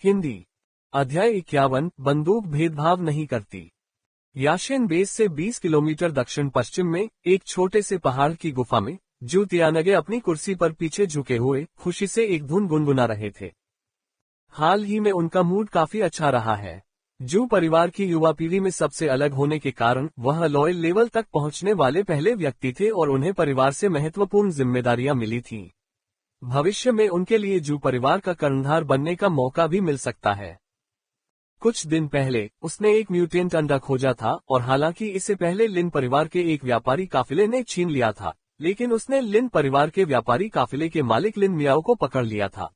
हिंदी। अध्याय 51। बंदूक भेदभाव नहीं करती। याशेन बेस से 20 किलोमीटर दक्षिण पश्चिम में एक छोटे से पहाड़ की गुफा में जू तियानगे अपनी कुर्सी पर पीछे झुके हुए खुशी से एक धुन गुनगुना रहे थे। हाल ही में उनका मूड काफी अच्छा रहा है। जू परिवार की युवा पीढ़ी में सबसे अलग होने के कारण वह लॉयल लेवल तक पहुंचने वाले पहले व्यक्ति थे और उन्हें परिवार से महत्वपूर्ण जिम्मेदारियां मिली थीं। भविष्य में उनके लिए जू परिवार का कर्णधार बनने का मौका भी मिल सकता है। कुछ दिन पहले उसने एक म्यूटेंट अंडा खोजा था और हालांकि इससे पहले लिन परिवार के एक व्यापारी काफिले ने छीन लिया था, लेकिन उसने लिन परिवार के व्यापारी काफिले के मालिक लिन मियाओ को पकड़ लिया था।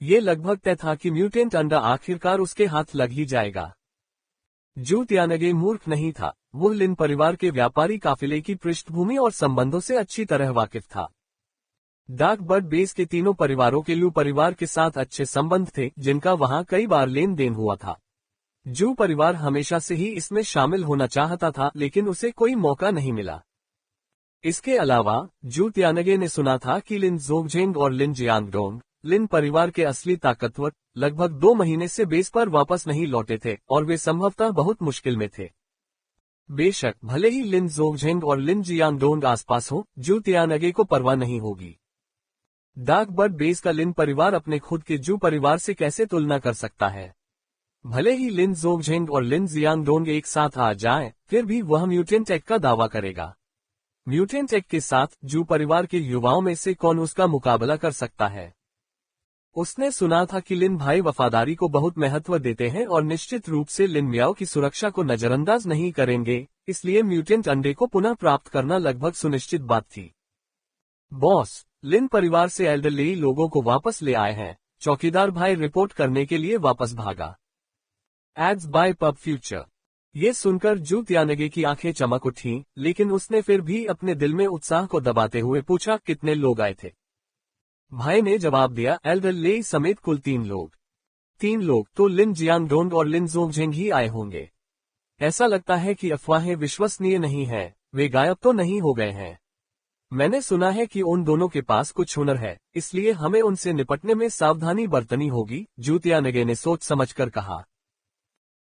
ये लगभग तय था कि म्यूटेंट अंडा आखिरकार उसके हाथ लग ही जाएगा। जू तियानगे मूर्ख नहीं था, वो लिन परिवार के व्यापारी काफिले की पृष्ठभूमि और संबंधों से अच्छी तरह वाकिफ था। डार्क बर्ड बेस के तीनों परिवारों के लू परिवार के साथ अच्छे संबंध थे, जिनका वहां कई बार लेन देन हुआ था। जू परिवार हमेशा से ही इसमें शामिल होना चाहता था, लेकिन उसे कोई मौका नहीं मिला। इसके अलावा जू तियानगे ने सुना था कि लिन जोगझेंग और लिन जियांगडोंग, लिन परिवार के असली ताकतवर, लगभग 2 महीने से बेस पर वापस नहीं लौटे थे और वे संभवतः बहुत मुश्किल में थे। बेशक भले ही लिन जोगझेंग और लिन जियांगडोंग आसपास हो, जू तियानगे को परवाह नहीं होगी। डार्क बर्ड बेस का लिन परिवार अपने खुद के जू परिवार से कैसे तुलना कर सकता है? भले ही लिन जोगझेंग और लिन जियांगडोंग एक साथ आ जाएं, फिर भी वह म्यूटेंट एक्ट का दावा करेगा। म्यूटेंट एक्ट के साथ जू परिवार के युवाओं में से कौन उसका मुकाबला कर सकता है? उसने सुना था कि लिन भाई वफादारी को बहुत महत्व देते हैं और निश्चित रूप से लिन मियाओ की सुरक्षा को नजरअंदाज नहीं करेंगे, इसलिए म्यूटेंट अंडे को पुनः प्राप्त करना लगभग सुनिश्चित बात थी। बॉस, लिन परिवार से एल्डरली लोगों को वापस ले आए हैं, चौकीदार भाई रिपोर्ट करने के लिए वापस भागा। Ads by PubFuture. ये सुनकर जू तियानगे की आंखें चमक उठीं, लेकिन उसने फिर भी अपने दिल में उत्साह को दबाते हुए पूछा, कितने लोग आए थे? भाई ने जवाब दिया, एल्डरली समेत कुल 3 लोग। 3 लोग तो लिन जियांगडोंग और लिन जोगझेंग ही आए होंगे। ऐसा लगता है कि अफवाहें विश्वसनीय नहीं है, वे गायब तो नहीं हो गए हैं। मैंने सुना है कि उन दोनों के पास कुछ हुनर है, इसलिए हमें उनसे निपटने में सावधानी बरतनी होगी, जू तियानगे ने सोच समझकर कहा।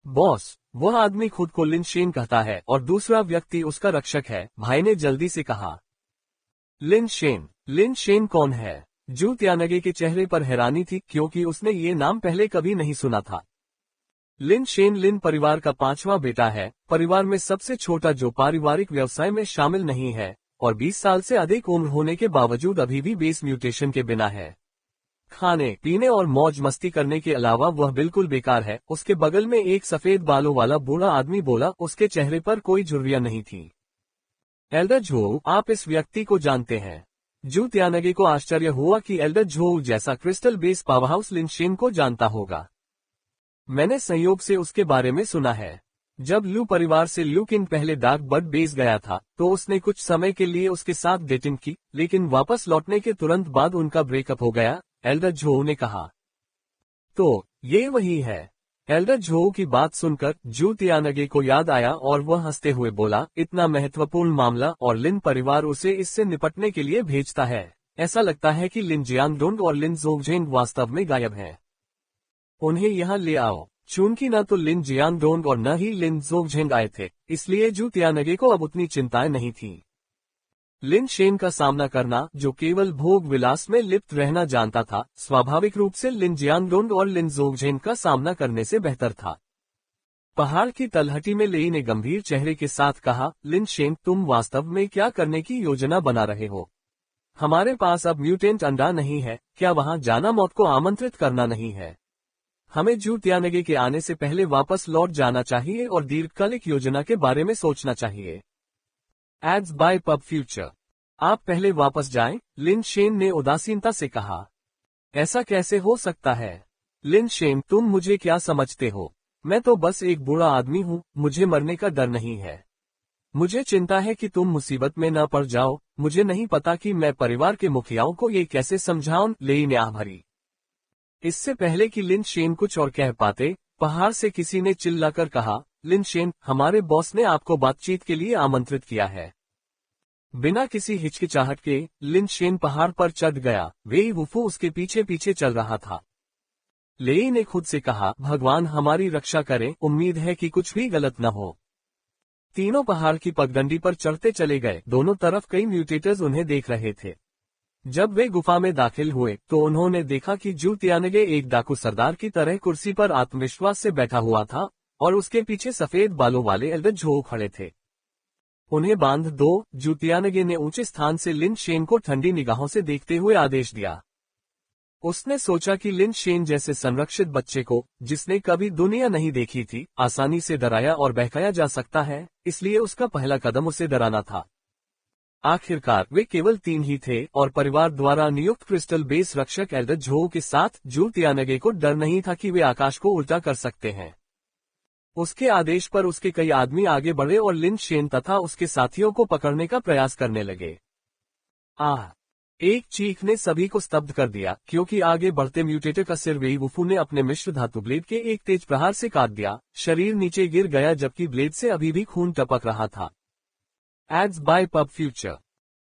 बॉस, वह आदमी खुद को लिन शेन कहता है और दूसरा व्यक्ति उसका रक्षक है, भाई ने जल्दी से कहा। लिन शेन? लिन शेन कौन है? जू तियानगे के चेहरे पर हैरानी थी, क्योंकि उसने ये नाम पहले कभी नहीं सुना था। लिन शेन लिन परिवार का 5वां बेटा है, परिवार में सबसे छोटा जो पारिवारिक व्यवसाय में शामिल नहीं है, और 20 साल से अधिक उम्र होने के बावजूद अभी भी बेस म्यूटेशन के बिना है। खाने पीने और मौज मस्ती करने के अलावा वह बिल्कुल बेकार है। उसके बगल में एक सफेद बालों वाला बूढ़ा आदमी बोला, उसके चेहरे पर कोई झुर्रियां नहीं थी। एल्डर झोउ, आप इस व्यक्ति को जानते हैं? जू तियानगे को आश्चर्य हुआ कि एल्डर झोउ जैसा crystal base powerhouse Lin Shen को जानता होगा। मैंने संयोग से उसके बारे में सुना है। जब लू परिवार से ल्यू किंग पहले डार्क बर्ड बेस गया था, तो उसने कुछ समय के लिए उसके साथ डेटिंग की, लेकिन वापस लौटने के तुरंत बाद उनका ब्रेकअप हो गया, एल्डर झोउ ने कहा। तो ये वही है। एल्डर झोउ की बात सुनकर जू तियानगे को याद आया और वह हंसते हुए बोला, इतना महत्वपूर्ण मामला और लिन परिवार उसे इससे निपटने के लिए भेजता है। ऐसा लगता है कि लिन जियांगडोंग और लिन जोगझेंग वास्तव में गायब हैं। उन्हें यहाँ ले आओ। चूंकि न तो लिन जियांगडोंग और न ही लिन जोगझेंग आए थे, इसलिए जू तियानगे को अब उतनी चिंताएं नहीं थीं। लिन शेन का सामना करना, जो केवल भोग विलास में लिप्त रहना जानता था, स्वाभाविक रूप से लिन जियांगडोंग और लिन जोगझेंग का सामना करने से बेहतर था। पहाड़ की तलहटी में लेई ने गंभीर चेहरे के साथ कहा, लिन शेन, तुम वास्तव में क्या करने की योजना बना रहे हो? हमारे पास अब म्यूटेंट अंडा नहीं है, क्या वहां जाना मौत को आमंत्रित करना नहीं है? हमें जू तियानगे के आने से पहले वापस लौट जाना चाहिए और दीर्घकालिक योजना के बारे में सोचना चाहिए। Ads by PubFuture. आप पहले वापस जाएं, लिन शेन ने उदासीनता से कहा। ऐसा कैसे हो सकता है? लिन शेन, तुम मुझे क्या समझते हो? मैं तो बस एक बूढ़ा आदमी हूँ, मुझे मरने का डर नहीं है। मुझे चिंता है कि तुम मुसीबत में न पड़ जाओ। मुझे नहीं पता कि मैं परिवार के मुखियाओं को ये कैसे समझाऊं, लेई ने आह भरी। इससे पहले कि लिन शेन कुछ और कह पाते, पहाड़ से किसी ने चिल्लाकर कहा, लिन शेन, हमारे बॉस ने आपको बातचीत के लिए आमंत्रित किया है। बिना किसी हिचकिचाहट के लिन शेन पहाड़ पर चढ़ गया, वेई वुफू उसके पीछे पीछे चल रहा था। लेई ने खुद से कहा, भगवान हमारी रक्षा करे, उम्मीद है कि कुछ भी गलत न हो। तीनों पहाड़ की पगडंडी पर चढ़ते चले गए। दोनों तरफ कई म्यूटेटर्स उन्हें देख रहे थे। जब वे गुफा में दाखिल हुए तो उन्होंने देखा कि जू त्यानगे एक डाकू सरदार की तरह कुर्सी पर आत्मविश्वास से बैठा हुआ था और उसके पीछे सफेद बालों वाले एल्डर झो खड़े थे। उन्हें बांध दो, जू त्यानगे ने ऊंचे स्थान से लिन शेन को ठंडी निगाहों से देखते हुए आदेश दिया। उसने सोचा कि लिन शेन जैसे संरक्षित बच्चे को, जिसने कभी दुनिया नहीं देखी थी, आसानी से डराया और बहकाया जा सकता है, इसलिए उसका पहला कदम उसे डराना था। आखिरकार वे केवल 3 ही थे और परिवार द्वारा नियुक्त क्रिस्टल बेस रक्षक एल्डर झो के साथ जू त्यानगे को डर नहीं था कि वे आकाश को उल्टा कर सकते हैं। उसके आदेश पर उसके कई आदमी आगे बढ़े और लिन शेन तथा उसके साथियों को पकड़ने का प्रयास करने लगे। आह! एक चीख ने सभी को स्तब्ध कर दिया, क्योंकि आगे बढ़ते म्यूटेटर का सिर वेई वुफू ने अपने मिश्र धातु ब्लेड के एक तेज प्रहार से काट दिया। शरीर नीचे गिर गया जबकि ब्लेड से अभी भी खून टपक रहा था। Ads by PubFuture.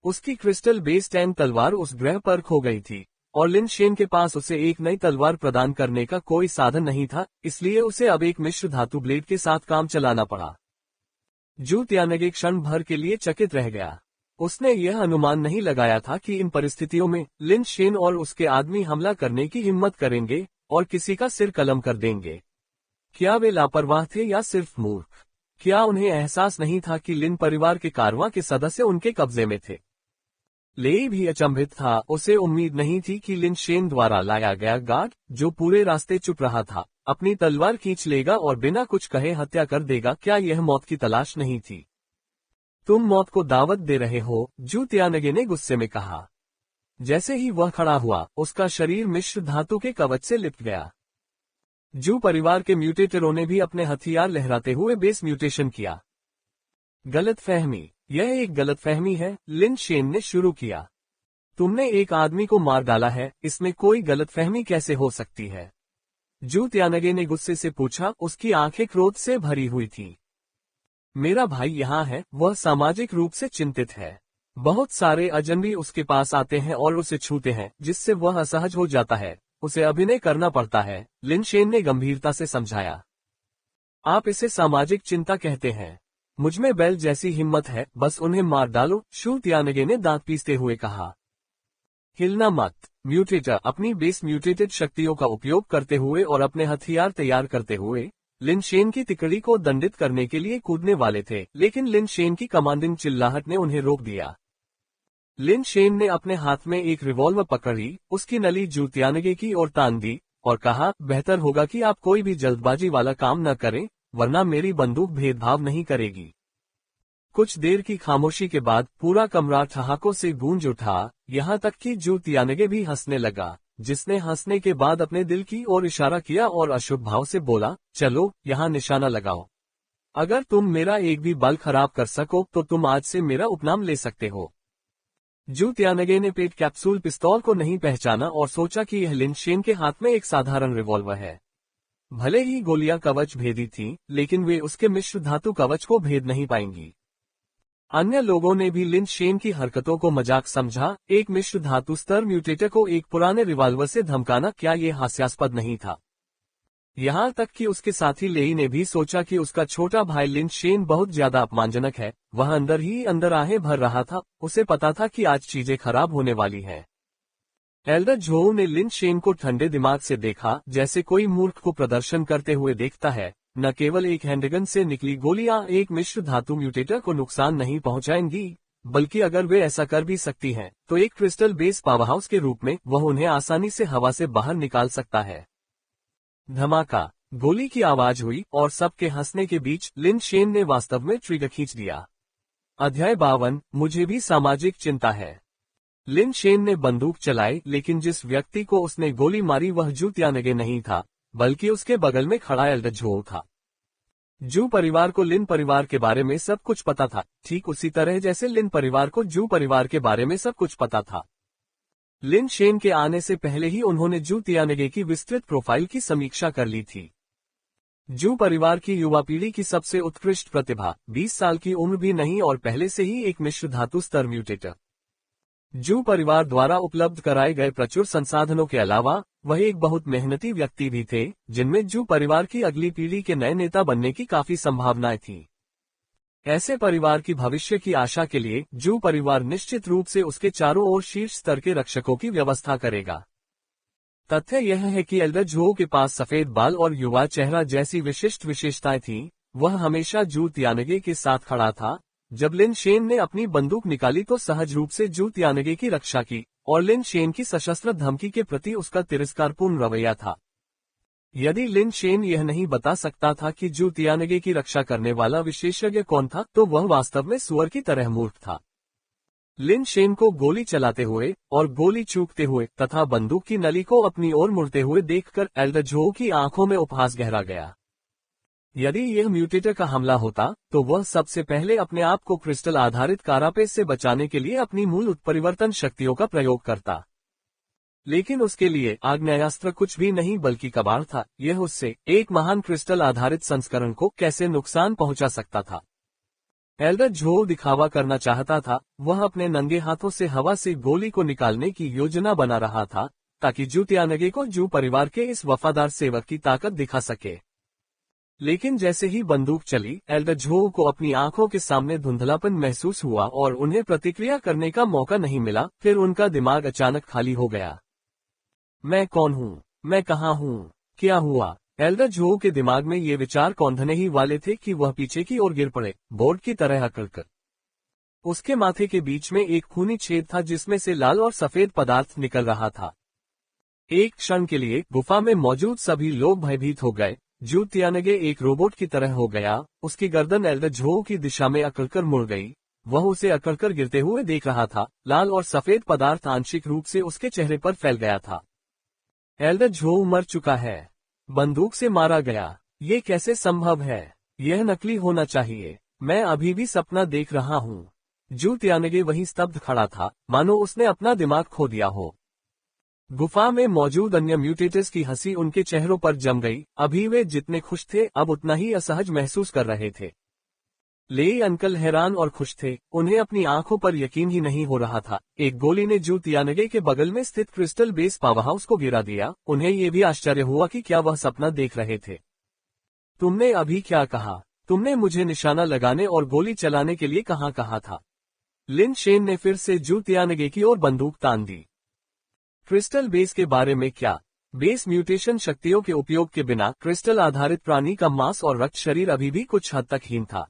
उसकी क्रिस्टल बेस 10 तलवार उस ग्रह पर खो गई थी और लिन शेन के पास उसे एक नई तलवार प्रदान करने का कोई साधन नहीं था, इसलिए उसे अब एक मिश्र धातु ब्लेड के साथ काम चलाना पड़ा। जू त्यानगे क्षण भर के लिए चकित रह गया। उसने यह अनुमान नहीं लगाया था कि इन परिस्थितियों में लिन शेन और उसके आदमी हमला करने की हिम्मत करेंगे और किसी का सिर कलम कर देंगे। क्या वे लापरवाह थे या सिर्फ मूर्ख? क्या उन्हें एहसास नहीं था कि लिन परिवार के कारवां के सदस्य उनके कब्जे में थे? लेई भी अचंभित था। उसे उम्मीद नहीं थी कि लिन शेन द्वारा लाया गया गार्ड, जो पूरे रास्ते चुप रहा था, अपनी तलवार खींच लेगा और बिना कुछ कहे हत्या कर देगा। क्या यह मौत की तलाश नहीं थी? तुम मौत को दावत दे रहे हो, जू त्यानगे ने गुस्से में कहा। जैसे ही वह खड़ा हुआ, उसका शरीर मिश्र धातु के कवच से लिपट गया। जू परिवार के म्यूटेटरों ने भी अपने हथियार लहराते हुए बेस म्यूटेशन किया। गलतफहमी, यह एक गलतफहमी है, लिन शेन ने शुरू किया। तुमने एक आदमी को मार डाला है, इसमें कोई गलतफहमी कैसे हो सकती है? जू त्यानगे ने गुस्से से पूछा। उसकी आंखें क्रोध से भरी हुई थीं। मेरा भाई यहाँ है, वह सामाजिक रूप से चिंतित है। बहुत सारे अजनबी उसके पास आते हैं और उसे छूते हैं, जिससे वह असहज हो जाता है। उसे अभिनय करना पड़ता है, लिन शेन ने गंभीरता से समझाया। आप इसे सामाजिक चिंता कहते हैं। मुझमें बैल जैसी हिम्मत है, बस उन्हें मार डालो, जू त्यानगे ने दांत पीसते हुए कहा। हिलना मत। म्यूटेटर अपनी बेस म्यूटेटेड शक्तियों का उपयोग करते हुए और अपने हथियार तैयार करते हुए लिन शेन की तिकड़ी को दंडित करने के लिए कूदने वाले थे, लेकिन लिन शेन की कमांडिंग चिल्लाहट ने उन्हें रोक दिया। लिन शेन ने अपने हाथ में एक रिवॉल्वर पकड़ी, उसकी नली जू त्यानगे की ओर तान दी और कहा, बेहतर होगा कि आप कोई भी जल्दबाजी वाला काम न करें, वरना मेरी बंदूक भेदभाव नहीं करेगी। कुछ देर की खामोशी के बाद पूरा कमरा ठहाकों से गूंज उठा, यहाँ तक कि जू त्यानगे भी हंसने लगा, जिसने हंसने के बाद अपने दिल की ओर इशारा किया और अशुभ भाव से बोला, चलो यहाँ निशाना लगाओ। अगर तुम मेरा एक भी बल खराब कर सको तो तुम आज से मेरा उपनाम ले सकते हो। जू त्यानगे ने पेट कैप्सूल पिस्तौल को नहीं पहचाना और सोचा कि यह लिन शेन के हाथ में एक साधारण रिवॉल्वर है। भले ही गोलियां कवच भेदी थीं, लेकिन वे उसके मिश्र धातु कवच को भेद नहीं पाएंगी। अन्य लोगों ने भी लिन शेन की हरकतों को मजाक समझा। एक मिश्र धातु स्तर म्यूटेटर को एक पुराने रिवॉल्वर से धमकाना, क्या ये हास्यास्पद नहीं था? यहाँ तक कि उसके साथी लेई ने भी सोचा कि उसका छोटा भाई लिन शेन बहुत ज्यादा अपमानजनक है। वह अंदर ही अंदर आहें भर रहा था। उसे पता था कि आज चीजें खराब होने वाली हैं। एल्डर झो ने लिन शेन को ठंडे दिमाग से देखा, जैसे कोई मूर्ख को प्रदर्शन करते हुए देखता है। न केवल एक हैंडगन से निकली गोलियां एक मिश्र धातु म्यूटेटर को नुकसान नहीं पहुंचाएंगी, बल्कि अगर वे ऐसा कर भी सकती हैं, तो एक क्रिस्टल बेस पावरहाउस के रूप में वह उन्हें आसानी से हवा से बाहर निकाल सकता है। धमाका, गोली की आवाज हुई और सबके हंसने के बीच लिन शेन ने वास्तव में ट्रिगर खींच दिया। अध्याय 52, मुझे भी सामाजिक चिंता है। लिन शेन ने बंदूक चलाई, लेकिन जिस व्यक्ति को उसने गोली मारी वह जू त्यानगे नहीं था, बल्कि उसके बगल में खड़ा एल्डर झो था। जू परिवार को लिन परिवार के बारे में सब कुछ पता था, ठीक उसी तरह जैसे लिन परिवार को जू परिवार के बारे में सब कुछ पता था। लिन शेन के आने से पहले ही उन्होंने जू त्यानगे की विस्तृत प्रोफाइल की समीक्षा कर ली थी। जू परिवार की युवा पीढ़ी की सबसे उत्कृष्ट प्रतिभा, 20 साल की उम्र भी नहीं और पहले से ही एक मिश्र धातु स्तर म्यूटेटर। जू परिवार द्वारा उपलब्ध कराए गए प्रचुर संसाधनों के अलावा वह एक बहुत मेहनती व्यक्ति भी थे, जिनमें जू परिवार की अगली पीढ़ी के नए नेता बनने की काफी संभावनाएं थीं। ऐसे परिवार की भविष्य की आशा के लिए जू परिवार निश्चित रूप से उसके चारों ओर शीर्ष स्तर के रक्षकों की व्यवस्था करेगा। तथ्य यह है कि एल्डर झो के पास सफेद बाल और युवा चेहरा जैसी विशिष्ट विशेषताएं थीं। वह हमेशा जू तियानगे के साथ खड़ा था। जब लिन शेन ने अपनी बंदूक निकाली तो सहज रूप से जू तियानगे की रक्षा की, और लिन शेन की सशस्त्र धमकी के प्रति उसका तिरस्कारपूर्ण रवैया था। यदि लिन शेन यह नहीं बता सकता था कि जू तियानगे की रक्षा करने वाला विशेषज्ञ कौन था, तो वह वास्तव में सुअर की तरह मूर्ख था। लिन शेन को गोली चलाते हुए और गोली चूकते हुए तथा बंदूक की नली को अपनी ओर मुड़ते हुए देखकर एल्डर झो की आंखों में उपहास गहरा गया। यदि यह म्यूटेटर का हमला होता तो वह सबसे पहले अपने आप को क्रिस्टल आधारित कारापेस से बचाने के लिए अपनी मूल उत्परिवर्तन शक्तियों का प्रयोग करता। लेकिन उसके लिए आग्नेयास्त्र कुछ भी नहीं बल्कि कबाड़ था। यह उससे एक महान क्रिस्टल आधारित संस्करण को कैसे नुकसान पहुंचा सकता था। एल्डर झो दिखावा करना चाहता था। वह अपने नंगे हाथों से हवा से गोली को निकालने की योजना बना रहा था, ताकि जू तियानगे को जू परिवार के इस वफादार सेवक की ताकत दिखा सके। लेकिन जैसे ही बंदूक चली, एल्डर झो को अपनी आंखों के सामने धुंधलापन महसूस हुआ और उन्हें प्रतिक्रिया करने का मौका नहीं मिला। फिर उनका दिमाग अचानक खाली हो गया। मैं कौन हूँ? मैं कहाँ हूँ? क्या हुआ? एल्डर झो के दिमाग में ये विचार कौंधने ही वाले थे कि वह पीछे की ओर गिर पड़े, बोर्ड की तरह अकड़कर। उसके माथे के बीच में एक खूनी छेद था जिसमें से लाल और सफेद पदार्थ निकल रहा था। एक क्षण के लिए गुफा में मौजूद सभी लोग भयभीत हो गए। जू तियानगे एक रोबोट की तरह हो गया। उसकी गर्दन एल्डर झो की दिशा में अकड़कर मुड़ गई। वह उसे अकड़कर गिरते हुए देख रहा था। लाल और सफेद पदार्थ आंशिक रूप से उसके चेहरे पर फैल गया था। एल्डर झो मर चुका है। बंदूक से मारा गया। ये कैसे संभव है? यह नकली होना चाहिए। मैं अभी भी सपना देख रहा हूँ। जू तियानगे वहीं स्तब्ध खड़ा था, मानो उसने अपना दिमाग खो दिया हो। गुफा में मौजूद अन्य म्यूटेटर्स की हंसी उनके चेहरों पर जम गई। अभी वे जितने खुश थे, अब उतना ही असहज महसूस कर रहे थे। लेई अंकल हैरान और खुश थे। उन्हें अपनी आंखों पर यकीन ही नहीं हो रहा था। एक गोली ने जू तियानगे के बगल में स्थित क्रिस्टल बेस पावर हाउस को गिरा दिया। उन्हें ये भी आश्चर्य हुआ कि क्या वह सपना देख रहे थे। तुमने अभी क्या कहा? तुमने मुझे निशाना लगाने और गोली चलाने के लिए कहाँ कहा था? लिन शेन ने फिर से जू तियानगे की ओर बंदूक तान दी। क्रिस्टल बेस के बारे में क्या? बेस म्यूटेशन शक्तियों के उपयोग के बिना क्रिस्टल आधारित प्राणी का मांस और रक्त शरीर अभी भी कुछ हद तक हीन था।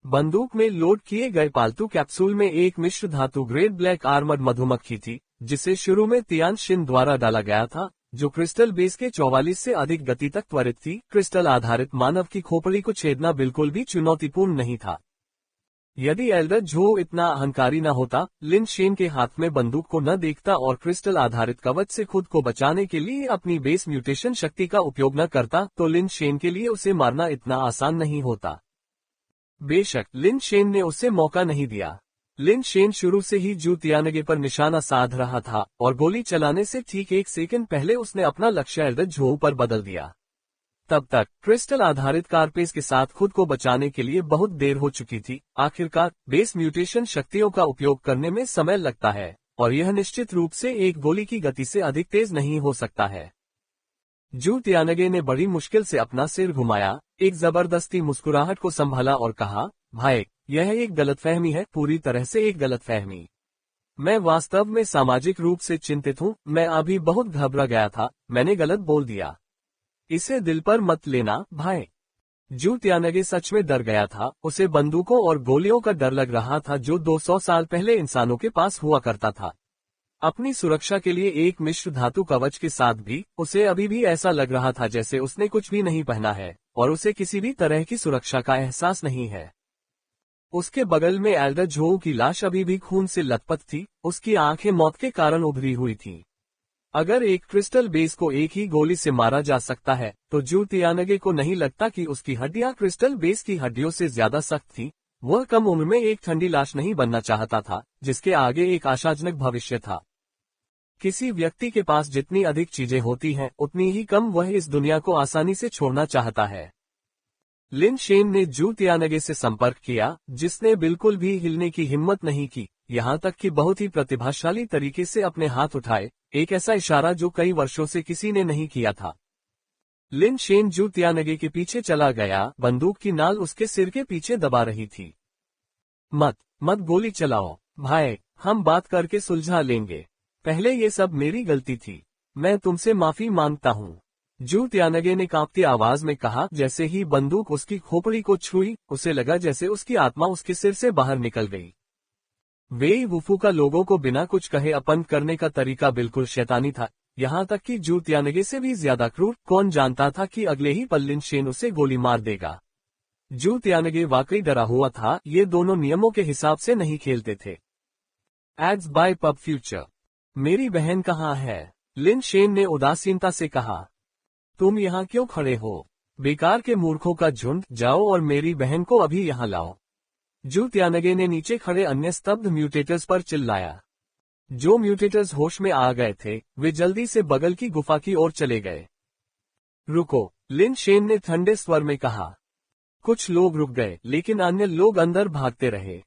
बंदूक में लोड किए गए पालतू कैप्सूल में एक मिश्र धातु ग्रेड ब्लैक आर्मर्ड मधुमक्खी थी, जिसे शुरू में तियान शिन द्वारा डाला गया था, जो क्रिस्टल बेस के 44 से अधिक गति तक त्वरित थी। क्रिस्टल आधारित मानव की खोपड़ी को छेदना बिल्कुल भी चुनौतीपूर्ण नहीं था। यदि एल्डर झो इतना अहंकारी न होता, लिन शेन के हाथ में बंदूक को न देखता और क्रिस्टल आधारित कवच से खुद को बचाने के लिए अपनी बेस म्यूटेशन शक्ति का उपयोग न करता, तो लिन शेन के लिए उसे मारना इतना आसान नहीं होता। बेशक लिन शेन ने उसे मौका नहीं दिया। लिन शेन शुरू से ही जू तियानगे पर निशाना साध रहा था और गोली चलाने से ठीक एक सेकंड पहले उसने अपना लक्ष्य एल्डर झो पर बदल दिया। तब तक क्रिस्टल आधारित कारपेस के साथ खुद को बचाने के लिए बहुत देर हो चुकी थी। आखिरकार बेस म्यूटेशन शक्तियों का उपयोग करने में समय लगता है, और यह निश्चित रूप से एक गोली की गति से अधिक तेज नहीं हो सकता है। जू तियानगे ने बड़ी मुश्किल से अपना सिर घुमाया, एक जबरदस्ती मुस्कुराहट को संभाला और कहा, भाई, यह एक गलतफहमी है, पूरी तरह से एक गलतफहमी। मैं वास्तव में सामाजिक रूप से चिंतित हूँ। मैं अभी बहुत घबरा गया था। मैंने गलत बोल दिया। इसे दिल पर मत लेना, भाई। जू तियानगे सच में डर गया था। उसे बंदूकों और गोलियों का डर लग रहा था जो 200 साल पहले इंसानों के पास हुआ करता था। अपनी सुरक्षा के लिए एक मिश्र धातु कवच के साथ भी उसे अभी भी ऐसा लग रहा था जैसे उसने कुछ भी नहीं पहना है और उसे किसी भी तरह की सुरक्षा का एहसास नहीं है। उसके बगल में एल्डर झो की लाश अभी भी खून से लथपथ थी। उसकी आंखें मौत के कारण उभरी हुई थीं। अगर एक क्रिस्टल बेस को एक ही गोली से मारा जा सकता है, तो जू तियानगे को नहीं लगता कि उसकी हड्डियां क्रिस्टल बेस की हड्डियों से ज्यादा सख्त थीं। वह कम उम्र में एक ठंडी लाश नहीं बनना चाहता था, जिसके आगे एक आशाजनक भविष्य था। किसी व्यक्ति के पास जितनी अधिक चीजें होती हैं, उतनी ही कम वह इस दुनिया को आसानी से छोड़ना चाहता है। लिन शेन ने जू तियानगे से संपर्क किया, जिसने बिल्कुल भी हिलने की हिम्मत नहीं की। यहाँ तक कि बहुत ही प्रतिभाशाली तरीके से अपने हाथ उठाए, एक ऐसा इशारा जो कई वर्षों से किसी ने नहीं किया था। लिन शेन जू तियानगे के पीछे चला गया, बंदूक की नाल उसके सिर के पीछे दबा रही थी। मत गोली चलाओ भाई, हम बात करके सुलझा लेंगे। पहले ये सब मेरी गलती थी, मैं तुमसे माफी मांगता हूँ, जू तियानगे ने कांपती आवाज में कहा। जैसे ही बंदूक उसकी खोपड़ी को छुई, उसे लगा जैसे उसकी आत्मा उसके सिर से बाहर निकल गई। वेई वुफू का लोगों को बिना कुछ कहे अपंग करने का तरीका बिल्कुल शैतानी था, यहाँ तक कि जू तियानगे से भी ज्यादा क्रूर। कौन जानता था कि अगले ही पल लिन शेन उसे गोली मार देगा। जू तियानगे वाकई डरा हुआ था, ये दोनों नियमों के हिसाब से नहीं खेलते थे। Ads by PubFuture. मेरी बहन कहाँ है? लिन शेन ने उदासीनता से कहा। तुम यहाँ क्यों खड़े हो? बेकार के मूर्खों का झुंड, जाओ और मेरी बहन को अभी यहाँ लाओ। जू तियानगे ने नीचे खड़े अन्य स्तब्ध म्यूटेटर्स पर चिल्लाया। जो म्यूटेटर्स होश में आ गए थे, वे जल्दी से बगल की गुफा की ओर चले गए। रुको, लिन शेन ने ठंडे स्वर में कहा। कुछ लोग रुक गए, लेकिन अन्य लोग अंदर भागते रहे।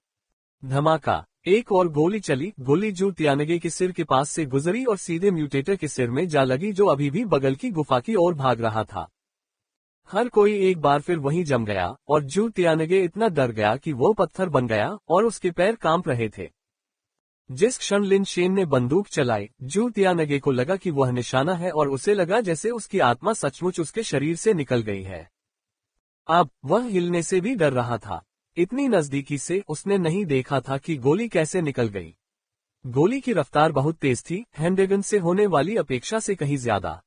धमाका, एक और गोली चली। गोली जू तियानगे के सिर के पास से गुजरी और सीधे म्यूटेटर के सिर में जा लगी, जो अभी भी बगल की गुफा की ओर भाग रहा था। हर कोई एक बार फिर वहीं जम गया और जू तियानगे इतना डर गया कि वो पत्थर बन गया और उसके पैर कांप रहे थे। जिस क्षण लिन शेन ने बंदूक चलाई, जू तियानगे को लगा कि वह निशाना है और उसे लगा जैसे उसकी आत्मा सचमुच उसके शरीर से निकल गई है। अब वह हिलने से भी डर रहा था। इतनी नजदीकी से उसने नहीं देखा था कि गोली कैसे निकल गई। गोली की रफ्तार बहुत तेज थी, हैंडगन से होने वाली अपेक्षा से कहीं ज्यादा।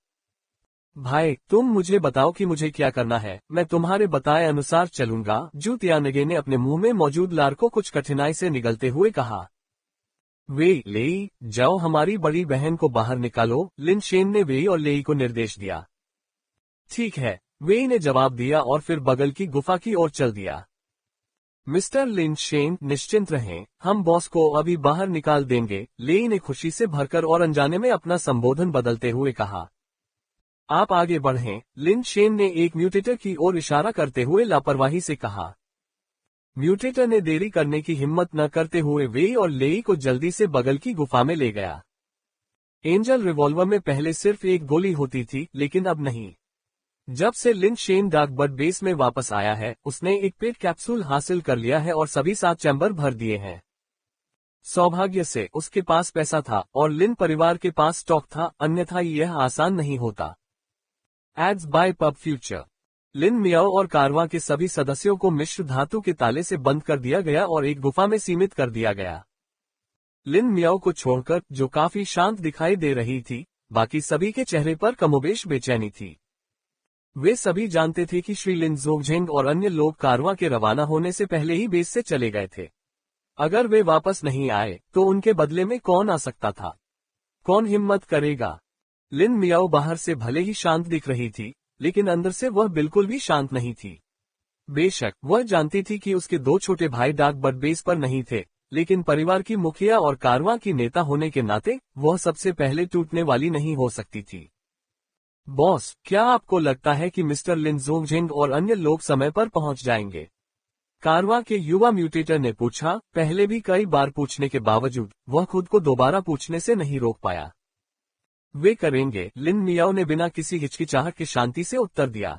भाई, तुम मुझे बताओ कि मुझे क्या करना है, मैं तुम्हारे बताए अनुसार चलूंगा, जू तियानगे ने अपने मुंह में मौजूद लार को कुछ कठिनाई से निगलते हुए कहा। वेई, लेई, जाओ हमारी बड़ी बहन को बाहर निकालो। लिन शेन ने वेई और लेई को निर्देश दिया। ठीक है, वेई ने जवाब दिया और फिर बगल की गुफा की ओर चल दिया। मिस्टर लिन शेन, निश्चिंत रहें, हम बॉस को अभी बाहर निकाल देंगे, लेई ने खुशी से भरकर और अनजाने में अपना संबोधन बदलते हुए कहा। आप आगे बढ़ें, लिन शेन ने एक म्यूटेटर की ओर इशारा करते हुए लापरवाही से कहा। म्यूटेटर ने देरी करने की हिम्मत न करते हुए वेई और लेई को जल्दी से बगल की गुफा में ले गया। एंजल रिवॉल्वर में पहले सिर्फ एक गोली होती थी, लेकिन अब नहीं। जब से Lin Shen dark bird base में वापस आया है, उसने एक पेट कैप्सूल हासिल कर लिया है और सभी 7 चैम्बर भर दिए हैं। सौभाग्य से उसके पास पैसा था और लिन परिवार के पास स्टॉक था, अन्यथा यह आसान नहीं होता। Ads by PubFuture. Lin Miao और कारवां के सभी सदस्यों को मिश्र धातु के ताले से बंद कर दिया गया और एक गुफा में सीमित कर दिया गया। लिन मियाओ को छोड़कर, जो काफी शांत दिखाई दे रही थी, बाकी सभी के चेहरे पर कमोबेश बेचैनी थी। वे सभी जानते थे कि श्री लिन जोंगझेंग और अन्य लोग कारवां के रवाना होने से पहले ही बेस से चले गए थे। अगर वे वापस नहीं आए, तो उनके बदले में कौन आ सकता था? कौन हिम्मत करेगा? लिन मियाओ बाहर से भले ही शांत दिख रही थी, लेकिन अंदर से वह बिल्कुल भी शांत नहीं थी। बेशक वह जानती थी कि उसके 2 छोटे भाई डार्क बर्ड बेस पर नहीं थे, लेकिन परिवार की मुखिया और कारवां की नेता होने के नाते वह सबसे पहले टूटने वाली नहीं हो सकती थी। बॉस, क्या आपको लगता है कि मिस्टर लिन जोंगझेंग और अन्य लोग समय पर पहुंच जाएंगे? कारवां के युवा म्यूटेटर ने पूछा। पहले भी कई बार पूछने के बावजूद वह खुद को दोबारा पूछने से नहीं रोक पाया। वे करेंगे, लिन मियाओ ने बिना किसी हिचकिचाहट के शांति से उत्तर दिया।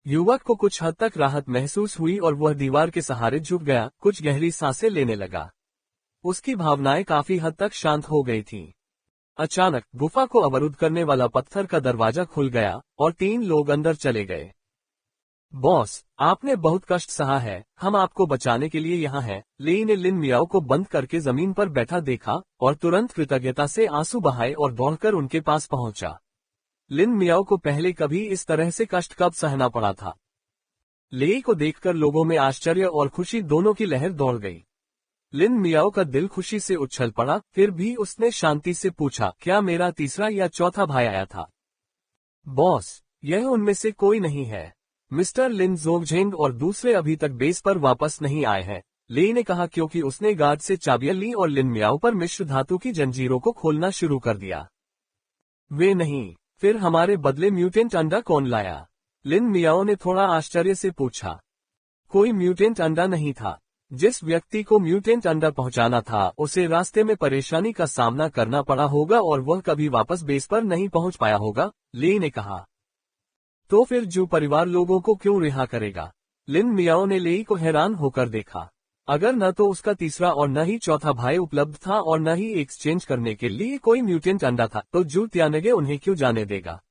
युवक को कुछ हद तक राहत महसूस हुई और वह दीवार के सहारे झुक गया, कुछ गहरी सांसें लेने लगा। उसकी भावनाएं काफी हद तक शांत हो गई थीं। अचानक गुफा को अवरुद्ध करने वाला पत्थर का दरवाजा खुल गया और 3 लोग अंदर चले गए। बॉस, आपने बहुत कष्ट सहा है, हम आपको बचाने के लिए यहाँ हैं। लेई ने लिन मियाओ को बंद करके जमीन पर बैठा देखा और तुरंत कृतज्ञता से आंसू बहाए और दौड़कर उनके पास पहुंचा। लिन मियाओ को पहले कभी इस तरह से कष्ट कब सहना पड़ा था। लेई को देखकर लोगों में आश्चर्य और खुशी दोनों की लहर दौड़ गई। लिन मियाओ का दिल खुशी से उछल पड़ा, फिर भी उसने शांति से पूछा, क्या मेरा तीसरा या चौथा भाई आया था? बॉस, यह उनमें से कोई नहीं है। मिस्टर लिन जोंगझेंग और दूसरे अभी तक बेस पर वापस नहीं आए हैं, लेई ने कहा, क्योंकि उसने गार्ड से चाबियां ली और लिन मियाओ पर मिश्र धातु की जंजीरों को खोलना शुरू कर दिया। वे नहीं, फिर हमारे बदले म्यूटेंट अंडा कौन लाया? लिन मियाओ ने थोड़ा आश्चर्य से पूछा। कोई म्यूटेंट अंडा नहीं था। जिस व्यक्ति को म्यूटेंट अंडा पहुंचाना था उसे रास्ते में परेशानी का सामना करना पड़ा होगा और वह कभी वापस बेस पर नहीं पहुंच पाया होगा, ली ने कहा। तो फिर जू परिवार लोगों को क्यों रिहा करेगा? लिन मियाओ ने लेई को हैरान होकर देखा। अगर न तो उसका तीसरा और न ही चौथा भाई उपलब्ध था और न ही एक्सचेंज करने के लिए कोई म्यूटेंट अंडा था, तो जू त्यानगे उन्हें क्यों जाने देगा?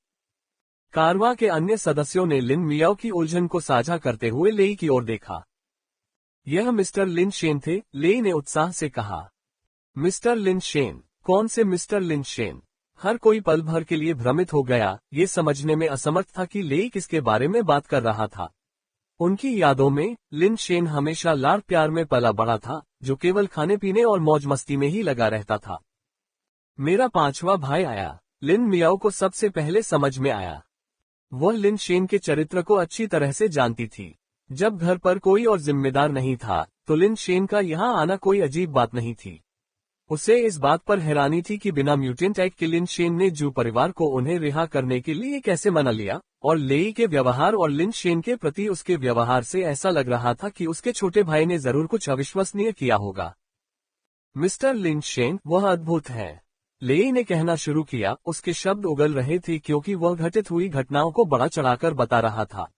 कारवां के अन्य सदस्यों ने लिन मियाओ की उलझन को साझा करते हुए लेई की ओर देखा। यह मिस्टर लिन शेन थे, लेई ने उत्साह से कहा। Mister Lin Shen? कौन से मिस्टर लिन शेन? हर कोई पल भर के लिए भ्रमित हो गया, ये समझने में असमर्थ था कि लेई किसके बारे में बात कर रहा था। उनकी यादों में लिन शेन हमेशा लाड प्यार में पला बड़ा था, जो केवल खाने पीने और मौज मस्ती में ही लगा रहता था। मेरा पांचवा भाई आया, लिन मियाओ को सबसे पहले समझ में आया। वह लिन शेन के चरित्र को अच्छी तरह से जानती थी। जब घर पर कोई और जिम्मेदार नहीं था, तो लिन शेन का यहाँ आना कोई अजीब बात नहीं थी। उसे इस बात पर हैरानी थी कि बिना म्यूटेंट एक्ट के लिन शेन ने जू परिवार को उन्हें रिहा करने के लिए कैसे मना लिया, और लेई के व्यवहार और लिन शेन के प्रति उसके व्यवहार से ऐसा लग रहा था कि उसके छोटे भाई ने जरूर कुछ अविश्वसनीय किया होगा। मिस्टर लिन शेन, वह अद्भुत है, लेई ने कहना शुरू किया। उसके शब्द उगल रहे थे क्योंकि वह घटित हुई घटनाओं को बढ़ा चढ़ाकर बता रहा था।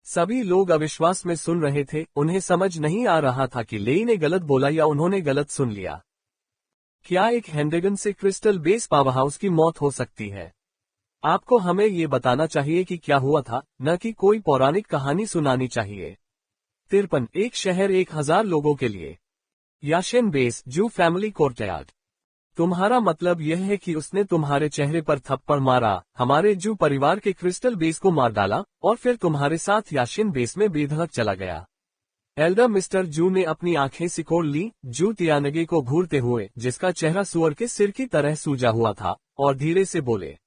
सभी लोग अविश्वास में सुन रहे थे, उन्हें समझ नहीं आ रहा था कि लेई ने गलत बोला या उन्होंने गलत सुन लिया। क्या एक हैंडेगन से क्रिस्टल बेस पावरहाउस की मौत हो सकती है? आपको हमें ये बताना चाहिए कि क्या हुआ था, न कि कोई पौराणिक कहानी सुनानी चाहिए। 53 एक शहर 1000 लोगों के लिए। याशेन बेस, जू फैमिली कोर्टयार्ड। तुम्हारा मतलब यह है कि उसने तुम्हारे चेहरे पर थप्पड़ मारा, हमारे जू परिवार के क्रिस्टल बेस को मार डाला और फिर तुम्हारे साथ याशेन बेस में बेधड़क चला गया। एल्डर मिस्टर जू ने अपनी आंखें सिकोड़ ली, जू तियानगे को घूरते हुए, जिसका चेहरा सुअर के सिर की तरह सूजा हुआ था, और धीरे से बोले।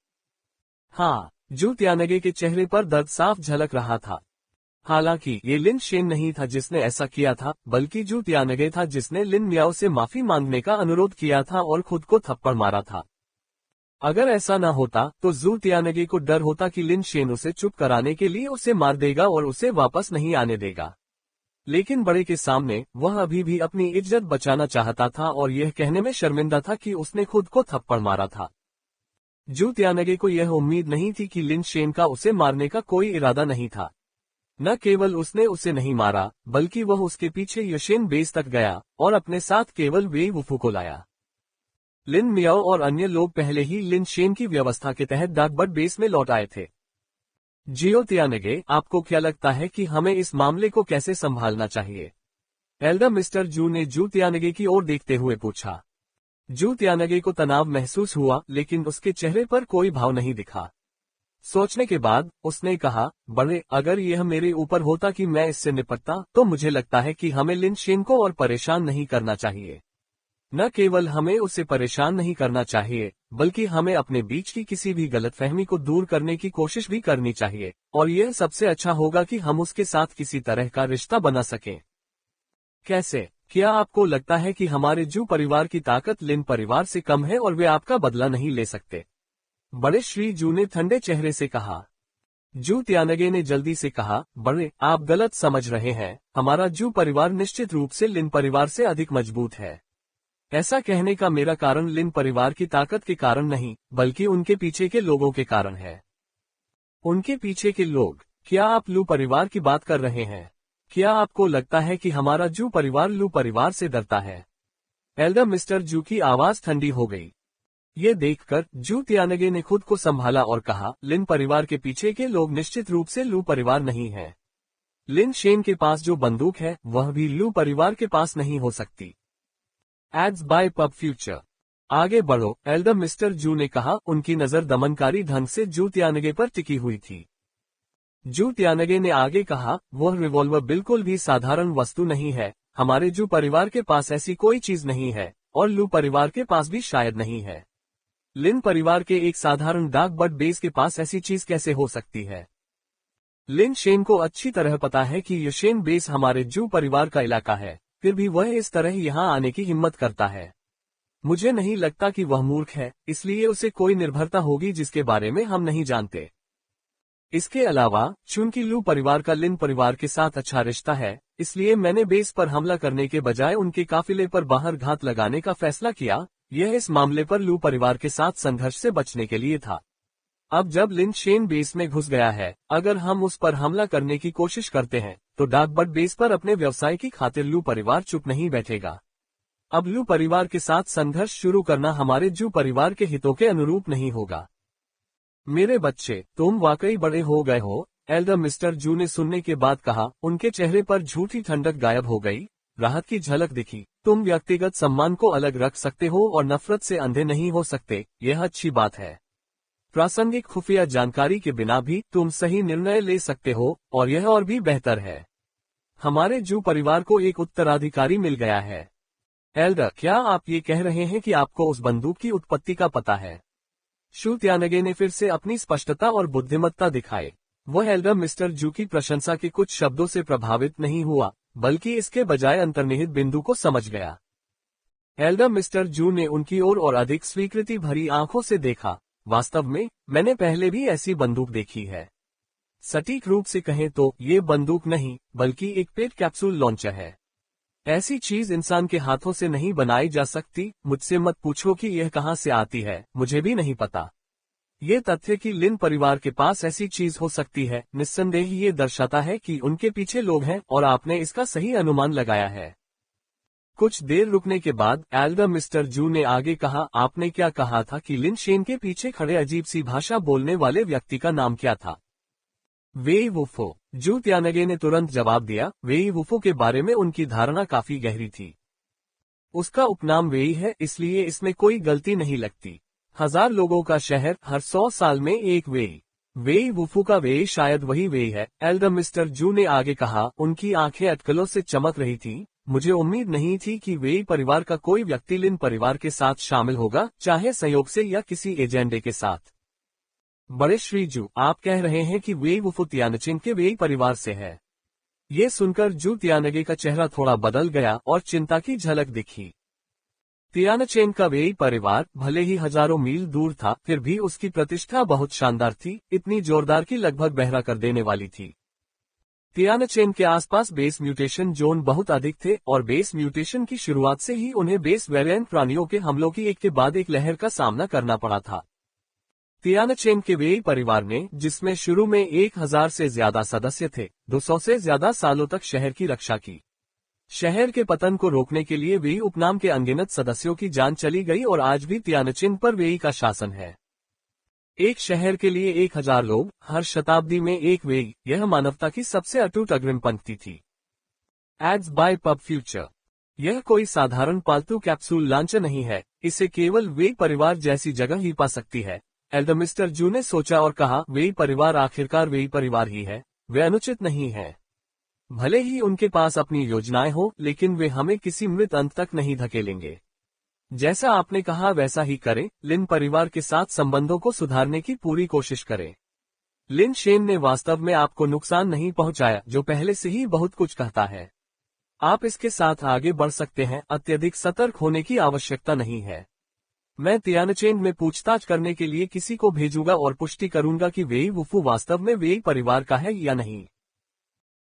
हाँ, जू तियानगे के चेहरे पर दर्द साफ झलक रहा था। हालांकि ये लिन शेन नहीं था जिसने ऐसा किया था, बल्कि जू तियानगे था जिसने लिन मियाओ से माफी मांगने का अनुरोध किया था और खुद को थप्पड़ मारा था। अगर ऐसा न होता तो जू तियानगे को डर होता कि लिन शेन उसे चुप कराने के लिए उसे मार देगा और उसे वापस नहीं आने देगा। लेकिन बड़े के सामने वह अभी भी अपनी इज्जत बचाना चाहता था और यह कहने में शर्मिंदा था कि उसने खुद को थप्पड़ मारा था। जू तियानगे को यह उम्मीद नहीं थी कि लिन शेन का उसे मारने का कोई इरादा नहीं था। न केवल उसने उसे नहीं मारा, बल्कि वह उसके पीछे याशेन बेस तक गया और अपने साथ केवल वेई वुफू को लाया। लिन मियाओ और अन्य लोग पहले ही लिन शेन की व्यवस्था के तहत डाकबट बेस में लौट आए थे। जियो तियानगे, आपको क्या लगता है कि हमें इस मामले को कैसे संभालना चाहिए? एल्डर मिस्टर जू ने जू तियानगे की ओर देखते हुए पूछा। जू तियानगे को तनाव महसूस हुआ, लेकिन उसके चेहरे पर कोई भाव नहीं दिखा। सोचने के बाद उसने कहा, बड़े, अगर यह मेरे ऊपर होता कि मैं इससे निपटता, तो मुझे लगता है कि हमें लिन शेन को और परेशान नहीं करना चाहिए। न केवल हमें उसे परेशान नहीं करना चाहिए, बल्कि हमें अपने बीच की किसी भी गलतफहमी को दूर करने की कोशिश भी करनी चाहिए, और यह सबसे अच्छा होगा कि हम उसके साथ किसी तरह का रिश्ता बना सकें। कैसे? क्या आपको लगता है कि हमारे जू परिवार की ताकत लिन परिवार से कम है और वे आपका बदला नहीं ले सकते? बड़े श्री जू ने ठंडे चेहरे से कहा। जू तियानगे ने जल्दी से कहा, बड़े, आप गलत समझ रहे हैं, हमारा जू परिवार निश्चित रूप से लिन परिवार से अधिक मजबूत है। ऐसा कहने का मेरा कारण लिन परिवार की ताकत के कारण नहीं, बल्कि उनके पीछे के लोगों के कारण है। उनके पीछे के लोग? क्या आप लू परिवार की बात कर रहे हैं? क्या आपको लगता है कि हमारा जू परिवार लू परिवार से डरता है? एल्डर मिस्टर जू की आवाज ठंडी हो गई। ये देखकर जू तियानगे ने खुद को संभाला और कहा, लिन परिवार के पीछे के लोग निश्चित रूप से लू परिवार नहीं है। लिन शेन के पास जो बंदूक है, वह भी लू परिवार के पास नहीं हो सकती। Ads by PubFuture. आगे बढ़ो, एल्डर मिस्टर जू ने कहा, उनकी नजर दमनकारी ढंग से जू तियानगे पर टिकी हुई थी। जू तियानगे ने आगे कहा, वह रिवॉल्वर बिल्कुल भी साधारण वस्तु नहीं है, हमारे जू परिवार के पास ऐसी कोई चीज नहीं है, और लू परिवार के पास भी शायद नहीं है। लिन परिवार के एक साधारण डाक बट बेस के पास ऐसी चीज कैसे हो सकती है? लिन शेन को अच्छी तरह पता है कि याशेन बेस हमारे जू परिवार का इलाका है, फिर भी वह इस तरह यहाँ आने की हिम्मत करता है। मुझे नहीं लगता कि वह मूर्ख है, इसलिए उसे कोई निर्भरता होगी जिसके बारे में हम नहीं जानते। इसके अलावा, चूंकि लू परिवार का लिन परिवार के साथ अच्छा रिश्ता है, इसलिए मैंने बेस पर हमला करने के बजाय उनके काफिले पर बाहर घात लगाने का फैसला किया। यह इस मामले पर लू परिवार के साथ संघर्ष से बचने के लिए था। अब जब लिन शेन बेस में घुस गया है, अगर हम उस पर हमला करने की कोशिश करते हैं तो डार्कबर्ड बेस पर अपने व्यवसाय की खातिर लू परिवार चुप नहीं बैठेगा। अब लू परिवार के साथ संघर्ष शुरू करना हमारे जू परिवार के हितों के अनुरूप नहीं होगा। मेरे बच्चे, तुम वाकई बड़े हो गए हो, एल्डर मिस्टर जू ने सुनने के बाद कहा। उनके चेहरे पर झूठी ठंडक गायब हो गई, राहत की झलक दिखी। तुम व्यक्तिगत सम्मान को अलग रख सकते हो और नफरत से अंधे नहीं हो सकते, यह अच्छी बात है। प्रासंगिक खुफिया जानकारी के बिना भी तुम सही निर्णय ले सकते हो, और यह और भी बेहतर है। हमारे जू परिवार को एक उत्तराधिकारी मिल गया है। एल्डर, क्या आप ये कह रहे हैं कि आपको उस बंदूक की उत्पत्ति का पता है? शू त्यानगे ने फिर से अपनी स्पष्टता और बुद्धिमत्ता दिखाई। वह एल्डर मिस्टर जू की प्रशंसा के कुछ शब्दों से प्रभावित नहीं हुआ, बल्कि इसके बजाय अंतर्निहित बिंदु को समझ गया। एल्डर मिस्टर जू ने उनकी ओर और अधिक स्वीकृति भरी आंखों से देखा। वास्तव में मैंने पहले भी ऐसी बंदूक देखी है। सटीक रूप से कहें तो ये बंदूक नहीं, बल्कि एक पेट कैप्सूल लॉन्चर है। ऐसी चीज इंसान के हाथों से नहीं बनाई जा सकती। मुझसे मत पूछो कि यह कहां से आती है, मुझे भी नहीं पता। ये तथ्य कि लिन परिवार के पास ऐसी चीज हो सकती है, निस्संदेह ये दर्शाता है कि उनके पीछे लोग हैं और आपने इसका सही अनुमान लगाया है। कुछ देर रुकने के बाद एल्डर मिस्टर जू ने आगे कहा, आपने क्या कहा था कि लिन शेन के पीछे खड़े अजीब सी भाषा बोलने वाले व्यक्ति का नाम क्या था? वेई वुफो। जू त्यानगे ने तुरंत जवाब दिया। वेई वुफो के बारे में उनकी धारणा काफी गहरी थी। उसका उपनाम वेई है, इसलिए इसमें कोई गलती नहीं लगती। 1000 लोगों का शहर, हर 100 साल में एक वेई। वेई वुफो का वेई शायद वही वेई है, एल्डर मिस्टर जू ने आगे कहा। उनकी आंखें अटकलों से चमक रही थीं। मुझे उम्मीद नहीं थी कि वेई परिवार का कोई व्यक्ति लिन परिवार के साथ शामिल होगा, चाहे संयोग से या किसी एजेंडे के साथ। बड़े श्री जू, आप कह रहे हैं कि वेई वुफो तियानचिन के वेई परिवार से है? ये सुनकर जू त्यानगे का चेहरा थोड़ा बदल गया और चिंता की झलक दिखी। तियानचेन का वेई परिवार भले ही हजारों मील दूर था, फिर भी उसकी प्रतिष्ठा बहुत शानदार थी, इतनी जोरदार कि लगभग बहरा कर देने वाली थी। तियानचेन के आसपास बेस म्यूटेशन जोन बहुत अधिक थे और बेस म्यूटेशन की शुरुआत से ही उन्हें बेस वेरिएंट प्राणियों के हमलों की एक के बाद एक लहर का सामना करना पड़ा था। तियानचेन के वेई परिवार ने, जिसमें शुरू में 1000 से ज्यादा सदस्य थे, 200 से ज्यादा सालों तक शहर की रक्षा की। शहर के पतन को रोकने के लिए वेई उपनाम के अनगिनत सदस्यों की जान चली गई और आज भी तियानचिन पर वेई का शासन है। एक शहर के लिए 1000 लोग, हर शताब्दी में एक वेई, यह मानवता की सबसे अटूट अग्रिम पंक्ति थी। Ads by PubFuture. यह कोई साधारण पालतू कैप्सूल लॉन्चर नहीं है, इसे केवल वेई परिवार जैसी जगह ही पा सकती है। एल्डर मिस्टर जू ने सोचा और कहा, वेई परिवार आखिरकार वेई परिवार ही है, वे अनुचित नहीं है। भले ही उनके पास अपनी योजनाएं हो, लेकिन वे हमें किसी मृत अंत तक नहीं धकेलेंगे। जैसा आपने कहा वैसा ही करें। लिन परिवार के साथ संबंधों को सुधारने की पूरी कोशिश करें। लिन शेन ने वास्तव में आपको नुकसान नहीं पहुंचाया, जो पहले से ही बहुत कुछ कहता है। आप इसके साथ आगे बढ़ सकते हैं, अत्यधिक सतर्क होने की आवश्यकता नहीं है। मैं तियानचेन में पूछताछ करने के लिए किसी को भेजूंगा और पुष्टि करूंगा कि वेई वुफो वास्तव में वेई परिवार का है या नहीं।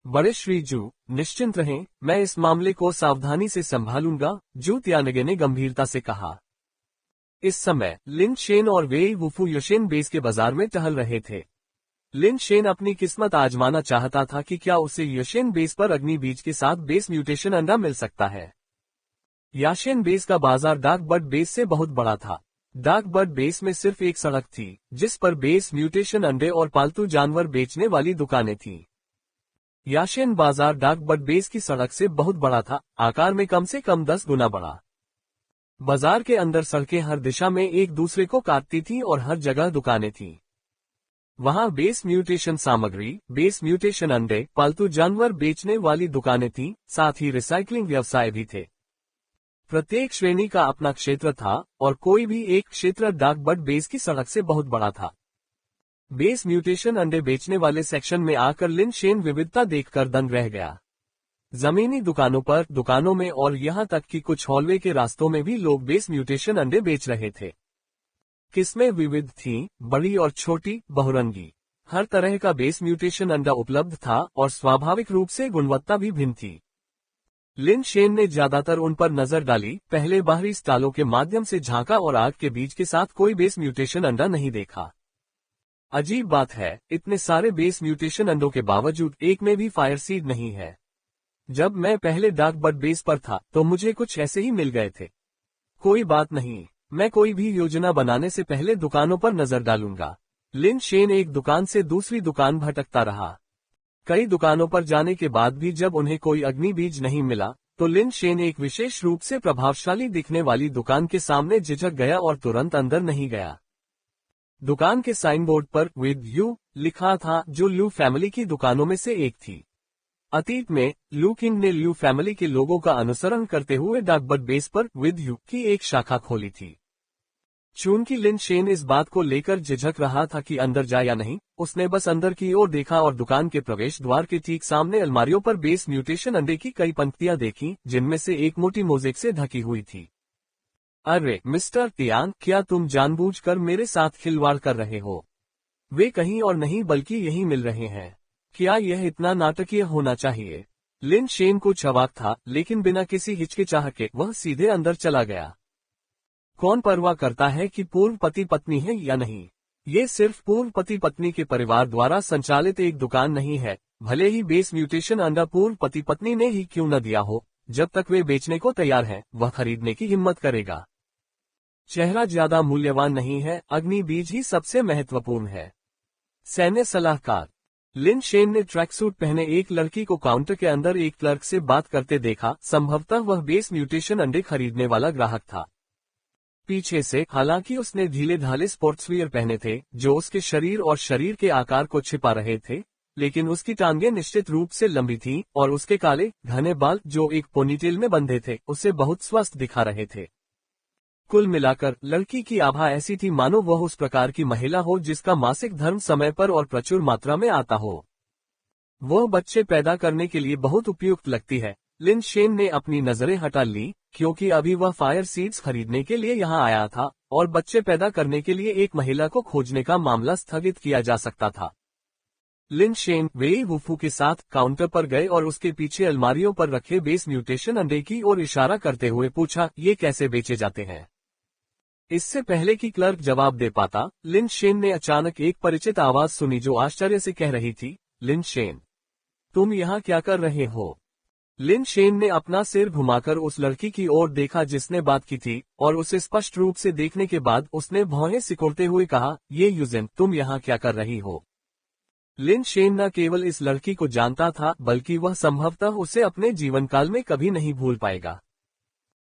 बड़े श्री जू, निश्चिंत रहें, मैं इस मामले को सावधानी से संभालूंगा, जू त्यानगे ने गंभीरता से कहा। इस समय लिन शेन और वेई वुफो योशेन बेस के बाजार में टहल रहे थे। लिन शेन अपनी किस्मत आजमाना चाहता था कि क्या उसे योशेन बेस पर अग्नि बीज के साथ बेस म्यूटेशन अंडा मिल सकता है। याशेन बेस का बाजार डार्क बर्ड बेस से बहुत बड़ा था। डार्क बर्ड बेस में सिर्फ एक सड़क थी, जिस पर बेस म्यूटेशन अंडे और पालतू जानवर बेचने वाली दुकानें थीं। याशेन बाजार डार्क बर्ड बेस की सड़क से बहुत बड़ा था, आकार में कम से कम 10 गुना बड़ा। बाजार के अंदर सड़कें हर दिशा में एक दूसरे को काटती थीं और हर जगह दुकानें थीं। वहां बेस म्यूटेशन सामग्री, बेस म्यूटेशन अंडे, पालतू जानवर बेचने वाली दुकानें थीं, साथ ही रिसाइकलिंग व्यवसाय भी थे। प्रत्येक श्रेणी का अपना क्षेत्र था और कोई भी एक क्षेत्र डार्क बर्ड बेस की सड़क से बहुत बड़ा था। बेस म्यूटेशन अंडे बेचने वाले सेक्शन में आकर लिन शेन विविधता देखकर दंग रह गया। जमीनी दुकानों पर, दुकानों में और यहां तक कि कुछ हॉलवे के रास्तों में भी लोग बेस म्यूटेशन अंडे बेच रहे थे। किस्में विविध थीं, बड़ी और छोटी, बहुरंगी। हर तरह का बेस म्यूटेशन अंडा उपलब्ध था और स्वाभाविक रूप से गुणवत्ता भी भिन्न थी। लिन शेन ने ज्यादातर उन पर नजर डाली, पहले बाहरी स्टालों के माध्यम से झांका और आग के बीज के साथ कोई बेस म्यूटेशन अंडा नहीं देखा। अजीब बात है, इतने सारे बेस म्यूटेशन अंडों के बावजूद एक में भी फायर सीड नहीं है। जब मैं पहले डार्क बर्ड बेस पर था तो मुझे कुछ ऐसे ही मिल गए थे। कोई बात नहीं, मैं कोई भी योजना बनाने से पहले दुकानों पर नजर डालूंगा। लिन शेन एक दुकान से दूसरी दुकान भटकता रहा। कई दुकानों पर जाने के बाद भी जब उन्हें कोई अग्नि बीज नहीं मिला तो लिन शेन एक विशेष रूप से प्रभावशाली दिखने वाली दुकान के सामने झिझक गया और तुरंत अंदर नहीं गया। दुकान के साइन बोर्ड पर विद यू लिखा था, जो ल्यू फैमिली की दुकानों में से एक थी। अतीत में लू किंग ने ल्यू फैमिली के लोगों का अनुसरण करते हुए डार्क बर्ड बेस पर विद यू की एक शाखा खोली थी। चूंकि लिन शेन इस बात को लेकर झिझक रहा था कि अंदर जाए या नहीं, उसने बस अंदर की ओर देखा और दुकान के प्रवेश द्वार के ठीक सामने अलमारियों पर बेस म्यूटेशन अंडे की कई पंक्तियां देखी, जिनमें से एक मोटी मोज़ेक से ढकी हुई थी। अरे मिस्टर तियान, क्या तुम जानबूझकर मेरे साथ खिलवाड़ कर रहे हो? वे कहीं और नहीं बल्कि यहीं मिल रहे हैं। क्या यह इतना नाटकीय होना चाहिए? लिन शेन को अवाक था, लेकिन बिना किसी हिचकिचाहट के वह सीधे अंदर चला गया। कौन परवाह करता है कि पूर्व पति पत्नी है या नहीं? ये सिर्फ पूर्व पति पत्नी के परिवार द्वारा संचालित एक दुकान नहीं है, भले ही बेस म्यूटेशन अंडा पूर्व पति पत्नी ने ही क्यों न दिया हो। जब तक वे बेचने को तैयार हैं, वह खरीदने की हिम्मत करेगा। चेहरा ज्यादा मूल्यवान नहीं है, अग्नि बीज ही सबसे महत्वपूर्ण है। सैन्य सलाहकार। लिन शेन ने ट्रैक सूट पहने एक लड़की को काउंटर के अंदर एक क्लर्क से बात करते देखा। संभवतः वह बेस म्यूटेशन अंडे खरीदने वाला ग्राहक था। पीछे से, हालांकि उसने ढीले ढाले स्पोर्ट्सवियर पहने थे जो उसके शरीर और शरीर के आकार को छिपा रहे थे, लेकिन उसकी टांगें निश्चित रूप से लंबी थीं और उसके काले घने बाल जो एक पोनीटेल में बंधे थे उसे बहुत स्वस्थ दिखा रहे थे। कुल मिलाकर लड़की की आभा ऐसी थी मानो वह उस प्रकार की महिला हो जिसका मासिक धर्म समय पर और प्रचुर मात्रा में आता हो। वह बच्चे पैदा करने के लिए बहुत उपयुक्त लगती है। लिन शेन ने अपनी नजरें हटा ली, क्योंकि अभी वह फायर सीड्स खरीदने के लिए यहाँ आया था और बच्चे पैदा करने के लिए एक महिला को खोजने का मामला स्थगित किया जा सकता था। लिन शेन वेई वुफू के साथ काउंटर पर गए और उसके पीछे अलमारियों पर रखे बेस म्यूटेशन अंडे की ओर इशारा करते हुए पूछा, ये कैसे बेचे जाते हैं? इससे पहले कि क्लर्क जवाब दे पाता, लिन शेन ने अचानक एक परिचित आवाज सुनी जो आश्चर्य से कह रही थी, लिन शेन, तुम यहाँ क्या कर रहे हो? लिन शेन ने अपना सिर घुमाकर उस लड़की की ओर देखा जिसने बात की थी, और उसे स्पष्ट रूप से देखने के बाद उसने भौहें सिकोड़ते हुए कहा, ये यूजेन, तुम यहाँ क्या कर रही हो? लिन शेन न केवल इस लड़की को जानता था, बल्कि वह संभवतः उसे अपने जीवनकाल में कभी नहीं भूल पाएगा।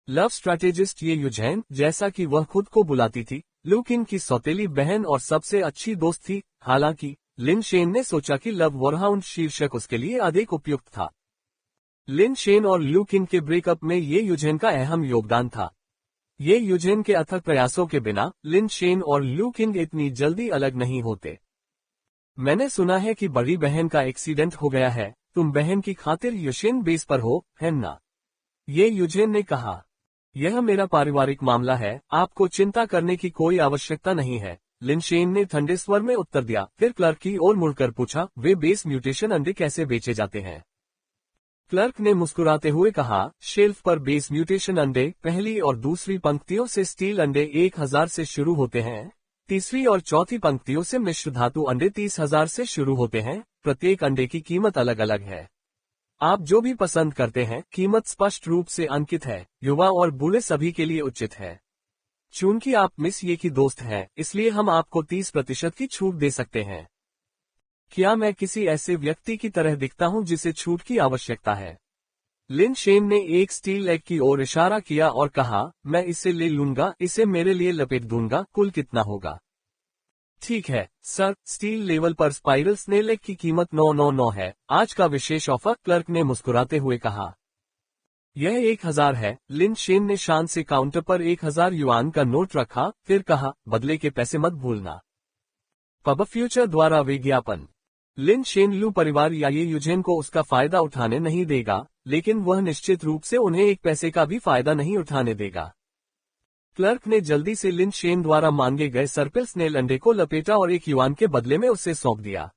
लव स्ट्रैटेजिस्ट ये यूजेन, जैसा कि वह खुद को बुलाती थी, लू किंग की सौतेली बहन और सबसे अच्छी दोस्त थी। हालांकि लिन शेन ने सोचा कि लव वॉरहाउंड शीर्षक उसके लिए अधिक उपयुक्त था। लिन शेन और लू किंग के ब्रेकअप में ये यूजेन का अहम योगदान था। ये यूजेन के अथक प्रयासों के बिना लिन शेन और लू किंग इतनी जल्दी अलग नहीं होते। मैंने सुना है कि बड़ी बहन का एक्सीडेंट हो गया है, तुम बहन की खातिर यूजेन बेस पर हो, है ना? ये यूजेन ने कहा, यह मेरा पारिवारिक मामला है, आपको चिंता करने की कोई आवश्यकता नहीं है, लिन शेन ने ठंडे स्वर में उत्तर दिया। फिर क्लर्क की ओर मुड़कर पूछा, वे बेस म्यूटेशन अंडे कैसे बेचे जाते हैं? क्लर्क ने मुस्कुराते हुए कहा, शेल्फ पर बेस म्यूटेशन अंडे पहली और दूसरी पंक्तियों से स्टील अंडे 1000 से शुरू होते हैं, तीसरी और चौथी पंक्तियों से मिश्र धातु अंडे 30,000 से शुरू होते हैं। प्रत्येक अंडे की कीमत अलग अलग है। आप जो भी पसंद करते हैं, कीमत स्पष्ट रूप से अंकित है, युवा और बूढ़े सभी के लिए उचित है। चूंकि आप मिस ये की दोस्त हैं, इसलिए हम आपको 30% की छूट दे सकते हैं। क्या मैं किसी ऐसे व्यक्ति की तरह दिखता हूं जिसे छूट की आवश्यकता है? लिन शेन ने एक स्टील एग की ओर इशारा किया और कहा, मैं इसे ले लूंगा, इसे मेरे लिए लपेट दूंगा, कुल कितना होगा? ठीक है सर, स्टील लेवल पर स्पाइरल स्नेल एग की कीमत 999 है, आज का विशेष ऑफर, क्लर्क ने मुस्कुराते हुए कहा। यह 1000 है। लिन शेन ने शान से काउंटर पर 1000 युआन का नोट रखा, फिर कहा, बदले के पैसे मत भूलना। पब फ्यूचर द्वारा विज्ञापन। लिन शेन लू परिवार या ये यूजेन को उसका फायदा उठाने नहीं देगा, लेकिन वह निश्चित रूप से उन्हें एक पैसे का भी फायदा नहीं उठाने देगा। क्लर्क ने जल्दी से लिन शेन द्वारा मांगे गए सर्पिल स्नेल अंडे को लपेटा और 1 युआन के बदले में उसे सौंप दिया।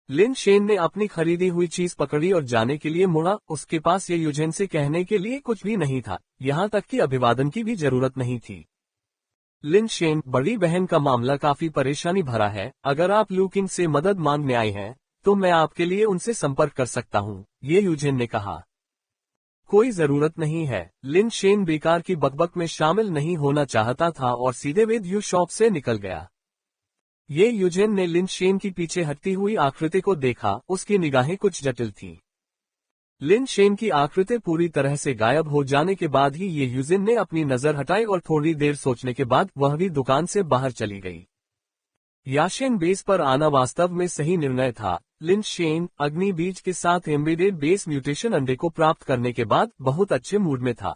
लिन शेन ने अपनी खरीदी हुई चीज पकड़ी और जाने के लिए मुड़ा। उसके पास ये यूजेन से कहने के लिए कुछ भी नहीं था, यहाँ तक कि अभिवादन की भी जरूरत नहीं थी। लिन शेन, बड़ी बहन का मामला काफी परेशानी भरा है। अगर आप लू किंग से मदद मांगने आए हैं तो मैं आपके लिए उनसे संपर्क कर सकता हूँ, ये यूजेन ने कहा। कोई जरूरत नहीं है। लिन शेन बेकार की बकबक में शामिल नहीं होना चाहता था और सीधे विद यू शॉप से निकल गया। ये यूजेन ने लिन शेन की पीछे हटती हुई आकृति को देखा। उसकी निगाहें कुछ जटिल थीं। लिन शेन की आकृति पूरी तरह से गायब हो जाने के बाद ही ये यूजेन ने अपनी नजर हटाई और थोड़ी देर सोचने के बाद वह भी दुकान से बाहर चली गई। याशेन बेस पर आना वास्तव में सही निर्णय था। लिन शेन अग्नि बीज के साथ एम्बेडेड बेस म्यूटेशन अंडे को प्राप्त करने के बाद बहुत अच्छे मूड में था।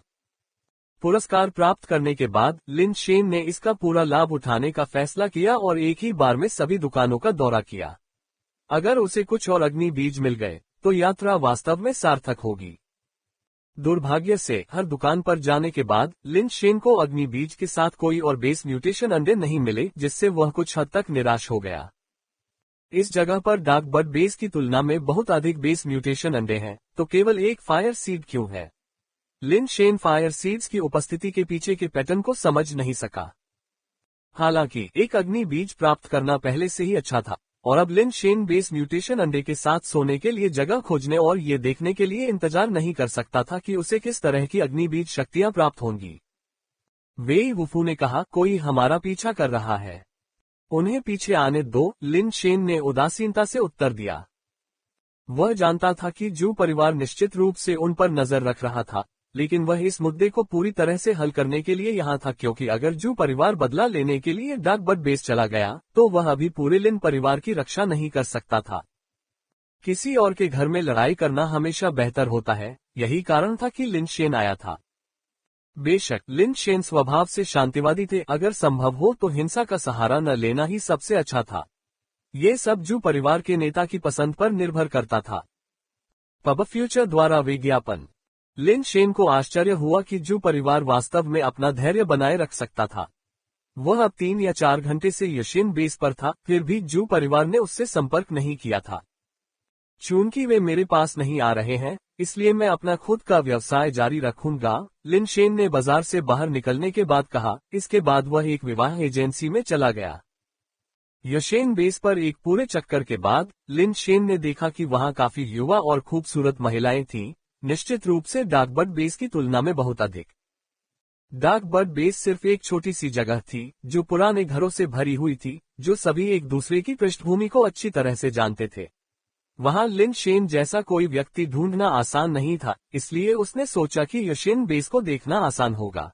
पुरस्कार प्राप्त करने के बाद लिन शेन ने इसका पूरा लाभ उठाने का फैसला किया और एक ही बार में सभी दुकानों का दौरा किया। अगर उसे कुछ और अग्नि बीज मिल गए तो यात्रा वास्तव में सार्थक होगी। दुर्भाग्य से हर दुकान पर जाने के बाद लिन शेन को अग्नि बीज के साथ कोई और बेस म्यूटेशन अंडे नहीं मिले, जिससे वह कुछ हद तक निराश हो गया। इस जगह पर डार्क बर्ड बेस की तुलना में बहुत अधिक बेस म्यूटेशन अंडे हैं, तो केवल एक फायर सीड क्यों है? लिन शेन फायर सीड्स की उपस्थिति के पीछे के पैटर्न को समझ नहीं सका। हालांकि एक अग्नि बीज प्राप्त करना पहले से ही अच्छा था और अब लिन शेन बेस म्यूटेशन अंडे के साथ सोने के लिए जगह खोजने और ये देखने के लिए इंतजार नहीं कर सकता था कि उसे किस तरह की अग्नि बीज शक्तियां प्राप्त होंगी। वेई वुफू ने कहा, कोई हमारा पीछा कर रहा है। उन्हें पीछे आने दो, लिन शेन ने उदासीनता से उत्तर दिया। वह जानता था कि जू परिवार निश्चित रूप से उन पर नजर रख रहा था, लेकिन वह इस मुद्दे को पूरी तरह से हल करने के लिए यहाँ था, क्योंकि अगर जू परिवार बदला लेने के लिए डार्क बर्ड बेस चला गया तो वह अभी पूरे लिन परिवार की रक्षा नहीं कर सकता था। किसी और के घर में लड़ाई करना हमेशा बेहतर होता है, यही कारण था कि लिन शेन आया था। बेशक लिन शेन स्वभाव से शांतिवादी थे, अगर संभव हो तो हिंसा का सहारा न लेना ही सबसे अच्छा था। ये सब जू परिवार के नेता की पसंद पर निर्भर करता था। पब फ्यूचर द्वारा विज्ञापन। लिन शेन को आश्चर्य हुआ कि जू परिवार वास्तव में अपना धैर्य बनाए रख सकता था। वह अब 3 या 4 घंटे से याशेन बेस पर था, फिर भी जू परिवार ने उससे संपर्क नहीं किया था। चूंकि वे मेरे पास नहीं आ रहे हैं, इसलिए मैं अपना खुद का व्यवसाय जारी रखूंगा, लिन शेन ने बाजार से बाहर निकलने के बाद कहा। इसके बाद वह एक विवाह एजेंसी में चला गया। याशेन बेस पर एक पूरे चक्कर के बाद लिन शेन ने देखा कि वहां काफी युवा और खूबसूरत महिलाएं थीं, निश्चित रूप से डार्क बर्ड बेस की तुलना में बहुत अधिक। डार्क बर्ड बेस सिर्फ एक छोटी सी जगह थी जो पुराने घरों से भरी हुई थी, जो सभी एक दूसरे की पृष्ठभूमि को अच्छी तरह से जानते थे। वहां लिन शेन जैसा कोई व्यक्ति ढूंढना आसान नहीं था, इसलिए उसने सोचा कि याशेन बेस को देखना आसान होगा।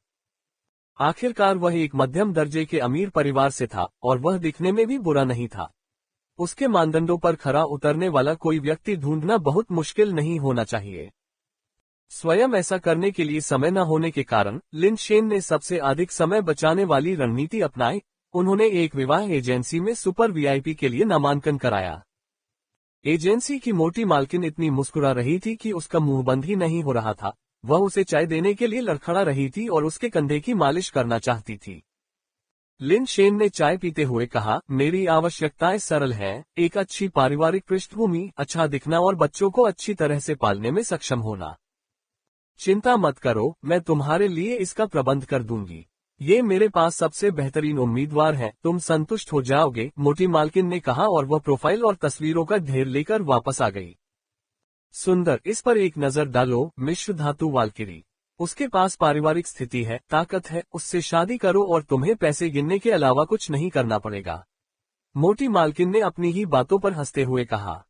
आखिरकार वह एक मध्यम दर्जे के अमीर परिवार से था और वह दिखने में भी बुरा नहीं था। उसके मानदंडों पर खरा उतरने वाला कोई व्यक्ति ढूंढना बहुत मुश्किल नहीं होना चाहिए। स्वयं ऐसा करने के लिए समय न होने के कारण लिन शेन ने सबसे अधिक समय बचाने वाली रणनीति अपनाई। उन्होंने एक विवाह एजेंसी में सुपर वीआईपी के लिए नामांकन कराया। एजेंसी की मोटी मालकिन इतनी मुस्कुरा रही थी कि उसका मुंह बंद ही नहीं हो रहा था। वह उसे चाय देने के लिए लड़खड़ा रही थी और उसके कंधे की मालिश करना चाहती थी। लिन शेन ने चाय पीते हुए कहा, मेरी आवश्यकताएं सरल हैं, एक अच्छी पारिवारिक पृष्ठभूमि, अच्छा दिखना और बच्चों को अच्छी तरह से पालने में सक्षम होना। चिंता मत करो, मैं तुम्हारे लिए इसका प्रबंध कर दूंगी। ये मेरे पास सबसे बेहतरीन उम्मीदवार हैं, तुम संतुष्ट हो जाओगे, मोटी मालकिन ने कहा और वह प्रोफाइल और तस्वीरों का ढेर लेकर वापस आ गई। सुंदर, इस पर एक नजर डालो, मिश्र धातु वाल्किरी। उसके पास पारिवारिक स्थिति है, ताकत है, उससे शादी करो और तुम्हें पैसे गिनने के अलावा कुछ नहीं करना पड़ेगा। मोटी मालकिन ने अपनी ही बातों पर हंसते हुए कहा।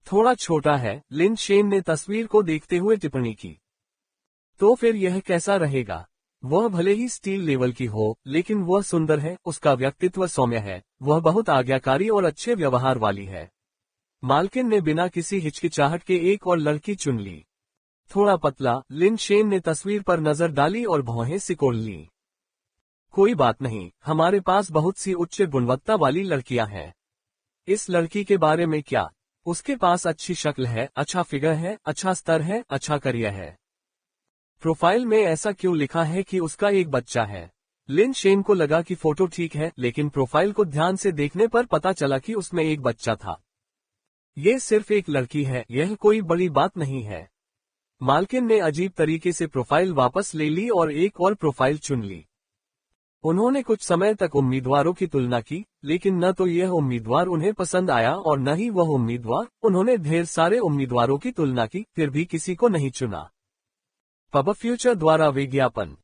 थोड़ा छोटा है, लिन शेन ने तस्वीर को देखते हुए टिप्पणी की। तो फिर यह कैसा रहेगा? वह भले ही स्टील लेवल की हो, लेकिन वह सुंदर है, उसका व्यक्तित्व सौम्य है, वह बहुत आज्ञाकारी और अच्छे व्यवहार वाली है। मालकिन ने बिना किसी हिचकिचाहट के एक और लड़की चुन ली। थोड़ा पतला, लिन शेन ने तस्वीर पर नजर डाली और भौहें सिकोड़ लीं। कोई बात नहीं, हमारे पास बहुत सी उच्च गुणवत्ता वाली लड़कियां हैं। इस लड़की के बारे में क्या? उसके पास अच्छी शक्ल है, अच्छा फिगर है, अच्छा स्तर है, अच्छा करियर है। प्रोफाइल में ऐसा क्यों लिखा है कि उसका एक बच्चा है? लिन शेन को लगा कि फोटो ठीक है, लेकिन प्रोफाइल को ध्यान से देखने पर पता चला कि उसमें एक बच्चा था। ये सिर्फ एक लड़की है, यह कोई बड़ी बात नहीं है। मालकिन ने अजीब तरीके से प्रोफाइल वापस ले ली और एक और प्रोफाइल चुन ली। उन्होंने कुछ समय तक उम्मीदवारों की तुलना की, लेकिन न तो यह उम्मीदवार उन्हें पसंद आया और न ही वह उम्मीदवार। उन्होंने ढेर सारे उम्मीदवारों की तुलना की, फिर भी किसी को नहीं चुना। पब फ्यूचर द्वारा विज्ञापन।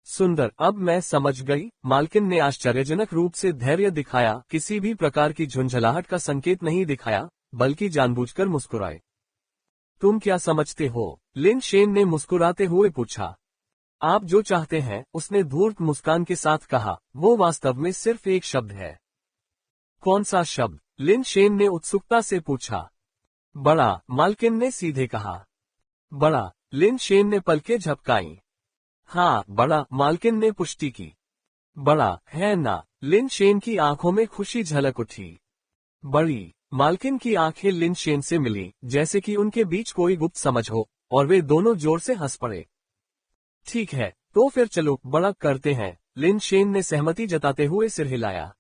सुंदर, अब मैं समझ गई। मालकिन ने आश्चर्यजनक रूप से धैर्य दिखाया, किसी भी प्रकार की झुंझलाहट का संकेत नहीं दिखाया, बल्कि जानबूझकर मुस्कुराए। तुम क्या समझते हो? लिन शेन ने मुस्कुराते हुए पूछा। आप जो चाहते हैं, उसने धूर्त मुस्कान के साथ कहा, वो वास्तव में सिर्फ एक शब्द है। कौन सा शब्द? लिन शेन ने उत्सुकता से पूछा। बड़ा, मालकिन ने सीधे कहा। बड़ा? लिन शेन ने पलकें झपकाईं। हाँ, बड़ा, मालकिन ने पुष्टि की। बड़ा, है ना? लिन शेन की आंखों में खुशी झलक उठी। बड़ी। मालकिन की आंखें लिन शेन से मिली, जैसे कि उनके बीच कोई गुप्त समझ हो, और वे दोनों जोर से हंस पड़े। ठीक है, तो फिर चलो बड़ा करते हैं। लिन शेन ने सहमति जताते हुए सिर हिलाया।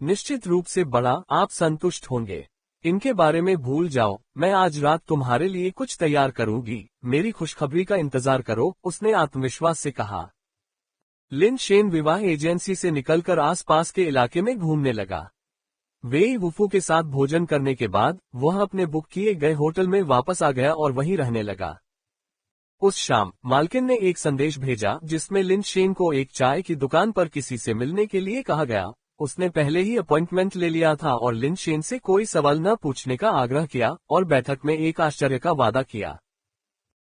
निश्चित रूप से बड़ा, आप संतुष्ट होंगे। इनके बारे में भूल जाओ, मैं आज रात तुम्हारे लिए कुछ तैयार करूंगी, मेरी खुशखबरी का इंतजार करो, उसने आत्मविश्वास से कहा। लिन शेन विवाह एजेंसी से निकलकर आसपास के इलाके में घूमने लगा। वेई वुफू के साथ भोजन करने के बाद वह अपने बुक किए गए होटल में वापस आ गया और वहीं रहने लगा। उस शाम मालकिन ने एक संदेश भेजा जिसमें लिन शेन को एक चाय की दुकान पर किसी से मिलने के लिए कहा गया। उसने पहले ही अपॉइंटमेंट ले लिया था और लिन शेन से कोई सवाल न पूछने का आग्रह किया और बैठक में एक आश्चर्य का वादा किया।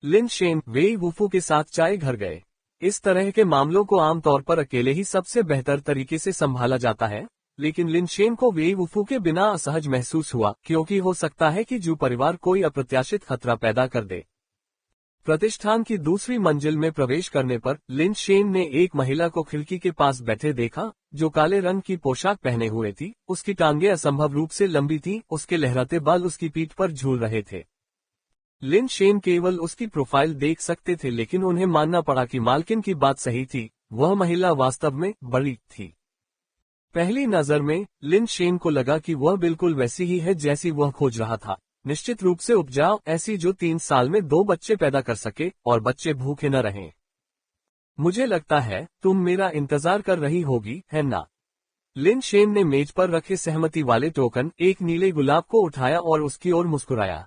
लिन शेन वेई वुफू के साथ चाय घर गए। इस तरह के मामलों को आमतौर पर अकेले ही सबसे बेहतर तरीके से संभाला जाता है, लेकिन लिन शेन को वेई वुफू के बिना असहज महसूस हुआ, क्योंकि हो सकता है कि जू परिवार कोई अप्रत्याशित खतरा पैदा कर दे। प्रतिष्ठान की दूसरी मंजिल में प्रवेश करने पर लिन शेन ने एक महिला को खिड़की के पास बैठे देखा, जो काले रंग की पोशाक पहने हुए थी। उसकी टांगें असंभव रूप से लंबी थीं, उसके लहराते बाल उसकी पीठ पर झूल रहे थे। लिन शेन केवल उसकी प्रोफाइल देख सकते थे, लेकिन उन्हें मानना पड़ा कि मालकिन की बात सही थी, वह महिला वास्तव में बड़ी थी। पहली नजर में लिन शेन को लगा कि वह बिल्कुल वैसी ही है जैसी वह खोज रहा था, निश्चित रूप से उपजाऊ, ऐसी जो 3 साल में 2 बच्चे पैदा कर सके और बच्चे भूखे न रहें। मुझे लगता है तुम मेरा इंतजार कर रही होगी, है ना? लिन शेन ने मेज पर रखे सहमति वाले टोकन, एक नीले गुलाब को उठाया और उसकी ओर मुस्कुराया।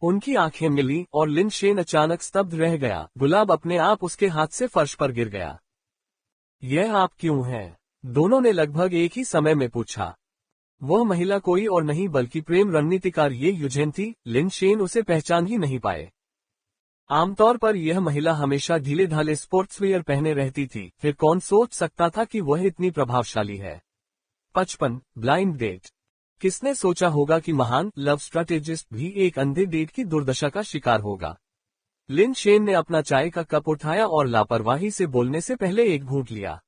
उनकी आंखें मिली और लिन शेन अचानक स्तब्ध रह गया। गुलाब अपने आप उसके हाथ से फर्श पर गिर गया। यह आप क्यों हैं? दोनों ने लगभग एक ही समय में पूछा। वह महिला कोई और नहीं बल्कि प्रेम रणनीतिकार ये यूजेन थी। लिन शेन उसे पहचान ही नहीं पाए। आमतौर पर यह महिला हमेशा ढीले ढाले स्पोर्ट्सवियर पहने रहती थी, फिर कौन सोच सकता था कि वह इतनी प्रभावशाली है। 55 ब्लाइंड डेट। किसने सोचा होगा कि महान लव स्ट्रैटेजिस्ट भी एक अंधे डेट की दुर्दशा का शिकार होगा। लिन शेन ने अपना चाय का कप उठाया और लापरवाही से बोलने से पहले एक घूंट लिया।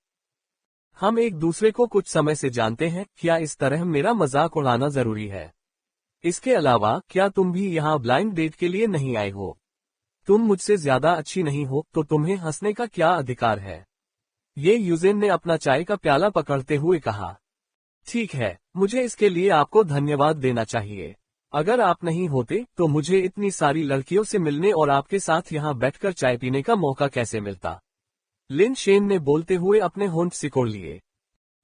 हम एक दूसरे को कुछ समय से जानते हैं, क्या इस तरह मेरा मजाक उड़ाना जरूरी है? इसके अलावा क्या तुम भी यहाँ ब्लाइंड डेट के लिए नहीं आए हो? तुम मुझसे ज्यादा अच्छी नहीं हो, तो तुम्हें हंसने का क्या अधिकार है? ये यूजेन ने अपना चाय का प्याला पकड़ते हुए कहा। ठीक है, मुझे इसके लिए आपको धन्यवाद देना चाहिए। अगर आप नहीं होते तो मुझे इतनी सारी लड़कियों से मिलने और आपके साथ यहाँ बैठकर चाय पीने का मौका कैसे मिलता? लिन शेन ने बोलते हुए अपने होंठ सिकोड़ लिए।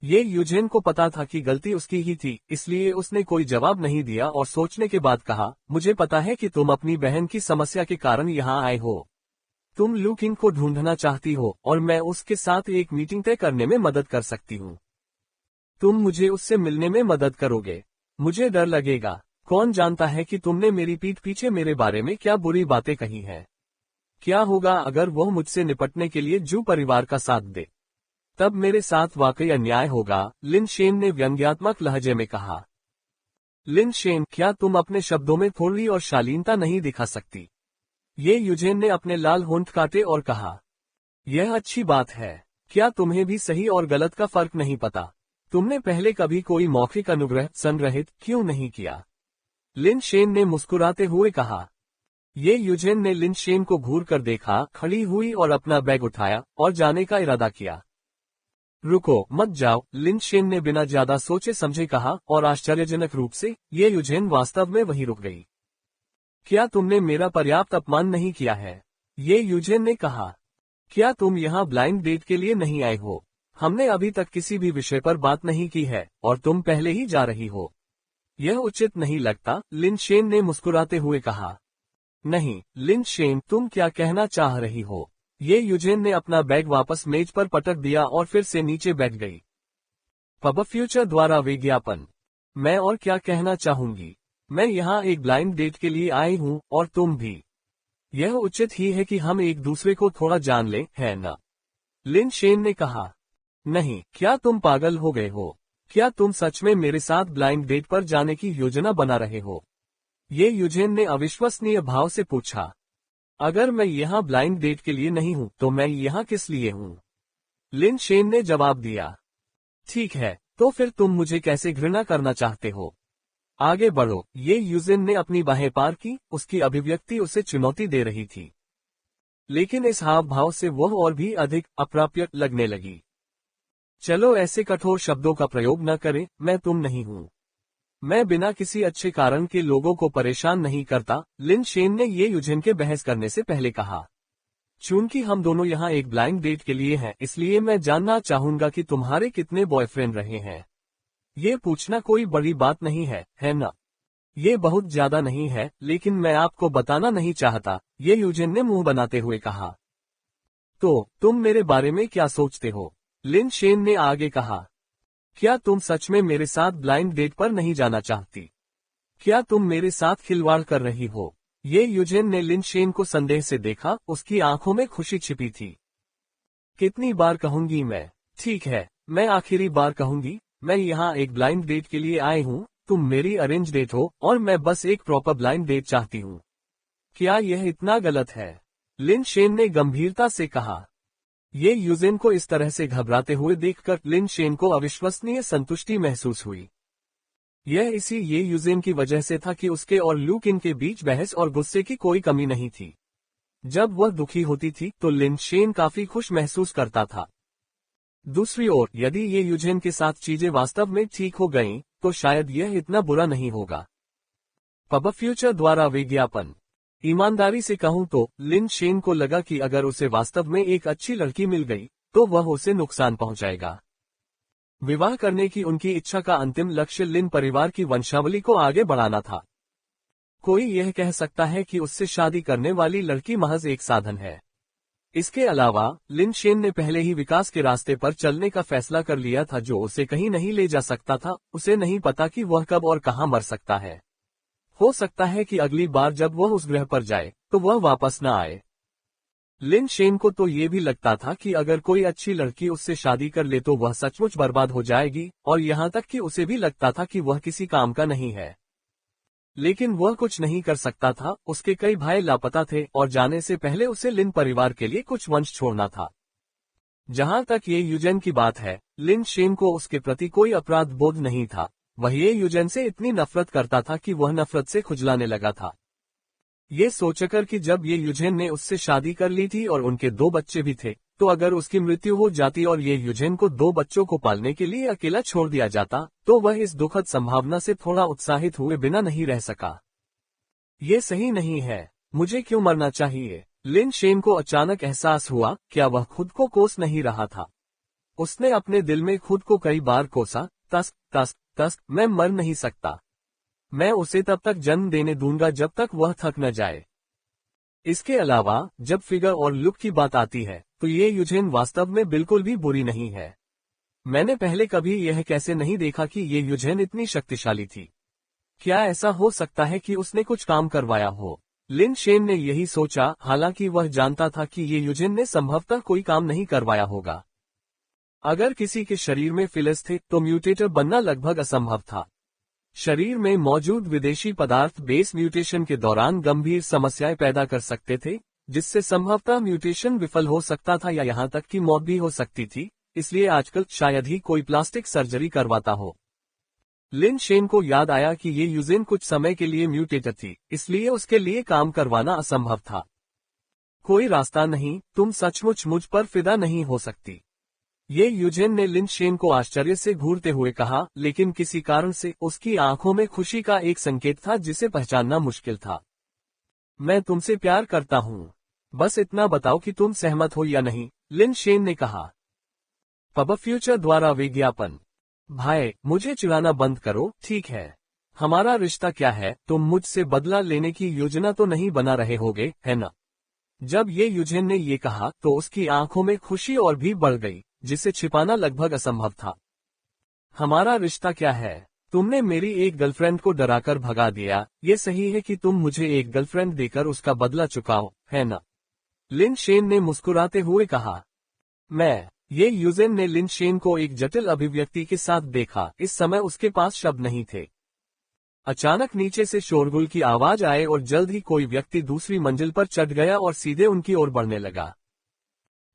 ये यूजेन को पता था कि गलती उसकी ही थी, इसलिए उसने कोई जवाब नहीं दिया और सोचने के बाद कहा, मुझे पता है कि तुम अपनी बहन की समस्या के कारण यहाँ आए हो। तुम लू किंग को ढूंढना चाहती हो और मैं उसके साथ एक मीटिंग तय करने में मदद कर सकती हूँ। तुम मुझे उससे मिलने में मदद करोगे? मुझे डर लगेगा। कौन जानता है कि तुमने मेरी पीठ पीछे मेरे बारे में क्या बुरी बातें कही हैं। क्या होगा अगर वह मुझसे निपटने के लिए जू परिवार का साथ दे? तब मेरे साथ वाकई अन्याय होगा, लिन शेन ने व्यंग्यात्मक लहजे में कहा। लिन शेन, क्या तुम अपने शब्दों में थोड़ी और शालीनता नहीं दिखा सकती? ये यूजेन ने अपने लाल होंठ काटे और कहा। यह अच्छी बात है। क्या तुम्हें भी सही और गलत का फर्क नहीं पता? तुमने पहले कभी कोई मौखिक अनुग्रह संरहित क्यों नहीं किया? लिन शेन ने मुस्कुराते हुए कहा। ये यूजेन ने लिन शेन को घूर कर देखा, खड़ी हुई और अपना बैग उठाया और जाने का इरादा किया। रुको मत जाओ, लिन शेन ने बिना ज्यादा सोचे समझे कहा और आश्चर्यजनक रूप से ये यूजेन वास्तव में वहीं रुक गई। क्या तुमने मेरा पर्याप्त अपमान नहीं किया है? ये यूजेन ने कहा। क्या तुम यहाँ ब्लाइंड डेट के लिए नहीं आए हो? हमने अभी तक किसी भी विषय पर बात नहीं की है और तुम पहले ही जा रही हो। यह उचित नहीं लगता, लिन शेन ने मुस्कुराते हुए कहा। नहीं, लिन शेन, तुम क्या कहना चाह रही हो? ये यूजेन ने अपना बैग वापस मेज पर पटक दिया और फिर से नीचे बैठ गई। पब फ्यूचर द्वारा विज्ञापन। मैं और क्या कहना चाहूंगी? मैं यहाँ एक ब्लाइंड डेट के लिए आई हूँ और तुम भी। यह उचित ही है कि हम एक दूसरे को थोड़ा जान लें, है ना? लिन शेन ने कहा। नहीं, क्या तुम पागल हो गए हो? क्या तुम सच में मेरे साथ ब्लाइंड डेट पर जाने की योजना बना रहे हो? ये यूजेन ने अविश्वसनीय भाव से पूछा। अगर मैं यहाँ ब्लाइंड डेट के लिए नहीं हूँ तो मैं यहाँ किस लिए हूँ? लिन शेन ने जवाब दिया। ठीक है, तो फिर तुम मुझे कैसे घृणा करना चाहते हो? आगे बढ़ो। ये यूजेन ने अपनी बाहें पार की, उसकी अभिव्यक्ति उसे चुनौती दे रही थी, लेकिन इस हाव भाव से वह और भी अधिक अप्राप्य लगने लगी। चलो ऐसे कठोर शब्दों का प्रयोग न करें, मैं तुम नहीं हूँ। मैं बिना किसी अच्छे कारण के लोगों को परेशान नहीं करता, लिन शेन ने ये यूजेन के बहस करने से पहले कहा। चूंकि हम दोनों यहाँ एक ब्लाइंड डेट के लिए हैं, इसलिए मैं जानना चाहूंगा कि तुम्हारे कितने बॉयफ्रेंड रहे हैं। ये पूछना कोई बड़ी बात नहीं है ना? ये बहुत ज्यादा नहीं है, लेकिन मैं आपको बताना नहीं चाहता, ये यूजेन ने मुंह बनाते हुए कहा। तो तुम मेरे बारे में क्या सोचते हो? लिन शेन ने आगे कहा। क्या तुम सच में मेरे साथ ब्लाइंड डेट पर नहीं जाना चाहती? क्या तुम मेरे साथ खिलवाड़ कर रही हो? ये यूजेन ने लिन शेन को संदेह से देखा, उसकी आंखों में खुशी छिपी थी। कितनी बार कहूंगी मैं? ठीक है, मैं आखिरी बार कहूंगी, मैं यहाँ एक ब्लाइंड डेट के लिए आई हूँ, तुम मेरी अरेंज डेट हो और मैं बस एक प्रॉपर ब्लाइंड डेट चाहती हूँ। क्या यह इतना गलत है? लिन शेन ने गंभीरता से कहा। ये यूजेन को इस तरह से घबराते हुए देखकर लिन शेन को अविश्वसनीय संतुष्टि महसूस हुई। यह इसी ये यूजेन की वजह से था कि उसके और ल्यूकिन के बीच बहस और गुस्से की कोई कमी नहीं थी। जब वह दुखी होती थी तो लिन शेन काफी खुश महसूस करता था। दूसरी ओर, यदि ये यूजेन के साथ चीजें वास्तव में ठीक हो गईं, तो शायद यह इतना बुरा नहीं होगा। पब फ्यूचर द्वारा विज्ञापन। ईमानदारी से कहूं तो लिन शेन को लगा कि अगर उसे वास्तव में एक अच्छी लड़की मिल गई तो वह उसे नुकसान पहुंचाएगा। विवाह करने की उनकी इच्छा का अंतिम लक्ष्य लिन परिवार की वंशावली को आगे बढ़ाना था। कोई यह कह सकता है कि उससे शादी करने वाली लड़की महज एक साधन है। इसके अलावा लिन शेन ने पहले ही विकास के रास्ते पर चलने का फैसला कर लिया था जो उसे कहीं नहीं ले जा सकता था। उसे नहीं पता कि वह कब और कहां मर सकता है। हो सकता है कि अगली बार जब वह उस ग्रह पर जाए तो वह वापस न आए। लिन शेन को तो ये भी लगता था कि अगर कोई अच्छी लड़की उससे शादी कर ले तो वह सचमुच बर्बाद हो जाएगी, और यहाँ तक कि उसे भी लगता था कि वह किसी काम का नहीं है। लेकिन वह कुछ नहीं कर सकता था, उसके कई भाई लापता थे और जाने से पहले उसे लिन परिवार के लिए कुछ वंश छोड़ना था। जहाँ तक ये यूजेन की बात है, लिन शेन को उसके प्रति कोई अपराध बोध नहीं था। वह ये यूजेन से इतनी नफरत करता था कि वह नफरत से खुजलाने लगा था। ये सोचकर कि जब ये यूजेन ने उससे शादी कर ली थी और उनके 2 बच्चे भी थे, तो अगर उसकी मृत्यु हो जाती और ये यूजेन को 2 बच्चों को पालने के लिए अकेला छोड़ दिया जाता, तो वह इस दुखद संभावना से थोड़ा उत्साहित हुए बिना नहीं रह सका। ये सही नहीं है, मुझे क्यों मरना चाहिए? लिन शेन को अचानक एहसास हुआ, क्या वह खुद को कोस नहीं रहा था? उसने अपने दिल में खुद को कई बार कोसा, तस्क तस्क तस्क, मैं मर नहीं सकता। मैं उसे तब तक जन्म देने दूंगा जब तक वह थक न जाए। इसके अलावा जब फिगर और लुक की बात आती है तो ये यूजेन वास्तव में बिल्कुल भी बुरी नहीं है। मैंने पहले कभी यह कैसे नहीं देखा कि ये यूजेन इतनी शक्तिशाली थी। क्या ऐसा हो सकता है कि उसने कुछ काम करवाया हो? लिन शेन ने यही सोचा, हालांकि वह जानता था कि ये यूजेन ने संभवतः कोई काम नहीं करवाया होगा। अगर किसी के शरीर में फिलस थे तो म्यूटेटर बनना लगभग असंभव था। शरीर में मौजूद विदेशी पदार्थ बेस म्यूटेशन के दौरान गंभीर समस्याएं पैदा कर सकते थे, जिससे संभवतः म्यूटेशन विफल हो सकता था या यहां तक कि मौत भी हो सकती थी। इसलिए आजकल शायद ही कोई प्लास्टिक सर्जरी करवाता हो। लिन शेन को याद आया कि ये यूजेन कुछ समय के लिए म्यूटेटर थी, इसलिए उसके लिए काम करवाना असंभव था। कोई रास्ता नहीं, तुम सचमुच मुझ पर फिदा नहीं हो सकती। ये यूजेन ने लिन शेन को आश्चर्य से घूरते हुए कहा, लेकिन किसी कारण से उसकी आंखों में खुशी का एक संकेत था जिसे पहचानना मुश्किल था। मैं तुमसे प्यार करता हूँ। बस इतना बताओ कि तुम सहमत हो या नहीं, लिन शेन ने कहा। पब फ्यूचर द्वारा विज्ञापन। भाई, मुझे चिढ़ाना बंद करो, ठीक है? हमारा रिश्ता क्या है? तुम मुझसे बदला लेने की योजना तो नहीं बना रहे होगे, है ना? जब ये यूजेन ने ये कहा तो उसकी आंखों में खुशी और भी बढ़ गई, जिसे छिपाना लगभग असंभव था। हमारा रिश्ता क्या है? तुमने मेरी एक गर्लफ्रेंड को डराकर भगा दिया। ये सही है कि तुम मुझे एक गर्लफ्रेंड देकर उसका बदला चुकाओ, है ना? लिन शेन ने मुस्कुराते हुए कहा। ये यूजेन ने लिन शेन को एक जटिल अभिव्यक्ति के साथ देखा। इस समय उसके पास शब्द नहीं थे। अचानक नीचे से शोरगुल की आवाज आए और जल्द ही कोई व्यक्ति दूसरी मंजिल पर चढ़ गया और सीधे उनकी ओर बढ़ने लगा।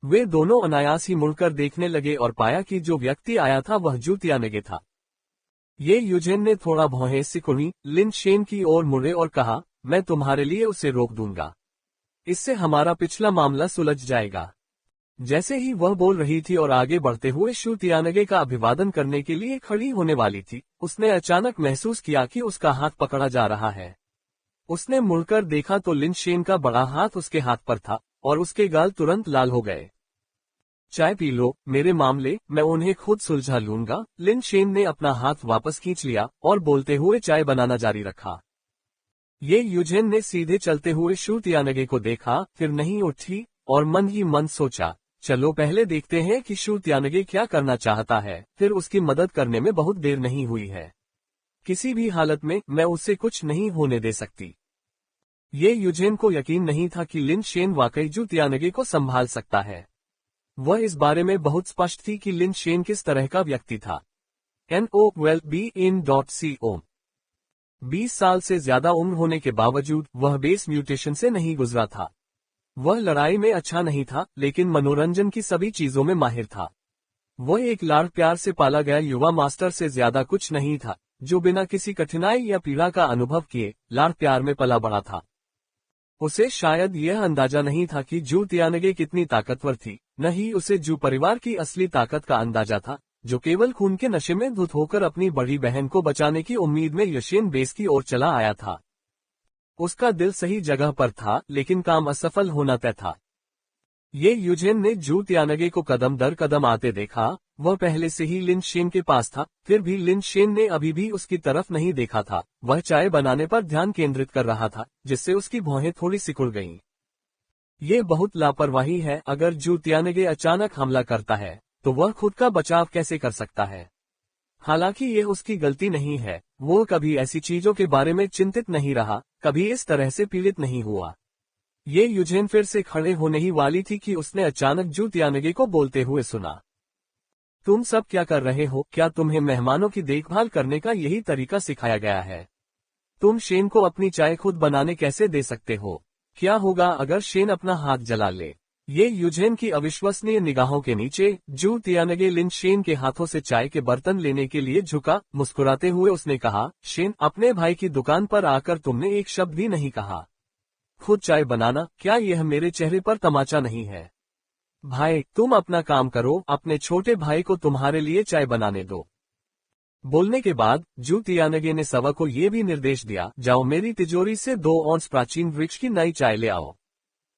वे दोनों अनायास ही मुड़कर देखने लगे और पाया कि जो व्यक्ति आया था वह जू तियानगे था। ये यूजेन ने थोड़ा भौहें सिकुड़ी, लिन शेन की ओर मुड़े और कहा, मैं तुम्हारे लिए उसे रोक दूंगा। इससे हमारा पिछला मामला सुलझ जाएगा। जैसे ही वह बोल रही थी और आगे बढ़ते हुए शू तियानगे का अभिवादन करने के लिए खड़ी होने वाली थी, उसने अचानक महसूस किया कि उसका हाथ पकड़ा जा रहा है। उसने मुड़कर देखा तो लिन शेन का बड़ा हाथ उसके हाथ पर था और उसके गाल तुरंत लाल हो गए। चाय पी लो, मेरे मामले मैं उन्हें खुद सुलझा लूंगा। लिन शेन ने अपना हाथ वापस खींच लिया और बोलते हुए चाय बनाना जारी रखा। ये यूजेन ने सीधे चलते हुए शू तियानगे को देखा, फिर नहीं उठी और मन ही मन सोचा, चलो पहले देखते हैं कि शू तियानगे क्या करना चाहता है, फिर उसकी मदद करने में बहुत देर नहीं हुई है। किसी भी हालत में मैं उससे कुछ नहीं होने दे सकती। ये यूजेन को यकीन नहीं था कि लिन शेन वाकई जू तियानगे को संभाल सकता है। वह इस बारे में बहुत स्पष्ट थी कि लिन शेन किस तरह का व्यक्ति था। NOWELLBEIN.CO 20 साल से ज्यादा उम्र होने के बावजूद वह बेस म्यूटेशन से नहीं गुजरा था। वह लड़ाई में अच्छा नहीं था, लेकिन मनोरंजन की सभी चीजों में माहिर था। वह एक लाड़ प्यार से पाला गया युवा मास्टर से ज्यादा कुछ नहीं था, जो बिना किसी कठिनाई या पीड़ा का अनुभव किए लाड़ प्यार में पला बड़ा था। उसे शायद यह अंदाजा नहीं था कि जू तियानगे कितनी ताकतवर थी, न ही उसे जू परिवार की असली ताकत का अंदाजा था, जो केवल खून के नशे में धुत होकर अपनी बड़ी बहन को बचाने की उम्मीद में यशेन बेस की ओर चला आया था। उसका दिल सही जगह पर था, लेकिन काम असफल होना तय था। ये यूजेन ने जू तियानगे को कदम दर कदम आते देखा। वह पहले से ही लिन शेन के पास था, फिर भी लिन शेन ने अभी भी उसकी तरफ नहीं देखा था। वह चाय बनाने पर ध्यान केंद्रित कर रहा था, जिससे उसकी भौहें थोड़ी सिकुड़ गईं। ये बहुत लापरवाही है। अगर जू तियानगे अचानक हमला करता है तो वह खुद का बचाव कैसे कर सकता है? हालांकि ये उसकी गलती नहीं है, वो कभी ऐसी चीजों के बारे में चिंतित नहीं रहा, कभी इस तरह से पीड़ित नहीं हुआ। ये यूजेन फिर से खड़े होने ही वाली थी कि उसने अचानक जू तियानगे को बोलते हुए सुना, तुम सब क्या कर रहे हो? क्या तुम्हें मेहमानों की देखभाल करने का यही तरीका सिखाया गया है? तुम शेन को अपनी चाय खुद बनाने कैसे दे सकते हो? क्या होगा अगर शेन अपना हाथ जला ले? ये यूजेन की अविश्वसनीय निगाहों के नीचे जू तियानगे लिन शेन के हाथों से चाय के बर्तन लेने के लिए झुका। मुस्कुराते हुए उसने कहा, शेन, अपने भाई की दुकान पर आकर तुमने एक शब्द भी नहीं कहा। खुद चाय बनाना, क्या यह मेरे चेहरे पर तमाचा नहीं है? भाई, तुम अपना काम करो, अपने छोटे भाई को तुम्हारे लिए चाय बनाने दो। बोलने के बाद जू तियानगे ने सवा को ये भी निर्देश दिया, जाओ मेरी तिजोरी से 2 औंस प्राचीन वृक्ष की नई चाय ले आओ।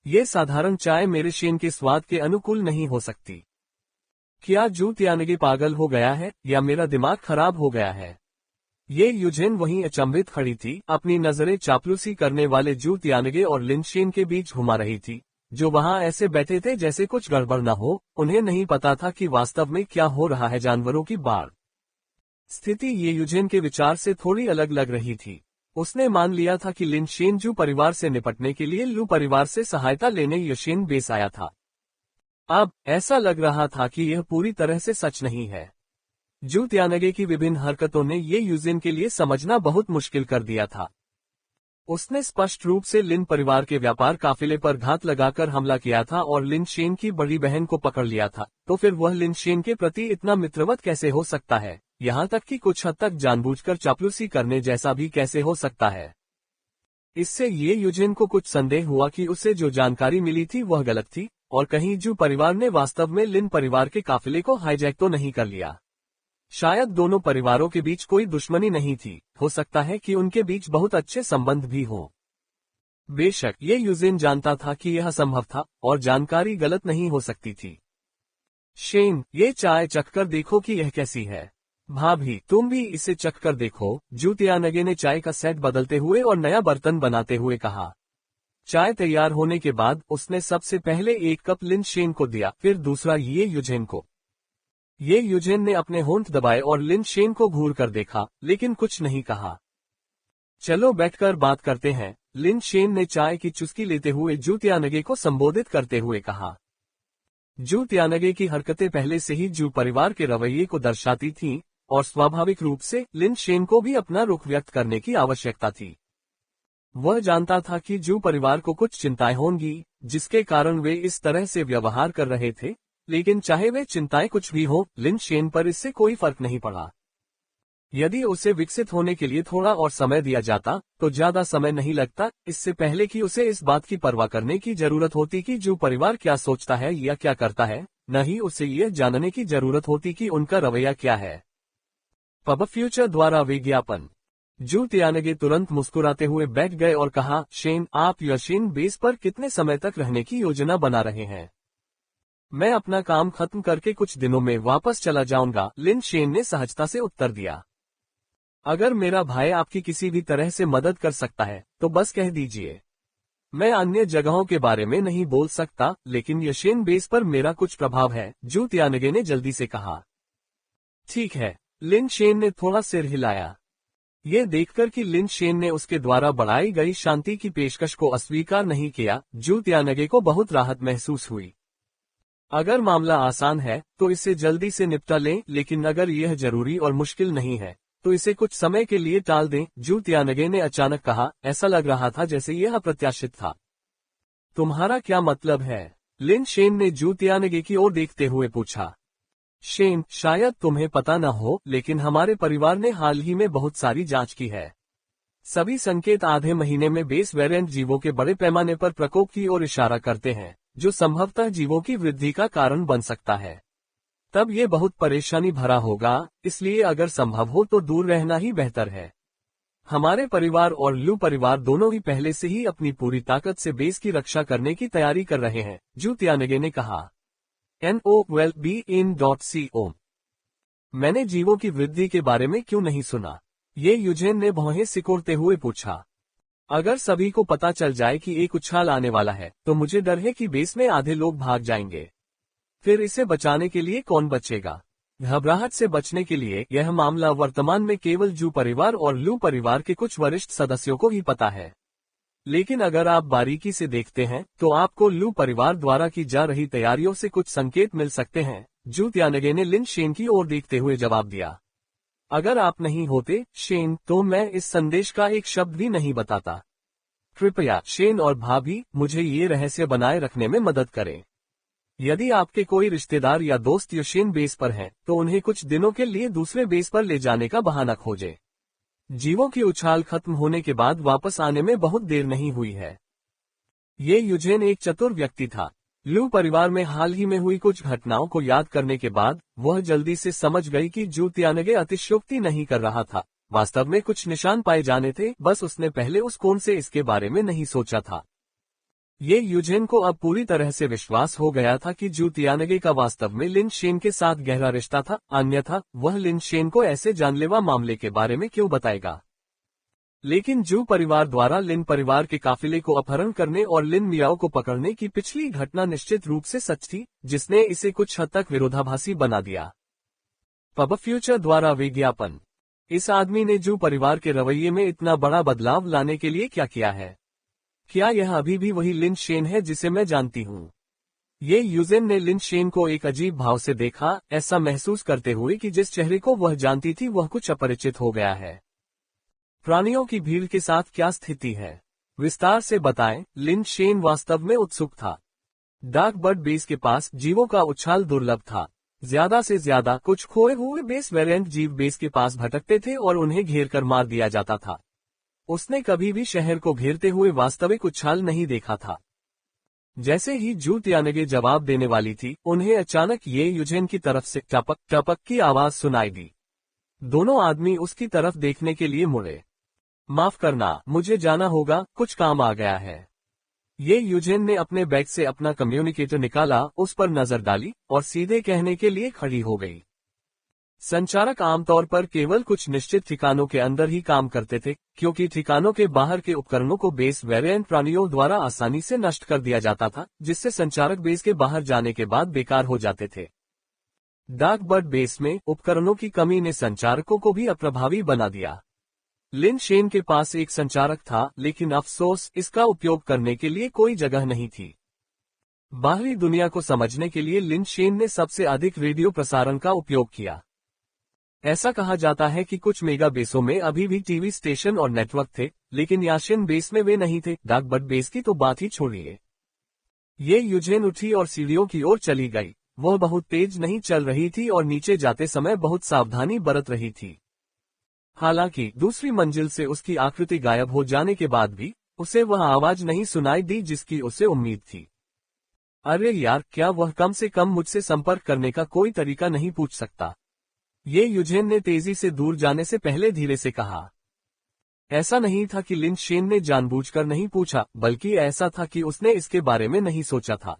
ये साधारण चाय मेरे शेन के स्वाद के अनुकूल नहीं हो सकती। क्या जू तियानगे पागल हो गया है या मेरा दिमाग खराब हो गया है? ये यूजेन वहीं अचंभित खड़ी थी, अपनी नजरें चापलूसी करने वाले जू तियानगे और लिन शेन के बीच घुमा रही थी, जो वहां ऐसे बैठे थे जैसे कुछ गड़बड़ न हो। उन्हें नहीं पता था कि वास्तव में क्या हो रहा है। जानवरों की बाढ़ स्थिति ये यूजेन के विचार से थोड़ी अलग लग रही थी। उसने मान लिया था कि लिन शेन जू परिवार से निपटने के लिए लू परिवार से सहायता लेने यशेन बेस आया था। अब ऐसा लग रहा था कि यह पूरी तरह से सच नहीं है। जू तियानगे की विभिन्न हरकतों ने ये यूजेन के लिए समझना बहुत मुश्किल कर दिया था। उसने स्पष्ट रूप से लिन परिवार के व्यापार काफिले पर घात लगाकर हमला किया था और लिन शेन की बड़ी बहन को पकड़ लिया था, तो फिर वह लिन शेन के प्रति इतना मित्रवत कैसे हो सकता है? यहाँ तक कि कुछ हद तक जानबूझकर चापलूसी करने जैसा भी कैसे हो सकता है? इससे ये यूजेन को कुछ संदेह हुआ कि उसे जो जानकारी मिली थी वह गलत थी। और कहीं जू परिवार ने वास्तव में लिन परिवार के काफिले को हाईजैक तो नहीं कर लिया। शायद दोनों परिवारों के बीच कोई दुश्मनी नहीं थी, हो सकता है कि उनके बीच बहुत अच्छे संबंध भी हों। बेशक ये यूजेन जानता था कि यह संभव था और जानकारी गलत नहीं हो सकती थी। शेन, ये चाय चखकर देखो कि यह कैसी है। भाभी, तुम भी इसे चखकर देखो, जू तियानगे ने चाय का सेट बदलते हुए और नया बर्तन बनाते हुए कहा। चाय तैयार होने के बाद उसने सबसे पहले एक कप लिन शेन को दिया, फिर दूसरा ये यूजेन को। ये यूजेन ने अपने होंठ दबाए और लिन शेन को घूर कर देखा, लेकिन कुछ नहीं कहा। चलो बैठकर बात करते हैं, लिन शेन ने चाय की चुस्की लेते हुए जू तियानगे को संबोधित करते हुए कहा। जू तियानगे की हरकतें पहले से ही जू परिवार के रवैये को दर्शाती थीं, और स्वाभाविक रूप से लिन शेन को भी अपना रुख व्यक्त करने की आवश्यकता थी। वह जानता था कि जू परिवार को कुछ चिंताएं होंगी, जिसके कारण वे इस तरह से व्यवहार कर रहे थे, लेकिन चाहे वे चिंताएं कुछ भी हों, लिन शेन पर इससे कोई फर्क नहीं पड़ा। यदि उसे विकसित होने के लिए थोड़ा और समय दिया जाता, तो ज्यादा समय नहीं लगता, इससे पहले कि उसे इस बात की परवाह करने की जरूरत होती कि जू परिवार क्या सोचता है या क्या करता है, न ही उसे यह जानने की जरूरत होती कि उनका रवैया क्या है। पब फ्यूचर द्वारा विज्ञापन। जू तियानगे तुरंत मुस्कुराते हुए बैठ गए और कहा, शेन, आप याशीन बेस पर कितने समय तक रहने की योजना बना रहे हैं? मैं अपना काम खत्म करके कुछ दिनों में वापस चला जाऊंगा, लिन शेन ने सहजता से उत्तर दिया। अगर मेरा भाई आपकी किसी भी तरह से मदद कर सकता है, तो बस कह दीजिए। मैं अन्य जगहों के बारे में नहीं बोल सकता, लेकिन याशीन बेस पर मेरा कुछ प्रभाव है, जू तियानगे ने जल्दी से कहा। ठीक है, लिन शेन ने थोड़ा सिर हिलाया। ये देखकर कि लिन शेन ने उसके द्वारा बढ़ाई गई शांति की पेशकश को अस्वीकार नहीं किया, जू तियानगे को बहुत राहत महसूस हुई। अगर मामला आसान है, तो इसे जल्दी से निपटा लें, लेकिन अगर यह जरूरी और मुश्किल नहीं है, तो इसे कुछ समय के लिए टाल दें, जू तियानगे ने अचानक कहा। ऐसा लग रहा था जैसे यह अप्रत्याशित था। तुम्हारा क्या मतलब है? लिन शेन ने जू तियानगे की ओर देखते हुए पूछा। शेन, शायद तुम्हें पता न हो, लेकिन हमारे परिवार ने हाल ही में बहुत सारी जांच की है। सभी संकेत आधे महीने में बेस वेरिएंट जीवों के बड़े पैमाने पर प्रकोप की ओर इशारा करते हैं, जो संभवतः जीवों की वृद्धि का कारण बन सकता है। तब ये बहुत परेशानी भरा होगा, इसलिए अगर संभव हो तो दूर रहना ही बेहतर है। हमारे परिवार और लू परिवार दोनों ही पहले से ही अपनी पूरी ताकत से बेस की रक्षा करने की तैयारी कर रहे हैं, जू तियानगे ने कहा। NOWELLBEIN.CO। मैंने जीवों की वृद्धि के बारे में क्यों नहीं सुना? ये यूजेन ने भौहें सिकोड़ते हुए पूछा। अगर सभी को पता चल जाए कि एक उछाल आने वाला है, तो मुझे डर है कि बेस में आधे लोग भाग जाएंगे। फिर इसे बचाने के लिए कौन बचेगा? घबराहट से बचने के लिए यह मामला वर्तमान में केवल जू परिवार और लू परिवार के कुछ वरिष्ठ सदस्यों को ही पता है। लेकिन अगर आप बारीकी से देखते हैं, तो आपको लू परिवार द्वारा की जा रही तैयारियों से कुछ संकेत मिल सकते हैं, जू तियानगे ने लिन शेन की ओर देखते हुए जवाब दिया। अगर आप नहीं होते, शेन, तो मैं इस संदेश का एक शब्द भी नहीं बताता। कृपया शेन और भाभी, मुझे ये रहस्य बनाए रखने में मदद करें। यदि आपके कोई रिश्तेदार या दोस्त याशीन बेस पर हैं, तो उन्हें कुछ दिनों के लिए दूसरे बेस पर ले जाने का बहाना खोजें। जीवों की उछाल खत्म होने के बाद वापस आने में बहुत देर नहीं हुई है। ये यूजेन एक चतुर व्यक्ति था। लू परिवार में हाल ही में हुई कुछ घटनाओं को याद करने के बाद वह जल्दी से समझ गई कि जू तियानगे अतिशयोक्ति नहीं कर रहा था। वास्तव में कुछ निशान पाए जाने थे, बस उसने पहले उस कोण से इसके बारे में नहीं सोचा था। ये यूजेन को अब पूरी तरह से विश्वास हो गया था कि जू तियानगे का वास्तव में लिन शेन के साथ गहरा रिश्ता था, अन्यथा वह लिन शेन को ऐसे जानलेवा मामले के बारे में क्यों बताएगा। लेकिन जू परिवार द्वारा लिन परिवार के काफिले को अपहरण करने और लिन मियाओ को पकड़ने की पिछली घटना निश्चित रूप से सच थी, जिसने इसे कुछ हद तक विरोधाभासी बना दिया। पब फ्यूचर द्वारा विज्ञापन। इस आदमी ने जू परिवार के रवैये में इतना बड़ा बदलाव लाने के लिए क्या किया है? क्या यह अभी भी वही लिन शेन है जिसे मैं जानती हूँ? ये यूजेन ने लिन शेन को एक अजीब भाव से देखा, ऐसा महसूस करते हुए कि जिस चेहरे को वह जानती थी वह कुछ अपरिचित हो गया है। प्राणियों की भीड़ के साथ क्या स्थिति है? विस्तार से बताएं। लिन शेन वास्तव में उत्सुक था। डार्क बर्ड बेस के पास जीवों का उछाल दुर्लभ था। ज्यादा से ज्यादा कुछ खोए हुए बेस वेरिएंट जीव बेस के पास भटकते थे और उन्हें घेर कर मार दिया जाता था। उसने कभी भी शहर को घेरते हुए वास्तविक उछाल नहीं देखा था। जैसे ही जू तियानगे जवाब देने वाली थी, उन्हें अचानक ये यूजेन की तरफ से टपक टपक की आवाज सुनाई दी। दोनों आदमी उसकी तरफ देखने के लिए मुड़े। माफ करना, मुझे जाना होगा, कुछ काम आ गया है। ये यूजेन ने अपने बैग से अपना कम्युनिकेटर निकाला, उस पर नजर डाली और सीधे कहने के लिए खड़ी हो गई। संचारक आमतौर पर केवल कुछ निश्चित ठिकानों के अंदर ही काम करते थे, क्योंकि ठिकानों के बाहर के उपकरणों को बेस वेरिएंट प्राणियों द्वारा आसानी से नष्ट कर दिया जाता था, जिससे संचारक बेस के बाहर जाने के बाद बेकार हो जाते थे। डार्क बर्ड बेस में उपकरणों की कमी ने संचारकों को भी अप्रभावी बना दिया। लिन शेन के पास एक संचारक था, लेकिन अफसोस इसका उपयोग करने के लिए कोई जगह नहीं थी। बाहरी दुनिया को समझने के लिए लिन शेन ने सबसे अधिक रेडियो प्रसारण का उपयोग किया। ऐसा कहा जाता है कि कुछ मेगा बेसों में अभी भी टीवी स्टेशन और नेटवर्क थे, लेकिन याशिन बेस में वे नहीं थे। डार्क बर्ड बेस की तो बात ही छोड़िए। ये यूजेन उठी और सीढ़ियों की ओर चली गई। वह बहुत तेज नहीं चल रही थी और नीचे जाते समय बहुत सावधानी बरत रही थी। हालांकि दूसरी मंजिल से उसकी आकृति गायब हो जाने के बाद भी उसे वह आवाज नहीं सुनाई दी जिसकी उसे उम्मीद थी। अरे यार, क्या वह कम से कम मुझसे संपर्क करने का कोई तरीका नहीं पूछ सकता? ये यूजेन ने तेजी से दूर जाने से पहले धीरे से कहा। ऐसा नहीं था कि लिन शेन ने जानबूझकर नहीं पूछा, बल्कि ऐसा था कि उसने इसके बारे में नहीं सोचा था।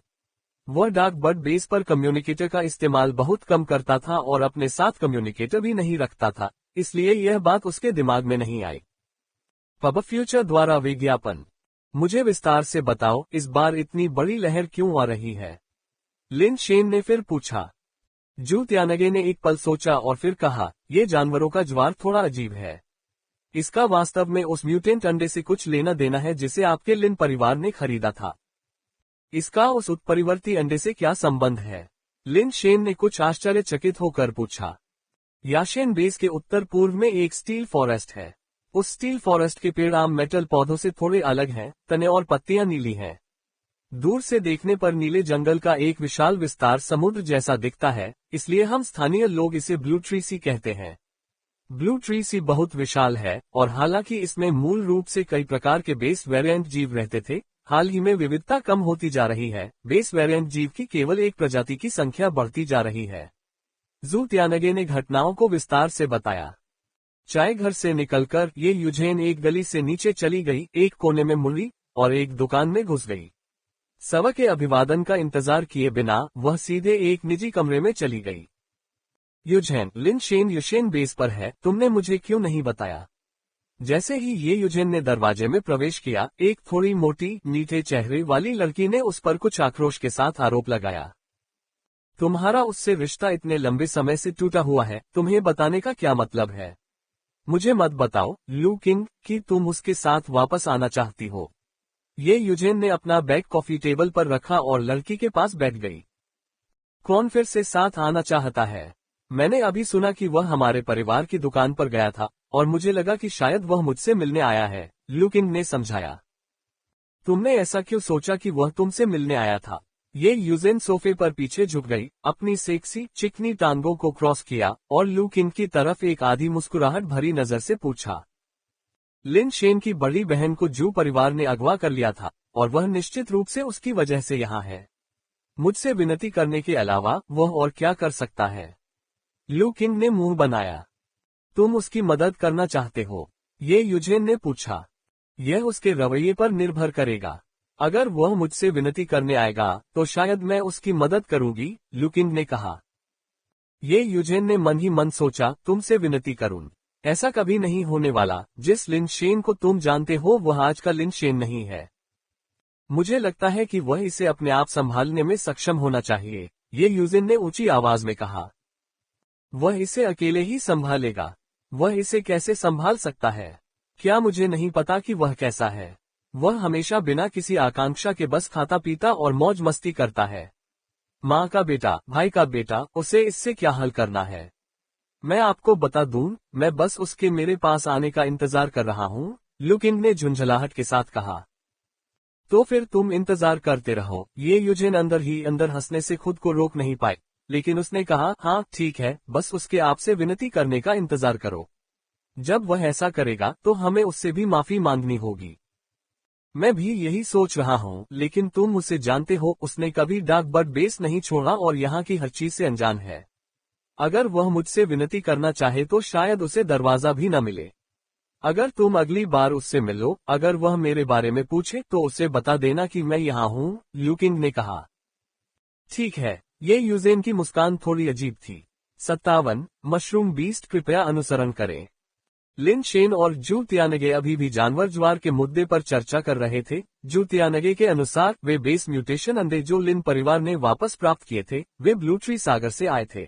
वह डार्क बर्ड बेस पर कम्युनिकेटर का इस्तेमाल बहुत कम करता था और अपने साथ कम्युनिकेटर भी नहीं रखता था, इसलिए यह बात उसके दिमाग में नहीं आई। पब फ्यूचर द्वारा विज्ञापन। मुझे विस्तार से बताओ, इस बार इतनी बड़ी लहर क्यों आ रही है? लिन शेन ने फिर पूछा। जू त्यानगे ने एक पल सोचा और फिर कहा, ये जानवरों का ज्वार थोड़ा अजीब है। इसका वास्तव में उस म्यूटेंट अंडे से कुछ लेना देना है जिसे आपके लिन परिवार ने खरीदा था। इसका उस उत्परिवर्ती अंडे से क्या संबंध है? लिन शेन ने कुछ आश्चर्यचकित होकर पूछा। याशेन बेस के उत्तर पूर्व में एक स्टील फॉरेस्ट है। उस स्टील फॉरेस्ट के पेड़ आम मेटल पौधों से थोड़े अलग हैं, तने और पत्तियां नीली हैं। दूर से देखने पर नीले जंगल का एक विशाल विस्तार समुद्र जैसा दिखता है, इसलिए हम स्थानीय लोग इसे ब्लू ट्री सी कहते हैं। ब्लू ट्री सी बहुत विशाल है और हालांकि इसमें मूल रूप से कई प्रकार के बेस वेरिएंट जीव रहते थे, हाल ही में विविधता कम होती जा रही है। बेस वेरिएंट जीव की केवल एक प्रजाति की संख्या बढ़ती जा रही है। जू त्यानगे ने घटनाओं को विस्तार से बताया। चाय घर से निकलकर ये यूजेन एक गली से नीचे चली गई, एक कोने में मुड़ी और एक दुकान में घुस गई। सबक के अभिवादन का इंतजार किए बिना वह सीधे एक निजी कमरे में चली गई। यूजेन, लिन शेन यूशेन बेस पर है, तुमने मुझे क्यों नहीं बताया? जैसे ही ये यूजेन ने दरवाजे में प्रवेश किया, एक थोड़ी मोटी मीठे चेहरे वाली लड़की ने उस पर कुछ आक्रोश के साथ आरोप लगाया। तुम्हारा उससे रिश्ता इतने लंबे समय से टूटा हुआ है, तुम्हें बताने का क्या मतलब है? मुझे मत बताओ, लू किंग, कि तुम उसके साथ वापस आना चाहती हो। ये यूजेन ने अपना बैग कॉफी टेबल पर रखा और लड़की के पास बैठ गई। कौन फिर से साथ आना चाहता है? मैंने अभी सुना कि वह हमारे परिवार की दुकान पर गया था और मुझे लगा कि शायद वह मुझसे मिलने आया है, लू किंग ने समझाया। तुमने ऐसा क्यों सोचा कि वह तुमसे मिलने आया था? ये यूजेन सोफे पर पीछे झुक गई, अपनी सेक्सी चिकनी टांगों को क्रॉस किया और लू किंग की तरफ एक आधी मुस्कुराहट भरी नजर से पूछा। लिन शेन की बड़ी बहन को जू परिवार ने अगवा कर लिया था और वह निश्चित रूप से उसकी वजह से यहाँ है। मुझसे विनती करने के अलावा वह और क्या कर सकता है? लू किंग ने मुंह बनाया। तुम उसकी मदद करना चाहते हो? ये यूजेन ने पूछा। यह उसके रवैये पर निर्भर करेगा। अगर वह मुझसे विनती करने आएगा तो शायद मैं उसकी मदद करूंगी, लू किंग ने कहा। ये यूजेन ने मन ही मन सोचा, तुमसे विनती करूं? ऐसा कभी नहीं होने वाला। जिस लिन शेन को तुम जानते हो वह आज का लिन शेन नहीं है। मुझे लगता है कि वह इसे अपने आप संभालने में सक्षम होना चाहिए, ये यूजेन ने ऊंची आवाज में कहा। वह इसे अकेले ही संभालेगा। वह इसे कैसे संभाल सकता है? क्या मुझे नहीं पता कि वह कैसा है? वह हमेशा बिना किसी आकांक्षा के बस खाता पीता और मौज मस्ती करता है। माँ का बेटा, भाई का बेटा, उसे इससे क्या हल करना है? मैं आपको बता दूं, मैं बस उसके मेरे पास आने का इंतजार कर रहा हूँ, लू किंग ने झुंझलाहट के साथ कहा। तो फिर तुम इंतजार करते रहो। ये यूजेन अंदर ही अंदर हंसने से खुद को रोक नहीं पाए, लेकिन उसने कहा, हाँ ठीक है, बस उसके आपसे विनती करने का इंतजार करो। जब वह ऐसा करेगा तो हमें उससे भी माफी मांगनी होगी। मैं भी यही सोच रहा हूँ, लेकिन तुम उसे जानते हो, उसने कभी डार्क बर्ड बेस नहीं छोड़ा और यहाँ की हर चीज से अनजान है। अगर वह मुझसे विनती करना चाहे तो शायद उसे दरवाजा भी न मिले। अगर तुम अगली बार उससे मिलो, अगर वह मेरे बारे में पूछे तो उसे बता देना कि मैं यहाँ हूँ, ल्यूकिंग ने कहा। ठीक है। ये यूजेन की मुस्कान थोड़ी अजीब थी। 57 मशरूम बीस्ट कृपया अनुसरण करें। लिन शेन और जू तियानगे अभी भी जानवर ज्वार के मुद्दे पर चर्चा कर रहे थे। जू तियानगे के अनुसार वे बेस म्यूटेशन अंडे जो लिन परिवार ने वापस प्राप्त किए थे, वे ब्लू ट्री सागर से आए थे।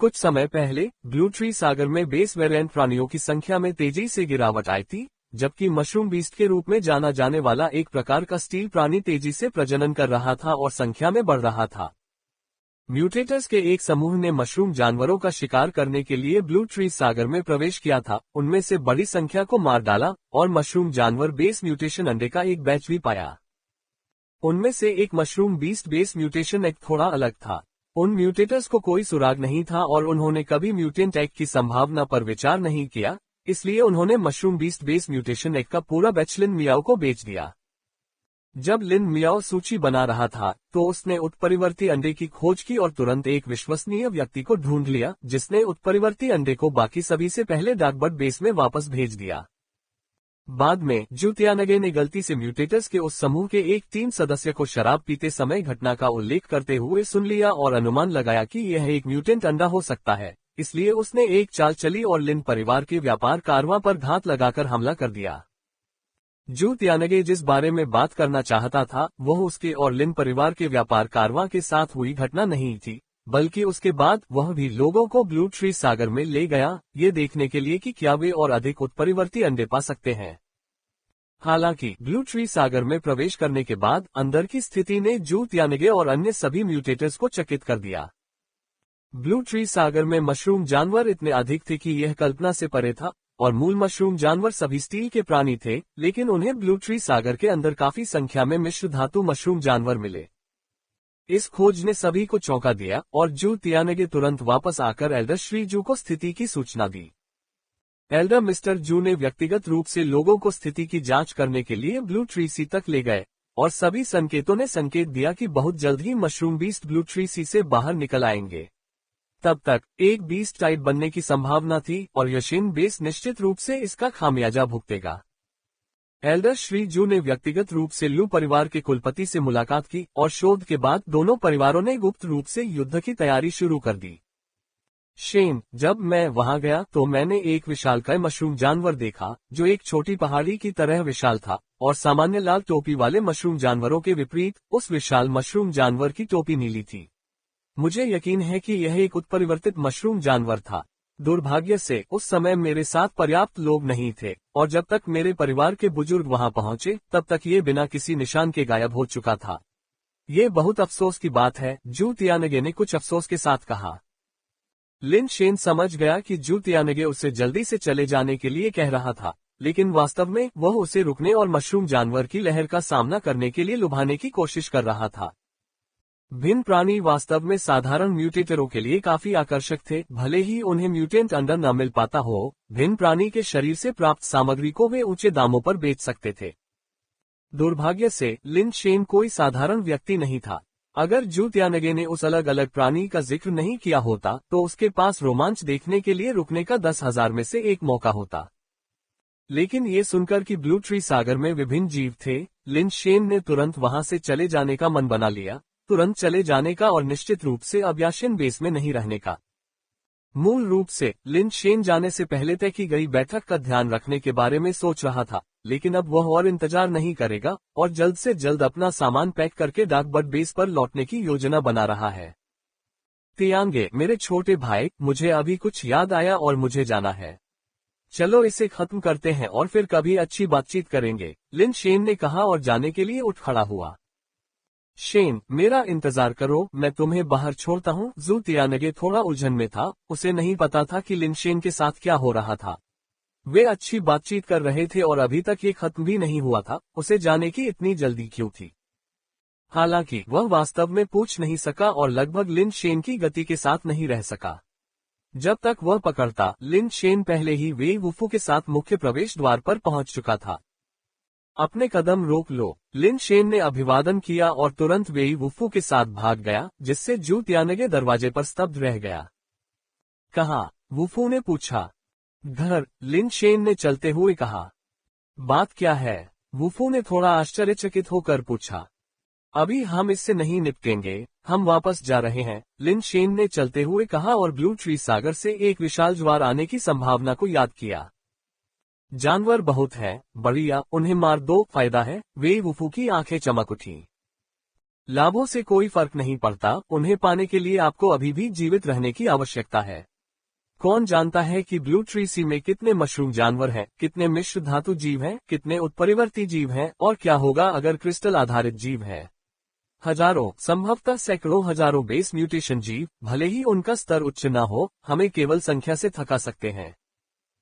कुछ समय पहले ब्लू ट्री सागर में बेस वेरिएंट प्राणियों की संख्या में तेजी से गिरावट आई थी, जबकि मशरूम बीस्ट के रूप में जाना जाने वाला एक प्रकार का स्टील प्राणी तेजी से प्रजनन कर रहा था और संख्या में बढ़ रहा था। म्यूटेटर्स के एक समूह ने मशरूम जानवरों का शिकार करने के लिए ब्लू ट्री सागर में प्रवेश किया था, उनमें से बड़ी संख्या को मार डाला और मशरूम जानवर बेस म्यूटेशन अंडे का एक बैच भी पाया। उनमें से एक mushroom beast base mutation egg थोड़ा अलग था। उन म्यूटेटर्स को कोई सुराग नहीं था और उन्होंने कभी म्यूटेंट एग की संभावना पर विचार नहीं किया, इसलिए उन्होंने mushroom beast base mutation egg का पूरा बैच लिन मियाओ को बेच दिया। जब लिन मियाओ सूची बना रहा था तो उसने उत्परिवर्ती अंडे की खोज की और तुरंत एक विश्वसनीय व्यक्ति को ढूंढ लिया, जिसने उत्परिवर्ती अंडे को बाकी सभी से पहले डार्कबर्ड बेस में वापस भेज दिया। बाद में जू तियानगे ने गलती से म्यूटेटर्स के उस समूह के एक टीम सदस्य को शराब पीते समय घटना का उल्लेख करते हुए सुन लिया और अनुमान लगाया कि यह एक म्यूटेंट अंडा हो सकता है, इसलिए उसने एक चाल चली और लिन परिवार के व्यापार कारवां पर घात लगाकर हमला कर दिया। जू तियानगे जिस बारे में बात करना चाहता था वह उसके और लिन परिवार के व्यापार कारवां के साथ हुई घटना नहीं थी, बल्कि उसके बाद वह भी लोगों को ब्लू ट्री सागर में ले गया, ये देखने के लिए कि क्या वे और अधिक उत्परिवर्ती अंडे पा सकते हैं। हालांकि ब्लू ट्री सागर में प्रवेश करने के बाद अंदर की स्थिति ने जू तियानगे और अन्य सभी म्यूटेटर्स को चकित कर दिया। ब्लू ट्री सागर में मशरूम जानवर इतने अधिक थे कि यह कल्पना से परे था, और मूल मशरूम जानवर सभी स्टील के प्राणी थे, लेकिन उन्हें ब्लू ट्री सागर के अंदर काफी संख्या में मिश्र धातु मशरूम जानवर मिले। इस खोज ने सभी को चौंका दिया और जू तियानगे तुरंत वापस आकर एल्डर श्री जू को स्थिति की सूचना दी। एल्डर मिस्टर जू ने व्यक्तिगत रूप से लोगों को स्थिति की जांच करने के लिए ब्लू ट्री सी तक ले गए, और सभी संकेतों ने संकेत दिया कि बहुत जल्द ही मशरूम बीस्ट ब्लू ट्री सी से बाहर निकल आएंगे। तब तक एक बीस्ट टाइप बनने की संभावना थी और यशीन बेस निश्चित रूप से इसका खामियाजा भुगतेगा। एल्डर श्री जू ने व्यक्तिगत रूप से लू परिवार के कुलपति से मुलाकात की और शोध के बाद दोनों परिवारों ने गुप्त रूप से युद्ध की तैयारी शुरू कर दी। शेन, जब मैं वहां गया तो मैंने एक विशालकाय मशरूम जानवर देखा जो एक छोटी पहाड़ी की तरह विशाल था, और सामान्य लाल टोपी वाले मशरूम जानवरों के विपरीत उस विशाल मशरूम जानवर की टोपी नीली थी। मुझे यकीन है कि यह एक उत्परिवर्तित मशरूम जानवर था। दुर्भाग्य से उस समय मेरे साथ पर्याप्त लोग नहीं थे, और जब तक मेरे परिवार के बुजुर्ग वहां पहुंचे तब तक ये बिना किसी निशान के गायब हो चुका था। ये बहुत अफसोस की बात है, जू तियानगे ने कुछ अफसोस के साथ कहा। लिन शेन समझ गया कि जू तियानगे उसे जल्दी से चले जाने के लिए कह रहा था, लेकिन वास्तव में वह उसे रुकने और मशरूम जानवर की लहर का सामना करने के लिए लुभाने की कोशिश कर रहा था। भिन्न प्राणी वास्तव में साधारण म्यूटेटरों के लिए काफी आकर्षक थे, भले ही उन्हें म्यूटेंट अंडा न मिल पाता हो। भिन्न प्राणी के शरीर से प्राप्त सामग्री को वे ऊंचे दामों पर बेच सकते थे। दुर्भाग्य से लिन शेन कोई साधारण व्यक्ति नहीं था। अगर जू तियानगे ने उस अलग अलग प्राणी का जिक्र नहीं किया होता तो उसके पास रोमांच देखने के लिए रुकने का 10,000 में से एक मौका होता। लेकिन ये सुनकर कि ब्लू ट्री सागर में विभिन्न जीव थे, लिन शेन ने तुरंत वहां से चले जाने का मन बना लिया, तुरंत चले जाने का और निश्चित रूप से अब याशिन बेस में नहीं रहने का। मूल रूप से लिन शेन जाने से पहले तय की गई बैठक का ध्यान रखने के बारे में सोच रहा था, लेकिन अब वह और इंतजार नहीं करेगा और जल्द से जल्द अपना सामान पैक करके डार्कबर्ड बेस पर लौटने की योजना बना रहा है। तियांगे, मेरे छोटे भाई, मुझे अभी कुछ याद आया और मुझे जाना है। चलो इसे खत्म करते हैं और फिर कभी अच्छी बातचीत करेंगे, लिन शेन ने कहा और जाने के लिए उठ खड़ा हुआ। शेन, मेरा इंतजार करो, मैं तुम्हें बाहर छोड़ता हूँ। जू तियानगे थोड़ा उलझन में था, उसे नहीं पता था कि लिन शेन के साथ क्या हो रहा था। वे अच्छी बातचीत कर रहे थे और अभी तक ये खत्म भी नहीं हुआ था, उसे जाने की इतनी जल्दी क्यों थी। हालांकि वह वास्तव में पूछ नहीं सका और लगभग लिन शेन की गति के साथ नहीं रह सका। जब तक वह पकड़ता, लिन शेन पहले ही वे वुफू के साथ मुख्य प्रवेश द्वार पर पहुंच चुका था। अपने कदम रोक लो। लिन शेन ने अभिवादन किया और तुरंत वेई वुफू के साथ भाग गया, जिससे जू त्यानगे दरवाजे पर स्तब्ध रह गया। कहाँ? वुफू ने पूछा। घर, लिन शेन ने चलते हुए कहा। बात क्या है? वुफू ने थोड़ा आश्चर्यचकित होकर पूछा। अभी हम इससे नहीं निपटेंगे, हम वापस जा रहे हैं, लिन शेन ने चलते हुए कहा और ब्लू ट्री सागर से एक विशाल ज्वार आने की संभावना को याद किया। जानवर बहुत हैं, बढ़िया, उन्हें मार दो, फायदा है। वेई वुफू की आंखें चमक उठी। लाभों से कोई फर्क नहीं पड़ता, उन्हें पाने के लिए आपको अभी भी जीवित रहने की आवश्यकता है। कौन जानता है कि ब्लू ट्री सी में कितने मशरूम जानवर हैं, कितने मिश्र धातु जीव हैं, कितने उत्परिवर्ती जीव हैं, और क्या होगा अगर क्रिस्टल आधारित जीव हैं। हजारों, संभवतः सैकड़ों हजारों बेस म्यूटेशन जीव, भले ही उनका स्तर उच्च न हो, हमें केवल संख्या से थका सकते हैं।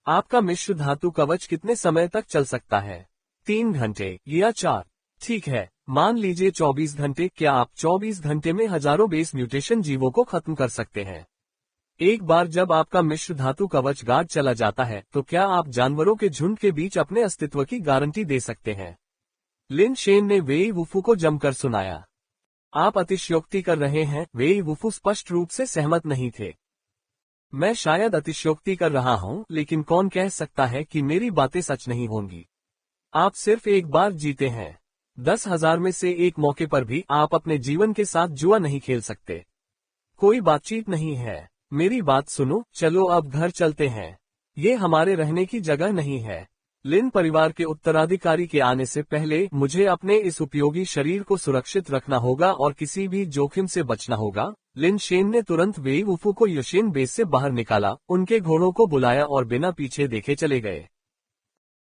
आपका मिश्र धातु कवच कितने समय तक चल सकता है? 3 घंटे या 4? ठीक है, मान लीजिए 24 घंटे। क्या आप 24 घंटे में हजारों बेस म्यूटेशन जीवों को खत्म कर सकते हैं? एक बार जब आपका मिश्र धातु कवच गार्ड चला जाता है, तो क्या आप जानवरों के झुंड के बीच अपने अस्तित्व की गारंटी दे सकते हैं? लिन शेन ने वेई वुफू को जमकर सुनाया। आप अतिशयोक्ति कर रहे हैं। वेई वुफू स्पष्ट रूप से सहमत नहीं थे। मैं शायद अतिशयोक्ति कर रहा हूं, लेकिन कौन कह सकता है कि मेरी बातें सच नहीं होंगी। आप सिर्फ एक बार जीते हैं। 10,000 में से एक मौके पर भी आप अपने जीवन के साथ जुआ नहीं खेल सकते। कोई बातचीत नहीं है। मेरी बात सुनो, चलो अब घर चलते हैं। ये हमारे रहने की जगह नहीं है। लिन परिवार के उत्तराधिकारी के आने से पहले मुझे अपने इस उपयोगी शरीर को सुरक्षित रखना होगा और किसी भी जोखिम से बचना होगा। लिन शेन ने तुरंत वेई वुफू को यशेन बेस से बाहर निकाला, उनके घोड़ों को बुलाया और बिना पीछे देखे चले गए।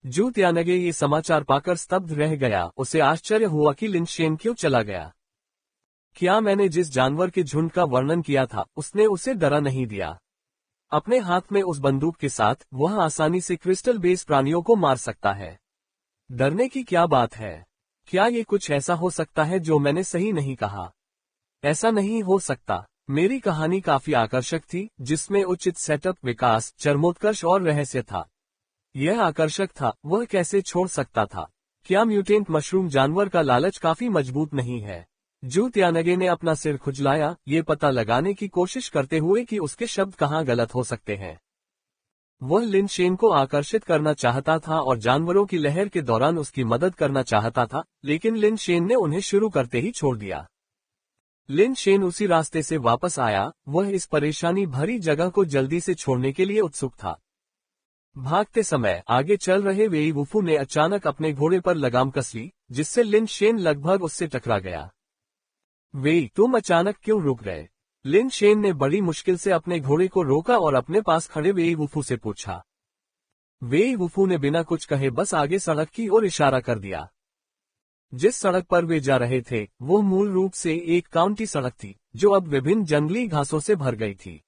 जू त्यानगे ये समाचार पाकर स्तब्ध रह गया। उसे आश्चर्य हुआ कि लिन शेन क्यों चला गया। क्या मैंने जिस जानवर के झुंड का वर्णन किया था, उसने उसे डरा नहीं दिया? अपने हाथ में उस बंदूक के साथ वह आसानी से क्रिस्टल बेस प्राणियों को मार सकता है। डरने की क्या बात है? क्या ये कुछ ऐसा हो सकता है जो मैंने सही नहीं कहा? ऐसा नहीं हो सकता। मेरी कहानी काफी आकर्षक थी, जिसमें उचित सेटअप, विकास, चरमोत्कर्ष और रहस्य था। यह आकर्षक था, वह कैसे छोड़ सकता था? क्या म्यूटेंट मशरूम जानवर का लालच काफी मजबूत नहीं है? जू त्यानगे ने अपना सिर खुजलाया, ये पता लगाने की कोशिश करते हुए कि उसके शब्द कहाँ गलत हो सकते हैं। वह लिन शेन को आकर्षित करना चाहता था और जानवरों की लहर के दौरान उसकी मदद करना चाहता था, लेकिन लिन शेन ने उन्हें शुरू करते ही छोड़ दिया। लिन शेन उसी रास्ते से वापस आया। वह इस परेशानी भरी जगह को जल्दी से छोड़ने के लिए उत्सुक था। भागते समय आगे चल रहे वेई वुफू ने अचानक अपने घोड़े पर लगाम कस ली, जिससे लिन शेन लगभग उससे टकरा गया। वेई, तुम अचानक क्यों रुक गए? लिन शेन ने बड़ी मुश्किल से अपने घोड़े को रोका और अपने पास खड़े वेई वुफू से पूछा। वेई वुफू ने बिना कुछ कहे बस आगे सड़क की ओर इशारा कर दिया। जिस सड़क पर वे जा रहे थे, वो मूल रूप से एक काउंटी सड़क थी, जो अब विभिन्न जंगली घासों से भर गई थी।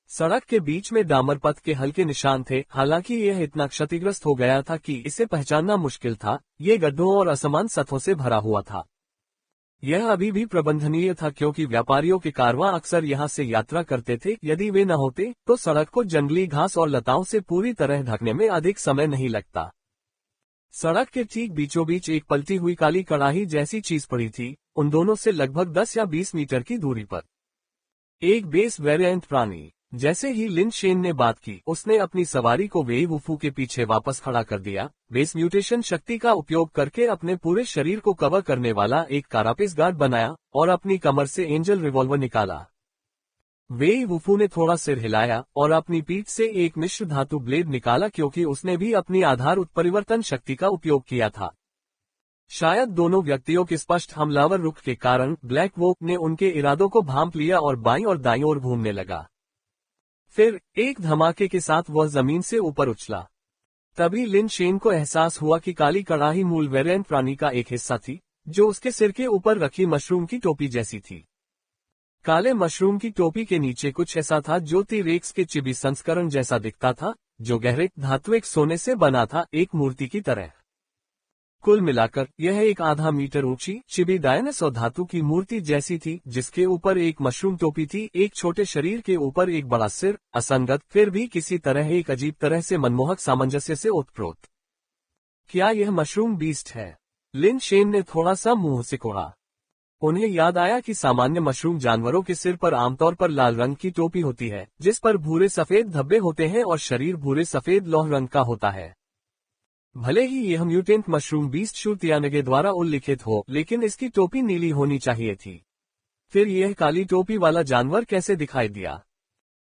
सड़क के बीच में डामर पथ के हल्के निशान थे, हालांकि यह इतना क्षतिग्रस्त हो गया था कि इसे पहचानना मुश्किल था। ये गड्ढों और असमान सतहों से भरा हुआ था। यह अभी भी प्रबंधनीय था, क्योंकि व्यापारियों के कारवां अक्सर यहाँ से यात्रा करते थे। यदि वे न होते, तो सड़क को जंगली घास और लताओं से पूरी तरह ढकने में अधिक समय नहीं लगता। सड़क के ठीक बीचों बीच एक पलटी हुई काली कड़ाही जैसी चीज पड़ी थी, उन दोनों से लगभग 10 या 20 मीटर की दूरी पर। एक बेस वेरिएंट प्राणी। जैसे ही लिन शेन ने बात की, उसने अपनी सवारी को वेई वुफू के पीछे वापस खड़ा कर दिया। बेस म्यूटेशन शक्ति का उपयोग करके अपने पूरे शरीर को कवर करने वाला एक कारापेस गार्ड बनाया और अपनी कमर से एंजल रिवॉल्वर निकाला। वेई वुफू ने थोड़ा सिर हिलाया और अपनी पीठ से एक मिश्र धातु ब्लेड निकाला, क्योंकि उसने भी अपनी आधार उत्परिवर्तन शक्ति का उपयोग किया था। शायद दोनों व्यक्तियों के स्पष्ट हमलावर रुख के कारण ब्लैक वोक ने उनके इरादों को भांप लिया और बाईं और दाईं ओर घूमने लगा। फिर एक धमाके के साथ वह जमीन से ऊपर उछला। तभी लिन शेन को एहसास हुआ कि काली कड़ाही मूल वेरिएंट प्राणी का एक हिस्सा थी, जो उसके सिर के ऊपर रखी मशरूम की टोपी जैसी थी। काले मशरूम की टोपी के नीचे कुछ ऐसा था जो टी-रेक्स के चिबी संस्करण जैसा दिखता था, जो गहरे धात्विक सोने से बना था, एक मूर्ति की तरह। कुल मिलाकर यह एक आधा मीटर ऊंची चिबी डायनासोर धातु की मूर्ति जैसी थी, जिसके ऊपर एक मशरूम टोपी थी, एक छोटे शरीर के ऊपर एक बड़ा सिर, असंगत फिर भी किसी तरह एक अजीब तरह से मनमोहक सामंजस्य से ओतप्रोत। क्या यह मशरूम बीस्ट है? लिन शेन ने थोड़ा सा मुंह सिकोड़ा। उन्हें याद आया कि सामान्य मशरूम जानवरों के सिर पर आमतौर पर लाल रंग की टोपी होती है, जिस पर भूरे सफेद धब्बे होते हैं और शरीर भूरे सफेद लौह रंग का होता है। भले ही यह म्यूटेंट मशरूम बीस्ट शू तियानगे द्वारा उल्लिखित हो, लेकिन इसकी टोपी नीली होनी चाहिए थी। फिर यह काली टोपी वाला जानवर कैसे दिखाई दिया?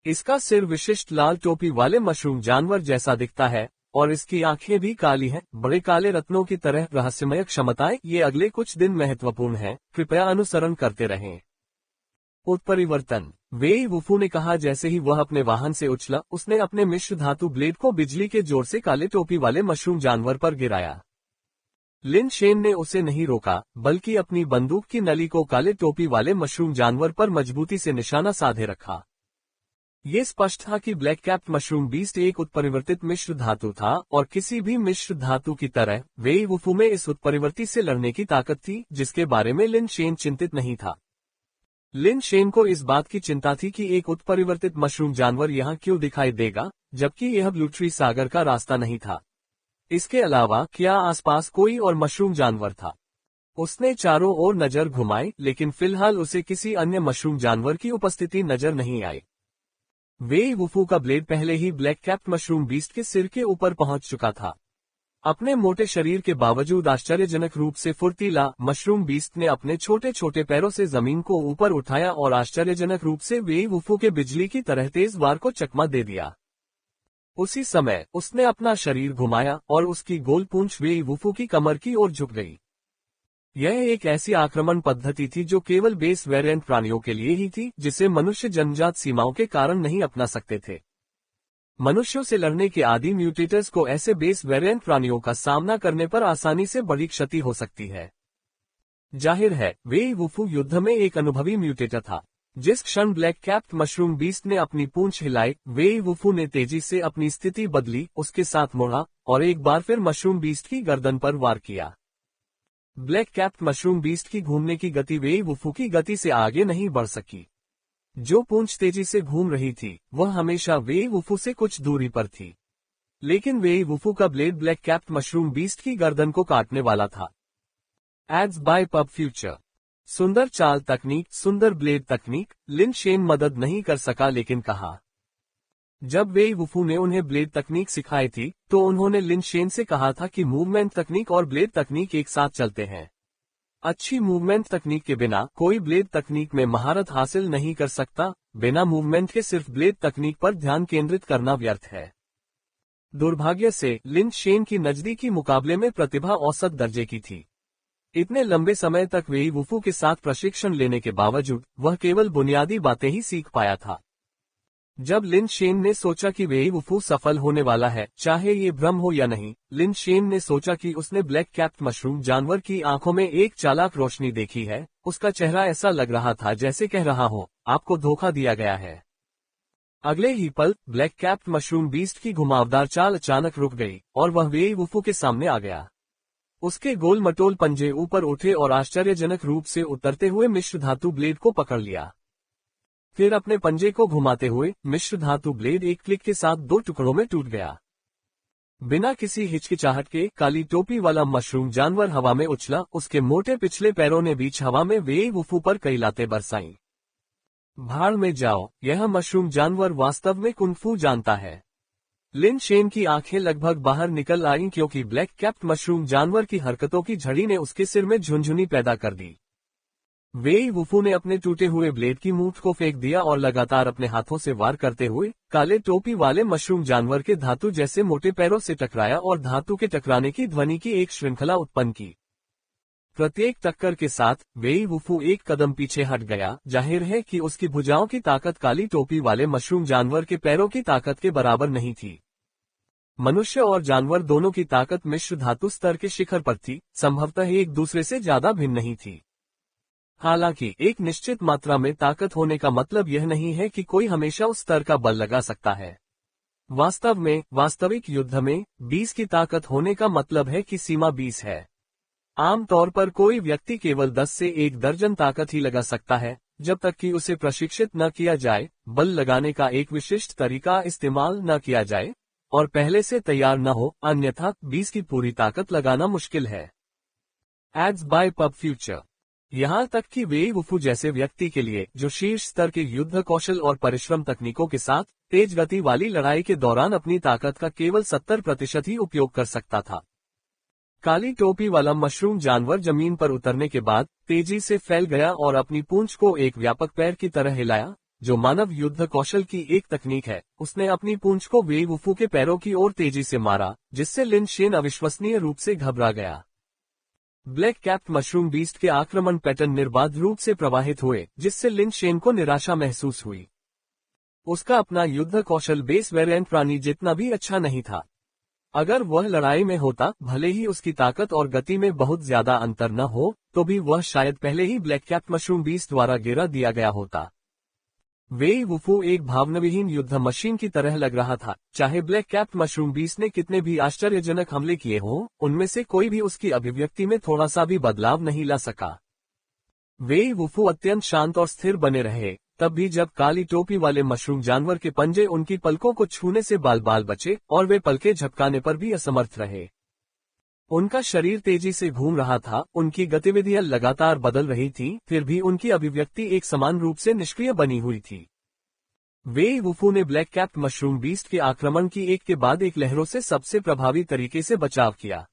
इसका सिर विशिष्ट लाल टोपी वाले मशरूम जानवर जैसा दिखता है, और इसकी आंखें भी काली हैं, बड़े काले रत्नों की तरह रहस्यमय क्षमताएं। ये अगले कुछ दिन महत्वपूर्ण हैं, कृपया अनुसरण करते रहें। उत्परिवर्तन। वेई वुफू ने कहा जैसे ही वह अपने वाहन से उछला, उसने अपने मिश्र धातु ब्लेड को बिजली के जोर से काले टोपी वाले मशरूम जानवर पर गिराया। लिन शेन ने उसे नहीं रोका, बल्कि अपनी बंदूक की नली को काले टोपी वाले मशरूम जानवर पर मजबूती से निशाना साधे रखा। ये स्पष्ट था कि ब्लैक कैप्ड मशरूम बीस्ट एक उत्परिवर्तित मिश्र धातु था, और किसी भी मिश्र धातु की तरह वेई वुफू में इस उत्परिवर्ती से लड़ने की ताकत थी, जिसके बारे में लिन शेन चिंतित नहीं था। लिन शेन को इस बात की चिंता थी कि एक उत्परिवर्तित मशरूम जानवर यहाँ क्यों दिखाई देगा, जबकि यह ब्लू ट्री सागर का रास्ता नहीं था। इसके अलावा क्या आसपास कोई और मशरूम जानवर था? उसने चारों ओर नजर घुमाई, लेकिन फिलहाल उसे किसी अन्य मशरूम जानवर की उपस्थिति नजर नहीं आई। वेई वुफू का ब्लेड पहले ही ब्लैक कैप्ड मशरूम बीस्ट के सिर के ऊपर पहुंच चुका था। अपने मोटे शरीर के बावजूद आश्चर्यजनक रूप से फुर्तीला मशरूम बीस्ट ने अपने छोटे छोटे पैरों से जमीन को ऊपर उठाया और आश्चर्यजनक रूप से वेई वुफू के बिजली की तरह तेज वार को चकमा दे दिया। उसी समय उसने अपना शरीर घुमाया और उसकी गोल पूंछ वेई वुफू की कमर की ओर झुक गई। यह एक ऐसी आक्रमण पद्धति थी जो केवल बेस वेरिएंट प्राणियों के लिए ही थी, जिसे मनुष्य जन्मजात सीमाओं के कारण नहीं अपना सकते थे। मनुष्यों से लड़ने के आदि म्यूटेटर्स को ऐसे बेस वेरिएंट प्राणियों का सामना करने पर आसानी से बड़ी क्षति हो सकती है। जाहिर है, वेई वुफू युद्ध में एक अनुभवी म्यूटेटर था। जिस क्षण ब्लैक कैप्ड मशरूम बीस्ट ने अपनी पूंछ हिलाई, वेई वुफू ने तेजी से अपनी स्थिति बदली, उसके साथ मुड़ा और एक बार फिर मशरूम बीस्ट की गर्दन पर वार किया। ब्लैक कैप्ड मशरूम बीस्ट की घूमने की गति वेई वुफू की गति से आगे नहीं बढ़ सकी। जो पूंछ तेजी से घूम रही थी, वह हमेशा वेई वुफू से कुछ दूरी पर थी। लेकिन वेई वुफू का blade black capped mushroom beast की गर्दन को काटने वाला था। Ads by PubFuture. सुंदर चाल तकनीक, सुंदर ब्लेड तकनीक। लिन शेन मदद नहीं कर सका, लेकिन कहा। जब वेई वुफू ने उन्हें ब्लेड तकनीक सिखाई थी, तो उन्होंने लिन शेन से कहा था कि मूवमेंट तकनीक और ब्लेड तकनीक एक साथ चलते हैं। अच्छी मूवमेंट तकनीक के बिना कोई ब्लेड तकनीक में महारत हासिल नहीं कर सकता। बिना मूवमेंट के सिर्फ ब्लेड तकनीक पर ध्यान केंद्रित करना व्यर्थ है। दुर्भाग्य से लिन शेन की नजदीकी मुकाबले में प्रतिभा औसत दर्जे की थी। इतने लंबे समय तक वेई वुफू के साथ प्रशिक्षण लेने के बावजूद वह केवल बुनियादी बातें ही सीख पाया था। जब लिन शेन ने सोचा कि वेई वुफू सफल होने वाला है, चाहे ये भ्रम हो या नहीं, लिन शेन ने सोचा कि उसने ब्लैक कैप्ड मशरूम जानवर की आंखों में एक चालाक रोशनी देखी है। उसका चेहरा ऐसा लग रहा था जैसे कह रहा हो, आपको धोखा दिया गया है। अगले ही पल ब्लैक कैप्ड मशरूम बीस्ट की घुमावदार चाल अचानक रुक गई और वह वेई वुफू के सामने आ गया। उसके गोल मटोल पंजे ऊपर उठे और आश्चर्यजनक रूप से उतरते हुए मिश्र धातु ब्लेड को पकड़ लिया। फिर अपने पंजे को घुमाते हुए मिश्र धातु ब्लेड एक क्लिक के साथ दो टुकड़ों में टूट गया। बिना किसी हिचकिचाहट के काली टोपी वाला मशरूम जानवर हवा में उछला। उसके मोटे पिछले पैरों ने बीच हवा में वेई वुफू पर कई लातें बरसाईं। भाड़ में जाओ, यह मशरूम जानवर वास्तव में कुंफू जानता है। लिन शेन की आंखें लगभग बाहर निकल आईं, क्योंकि ब्लैक कैप्ड मशरूम जानवर की हरकतों की झड़ी ने उसके सिर में झुनझुनी पैदा कर दी। वेई वुफू ने अपने टूटे हुए ब्लेड की मूठ को फेंक दिया और लगातार अपने हाथों से वार करते हुए काले टोपी वाले मशरूम जानवर के धातु जैसे मोटे पैरों से टकराया और धातु के टकराने की ध्वनि की एक श्रृंखला उत्पन्न की। प्रत्येक टक्कर के साथ वेई वुफू एक कदम पीछे हट गया। जाहिर है कि उसकी भुजाओं की ताकत काली टोपी वाले मशरूम जानवर के पैरों की ताकत के बराबर नहीं थी। मनुष्य और जानवर दोनों की ताकत मिश्र धातु स्तर के शिखर पर थी, संभवतः एक दूसरे से ज्यादा भिन्न नहीं थी। हालांकि एक निश्चित मात्रा में ताकत होने का मतलब यह नहीं है कि कोई हमेशा उस स्तर का बल लगा सकता है। वास्तव में वास्तविक युद्ध में 20 की ताकत होने का मतलब है कि सीमा 20 है। आमतौर पर कोई व्यक्ति केवल 10 से 1 दर्जन ताकत ही लगा सकता है, जब तक कि उसे प्रशिक्षित न किया जाए, बल लगाने का एक विशिष्ट तरीका इस्तेमाल न किया जाए और पहले से तैयार न हो, अन्यथा 20 की पूरी ताकत लगाना मुश्किल है। Ads by PubFuture. यहाँ तक कि वेई वुफू जैसे व्यक्ति के लिए जो शीर्ष स्तर के युद्ध कौशल और परिश्रम तकनीकों के साथ तेज गति वाली लड़ाई के दौरान अपनी ताकत का केवल 70% ही उपयोग कर सकता था। काली टोपी वाला मशरूम जानवर जमीन पर उतरने के बाद तेजी से फैल गया और अपनी पूंछ को एक व्यापक पैर की तरह हिलाया, जो मानव युद्ध कौशल की एक तकनीक है। उसने अपनी पूंछ को वेई वुफू के पैरों की ओर तेजी से मारा, जिससे लिन शेन अविश्वसनीय रूप से घबरा गया। ब्लैक कैप्ड मशरूम बीस्ट के आक्रमण पैटर्न निर्बाध रूप से प्रवाहित हुए, जिससे लिन शेन को निराशा महसूस हुई। उसका अपना युद्ध कौशल बेस वेरिएंट प्राणी जितना भी अच्छा नहीं था। अगर वह लड़ाई में होता, भले ही उसकी ताकत और गति में बहुत ज्यादा अंतर न हो, तो भी वह शायद पहले ही ब्लैक कैप्ड मशरूम बीस्ट द्वारा गिरा दिया गया होता। वेई वुफू एक भावनाविहीन युद्ध मशीन की तरह लग रहा था। चाहे ब्लैक कैप्ड मशरूम बीस्ट ने कितने भी आश्चर्यजनक हमले किए हों, उनमें से कोई भी उसकी अभिव्यक्ति में थोड़ा सा भी बदलाव नहीं ला सका। वेई वुफू अत्यंत शांत और स्थिर बने रहे, तब भी जब काली टोपी वाले मशरूम जानवर के पंजे उनकी पलकों को छूने से बाल बाल बचे और वे पलकें झपकाने पर भी असमर्थ रहे। उनका शरीर तेजी से घूम रहा था, उनकी गतिविधियां लगातार बदल रही थीं, फिर भी उनकी अभिव्यक्ति एक समान रूप से निष्क्रिय बनी हुई थी। वेई वुफू ने ब्लैक कैप्ड मशरूम बीस्ट के आक्रमण की एक के बाद एक लहरों से सबसे प्रभावी तरीके से बचाव किया।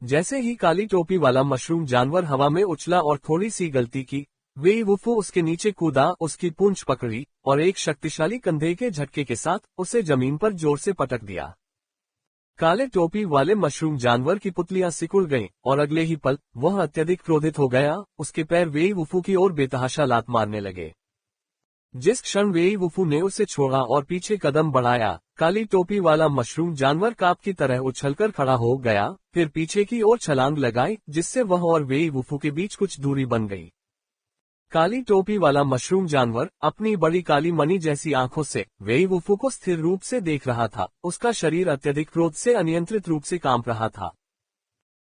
जैसे ही काली टोपी वाला मशरूम जानवर हवा में उछला और थोड़ी सी गलती की, वेई वुफू उसके नीचे कूदा, उसकी पूंछ पकड़ी और एक शक्तिशाली कंधे के झटके के साथ उसे जमीन पर जोर से पटक दिया। काले टोपी वाले मशरूम जानवर की पुतलियां सिकुड़ गईं और अगले ही पल वह अत्यधिक क्रोधित हो गया। उसके पैर वेई वुफू की ओर बेतहाशा लात मारने लगे। जिस क्षण वेई वुफू ने उसे छोड़ा और पीछे कदम बढ़ाया, काली टोपी वाला मशरूम जानवर काप की तरह उछलकर खड़ा हो गया, फिर पीछे की ओर छलांग लगाई, जिससे वह और वेई वुफू के बीच कुछ दूरी बन गई। काली टोपी वाला मशरूम जानवर अपनी बड़ी काली मणि जैसी आंखों से वेई वुफू को स्थिर रूप से देख रहा था। उसका शरीर अत्यधिक क्रोध से अनियंत्रित रूप से कांप रहा था।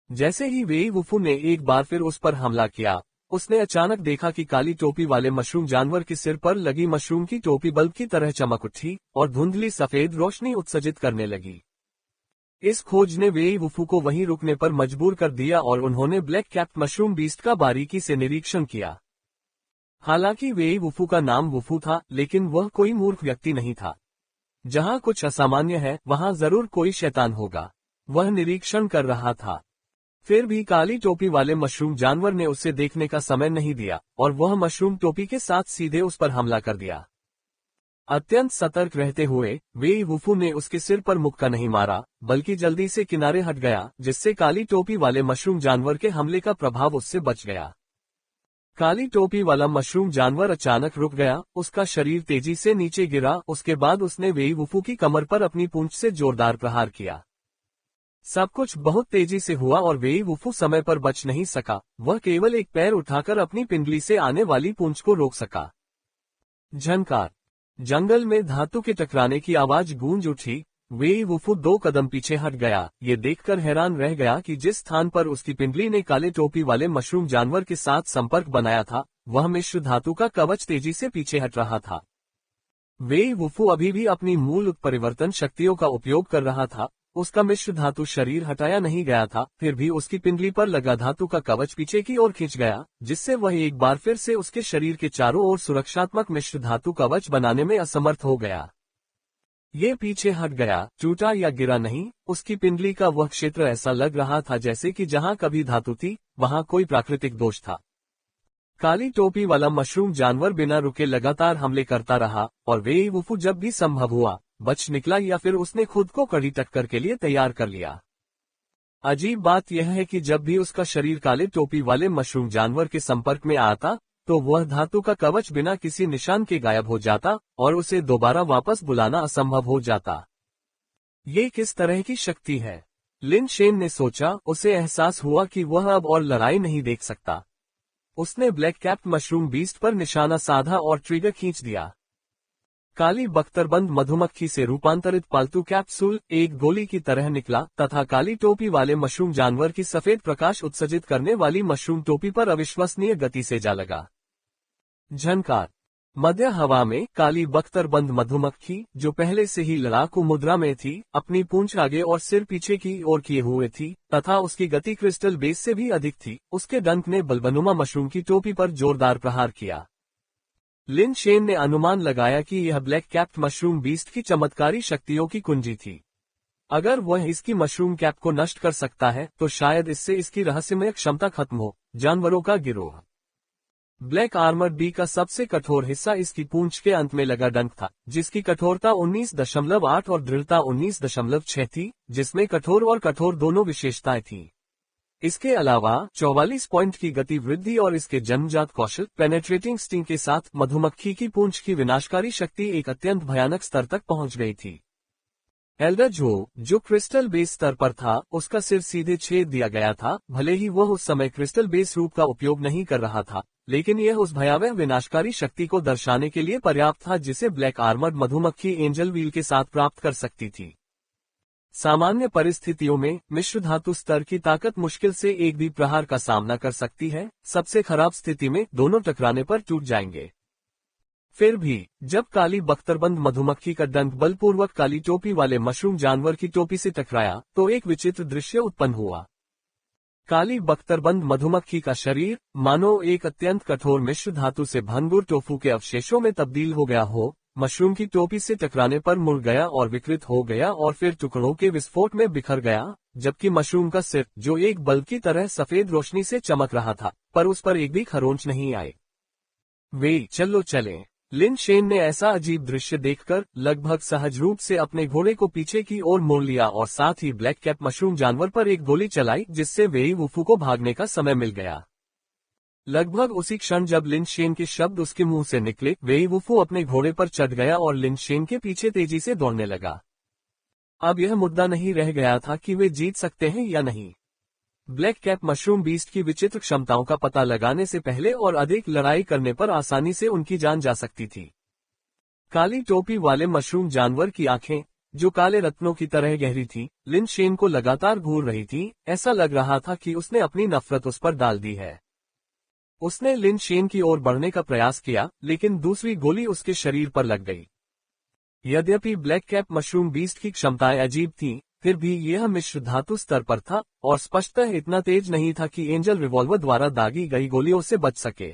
जैसे ही वेई वुफू ने एक बार फिर उस पर हमला किया, उसने अचानक देखा कि काली टोपी वाले मशरूम जानवर के सिर पर लगी मशरूम की टोपी बल्ब की तरह चमक उठी और धुंधली सफेद रोशनी उत्सर्जित करने लगी। इस खोज ने वेई वुफू को वहीं रुकने पर मजबूर कर दिया और उन्होंने ब्लैक कैप्ड मशरूम बीस्ट का बारीकी से निरीक्षण किया। हालांकि वेई वुफू का नाम वुफू था, लेकिन वह कोई मूर्ख व्यक्ति नहीं था। जहां कुछ असामान्य है, वहां जरूर कोई शैतान होगा। वह निरीक्षण कर रहा था। फिर भी काली टोपी वाले मशरूम जानवर ने उसे देखने का समय नहीं दिया और वह मशरूम टोपी के साथ सीधे उस पर हमला कर दिया। अत्यंत सतर्क रहते हुए वेई वुफू ने उसके सिर पर मुक्का नहीं मारा, बल्कि जल्दी से किनारे हट गया, जिससे काली टोपी वाले मशरूम जानवर के हमले का प्रभाव उससे बच गया। काली टोपी वाला मशरूम जानवर अचानक रुक गया, उसका शरीर तेजी से नीचे गिरा। उसके बाद उसने वेई वुफू की कमर पर अपनी पूंछ से जोरदार प्रहार किया। सब कुछ बहुत तेजी से हुआ और वेई वुफू समय पर बच नहीं सका। वह केवल एक पैर उठाकर अपनी पिंडली से आने वाली पूंछ को रोक सका। झनकार। जंगल में धातु के टकराने की आवाज गूंज उठी। वेई वुफू 2 कदम पीछे हट गया, ये देखकर हैरान रह गया कि जिस स्थान पर उसकी पिंडली ने काले टोपी वाले मशरूम जानवर के साथ संपर्क बनाया था, वह मिश्र धातु का कवच तेजी से पीछे हट रहा था। वेई वुफू अभी भी अपनी मूल उत्परिवर्तन शक्तियों का उपयोग कर रहा था। उसका मिश्र धातु शरीर हटाया नहीं गया था, फिर भी उसकी पिंडली पर लगा धातु का कवच पीछे की ओर खिंच गया, जिससे वह एक बार फिर से उसके शरीर के चारों ओर सुरक्षात्मक मिश्र धातु कवच बनाने में असमर्थ हो गया। ये पीछे हट गया, टूटा या गिरा नहीं। उसकी पिंडली का वह क्षेत्र ऐसा लग रहा था जैसे कि जहां कभी धातु थी, वहां कोई प्राकृतिक दोष था। काली टोपी वाला मशरूम जानवर बिना रुके लगातार हमले करता रहा और वेई वुफू जब भी संभव हुआ बच निकला या फिर उसने खुद को कड़ी टक्कर के लिए तैयार कर लिया। अजीब बात यह है कि जब भी उसका शरीर काले टोपी वाले मशरूम जानवर के संपर्क में आता, तो वह धातु का कवच बिना किसी निशान के गायब हो जाता और उसे दोबारा वापस बुलाना असंभव हो जाता। ये किस तरह की शक्ति है? लिन शेन ने सोचा। उसे एहसास हुआ कि वह अब और लड़ाई नहीं देख सकता। उसने ब्लैक कैप्ड मशरूम बीस्ट पर निशाना साधा और ट्रिगर खींच दिया। काली बख्तरबंद मधुमक्खी से रूपांतरित पालतू कैप्सूल एक गोली की तरह निकला तथा काली टोपी वाले मशरूम जानवर की सफेद प्रकाश उत्सर्जित करने वाली मशरूम टोपी पर अविश्वसनीय गति से जा लगा। झनकार। मध्य हवा में काली बख्तरबंद मधुमक्खी, जो पहले से ही लड़ाकू मुद्रा में थी, अपनी पूंछ आगे और सिर पीछे की ओर किए हुए थी तथा उसकी गति क्रिस्टल बेस से भी अधिक थी। उसके डंक ने बल्बनुमा मशरूम की टोपी पर जोरदार प्रहार किया। लिन शेन ने अनुमान लगाया कि यह ब्लैक कैप्ड मशरूम बीस्ट की चमत्कारी शक्तियों की कुंजी थी। अगर वह इसकी मशरूम कैप को नष्ट कर सकता है तो शायद इससे इसकी रहस्यमय क्षमता खत्म हो। जानवरों का गिरोह। ब्लैक आर्मर्ड बी का सबसे कठोर हिस्सा इसकी पूंछ के अंत में लगा डंक था, जिसकी कठोरता 19.8 और दृढ़ता 19.6 थी, जिसमें कठोर और कठोर दोनों विशेषताएं थीं। इसके अलावा 44 पॉइंट की गति वृद्धि और इसके जन्मजात कौशल पेनेट्रेटिंग स्टिंग के साथ मधुमक्खी की पूंछ की विनाशकारी शक्ति एक अत्यंत भयानक स्तर तक पहुंच गई थी। एल्डर जो क्रिस्टल बेस स्तर पर था, उसका सिर सीधे छेद दिया गया था। भले ही वह उस समय क्रिस्टल बेस रूप का उपयोग नहीं कर रहा था, लेकिन यह उस भयावह विनाशकारी शक्ति को दर्शाने के लिए पर्याप्त था जिसे ब्लैक आर्मर्ड मधुमक्खी एंजल व्हील के साथ प्राप्त कर सकती थी। सामान्य परिस्थितियों में मिश्र धातु स्तर की ताकत मुश्किल से एक भी प्रहार का सामना कर सकती है। सबसे खराब स्थिति में दोनों टकराने पर टूट जाएंगे। फिर भी जब काली बख्तरबंद मधुमक्खी का डंक बलपूर्वक काली टोपी वाले मशरूम जानवर की टोपी से टकराया तो एक विचित्र दृश्य उत्पन्न हुआ। काली बख्तरबंद मधुमक्खी का शरीर मानो एक अत्यंत कठोर मिश्र धातु से भंगुर टोफू के अवशेषों में तब्दील हो गया हो। मशरूम की टोपी से टकराने पर मुड़ गया और विकृत हो गया और फिर टुकड़ों के विस्फोट में बिखर गया, जबकि मशरूम का सिर, जो एक बल्ब की तरह सफेद रोशनी से चमक रहा था, पर उस पर एक भी खरोंच नहीं आए। वे चलो चलें। लिन शेन ने ऐसा अजीब दृश्य देखकर लगभग सहज रूप से अपने घोड़े को पीछे की ओर मोड़ लिया और साथ ही ब्लैक कैप मशरूम जानवर पर एक गोली चलाई, जिससे वेई वुफू को भागने का समय मिल गया। लगभग उसी क्षण जब लिन शेन के शब्द उसके मुंह से निकले, वेई वुफू अपने घोड़े पर चढ़ गया और लिन शेन के पीछे तेजी से दौड़ने लगा। अब यह मुद्दा नहीं रह गया था कि वे जीत सकते हैं या नहीं। ब्लैक कैप मशरूम बीस्ट की विचित्र क्षमताओं का पता लगाने से पहले और अधिक लड़ाई करने पर आसानी से उनकी जान जा सकती थी। काली टोपी वाले मशरूम जानवर की आंखें, जो काले रत्नों की तरह गहरी थीं, लिन शेन को लगातार घूर रही थीं। ऐसा लग रहा था कि उसने अपनी नफरत उस पर डाल दी है। उसने लिन शेन की ओर बढ़ने का प्रयास किया, लेकिन दूसरी गोली उसके शरीर पर लग गई। यद्यपि ब्लैक कैप मशरूम बीस्ट की क्षमताएं अजीब थीं, फिर भी यह मिश्र धातु स्तर पर था और स्पष्टतः इतना तेज नहीं था कि एंजल रिवॉल्वर द्वारा दागी गई गोलियों से बच सके।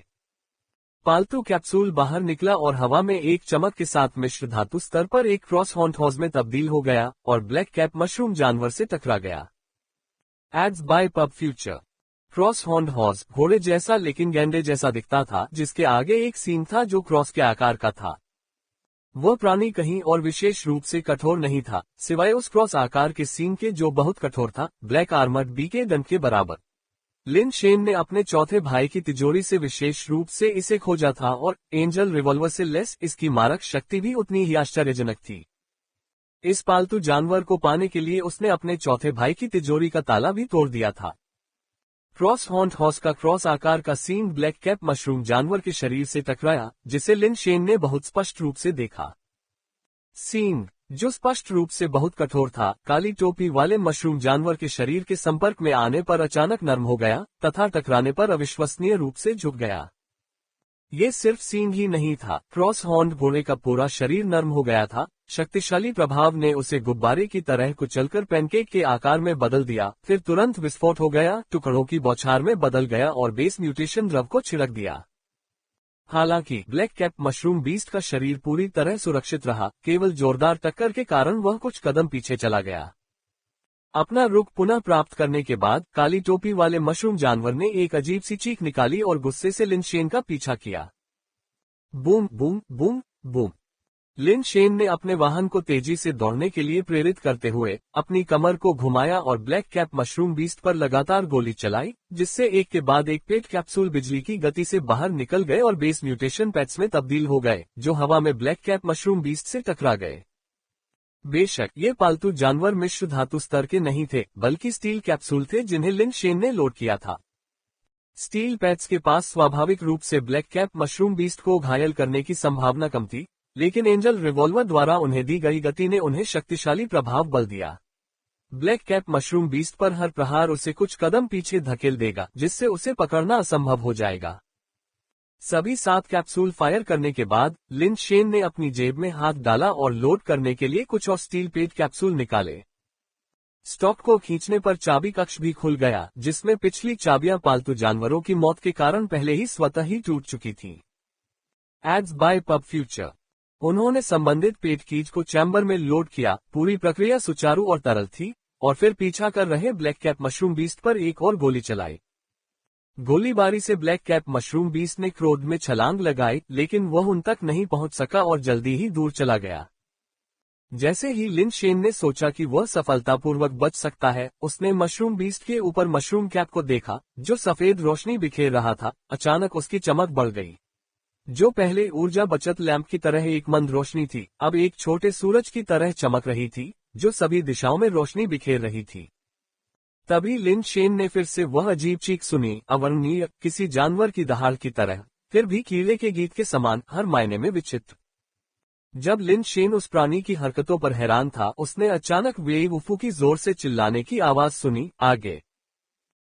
पालतू कैप्सूल बाहर निकला और हवा में एक चमक के साथ मिश्र धातु स्तर पर एक क्रॉस हॉर्न्ड हॉर्स में तब्दील हो गया और ब्लैक कैप मशरूम जानवर से टकरा गया। Ads by PubFuture. Cross horned horse घोड़े जैसा लेकिन गैंडे जैसा दिखता था, जिसके आगे एक सींग था जो क्रॉस के आकार का था। वह प्राणी कहीं और विशेष रूप से कठोर नहीं था, सिवाय उस क्रॉस आकार के सींग के जो बहुत कठोर था, ब्लैक आर्मर्ड बी के डंक के बराबर। लिन शेन ने अपने चौथे भाई की तिजोरी से विशेष रूप से इसे खोजा था और एंजल रिवॉल्वर से लेस इसकी मारक शक्ति भी उतनी ही आश्चर्यजनक थी। इस पालतू जानवर को पाने के लिए उसने अपने चौथे भाई की तिजोरी का ताला भी तोड़ दिया था। क्रॉस हॉर्न्ड हॉर्स का क्रॉस आकार का सींग ब्लैक कैप मशरूम जानवर के शरीर से टकराया, जिसे लिन शेन ने बहुत स्पष्ट रूप से देखा। सींग, जो स्पष्ट रूप से बहुत कठोर था, काली टोपी वाले मशरूम जानवर के शरीर के संपर्क में आने पर अचानक नर्म हो गया तथा टकराने पर अविश्वसनीय रूप से झुक गया। ये सिर्फ सींग ही नहीं था, क्रॉस हॉर्न्ड घोड़े का पूरा शरीर नर्म हो गया था। शक्तिशाली प्रभाव ने उसे गुब्बारे की तरह कुचलकर पैनकेक के आकार में बदल दिया, फिर तुरंत विस्फोट हो गया, टुकड़ों की बौछार में बदल गया और बेस म्यूटेशन द्रव को छिड़क दिया। हालांकि ब्लैक कैप मशरूम बीस्ट का शरीर पूरी तरह सुरक्षित रहा, केवल जोरदार टक्कर के कारण वह कुछ कदम पीछे चला गया। अपना रुख पुनः प्राप्त करने के बाद काली टोपी वाले मशरूम जानवर ने एक अजीब सी चीख निकाली और गुस्से से लिन शेन का पीछा किया। Boom boom boom boom. Lin Shen ने अपने वाहन को तेजी से दौड़ने के लिए प्रेरित करते हुए अपनी कमर को घुमाया और ब्लैक कैप मशरूम बीस्ट पर लगातार गोली चलाई, जिससे एक के बाद एक पेट कैप्सूल बिजली की गति से बाहर निकल गए और बेस म्यूटेशन पैट्स में तब्दील हो गए, जो हवा में ब्लैक कैप मशरूम बीस्ट से टकरा गए। बेशक ये पालतू जानवर मिश्र धातु स्तर के नहीं थे, बल्कि स्टील कैप्सूल थे जिन्हें लिन शेन ने लोड किया था। स्टील पैट्स के पास स्वाभाविक रूप से ब्लैक कैप मशरूम बीस्ट को घायल करने की संभावना कम थी, लेकिन एंजल रिवॉल्वर द्वारा उन्हें दी गई गति ने उन्हें शक्तिशाली प्रभाव बल दिया। ब्लैक कैप मशरूम बीस्ट पर हर प्रहार उसे कुछ कदम पीछे धकेल देगा, जिससे उसे पकड़ना असंभव हो जाएगा। सभी 7 कैप्सूल फायर करने के बाद लिन शेन ने अपनी जेब में हाथ डाला और लोड करने के लिए कुछ और स्टील प्लेट कैप्सूल निकाले। स्टॉक को खींचने पर चाबी कक्ष भी खुल गया, जिसमें पिछली चाबियां पालतू जानवरों की मौत के कारण पहले ही स्वतः ही टूट चुकी थीं। Ads by PubFuture. उन्होंने संबंधित पेट कीज को चैम्बर में लोड किया। पूरी प्रक्रिया सुचारू और तरल थी, और फिर पीछा कर रहे ब्लैक कैप मशरूम बीस्ट पर एक और गोली चलाई। गोलीबारी से ब्लैक कैप मशरूम बीस्ट ने क्रोध में छलांग लगाई, लेकिन वह उन तक नहीं पहुंच सका और जल्दी ही दूर चला गया। जैसे ही लिन शेन ने सोचा कि वह सफलतापूर्वक बच सकता है, उसने मशरूम बीस्ट के ऊपर मशरूम कैप को देखा, जो सफेद रोशनी बिखेर रहा था। अचानक उसकी चमक बढ़ गई। जो पहले ऊर्जा बचत लैंप की तरह एक मंद रोशनी थी, अब एक छोटे सूरज की तरह चमक रही थी, जो सभी दिशाओं में रोशनी बिखेर रही थी। तभी लिन शेन ने फिर से वह अजीब चीख सुनी, अवर्णनीय, किसी जानवर की दहाड़ की तरह, फिर भी कीड़े के गीत के समान, हर मायने में विचित्र। जब लिन शेन उस प्राणी की हरकतों पर हैरान था, उसने अचानक वेई वुफू की जोर से चिल्लाने की आवाज सुनी। आगे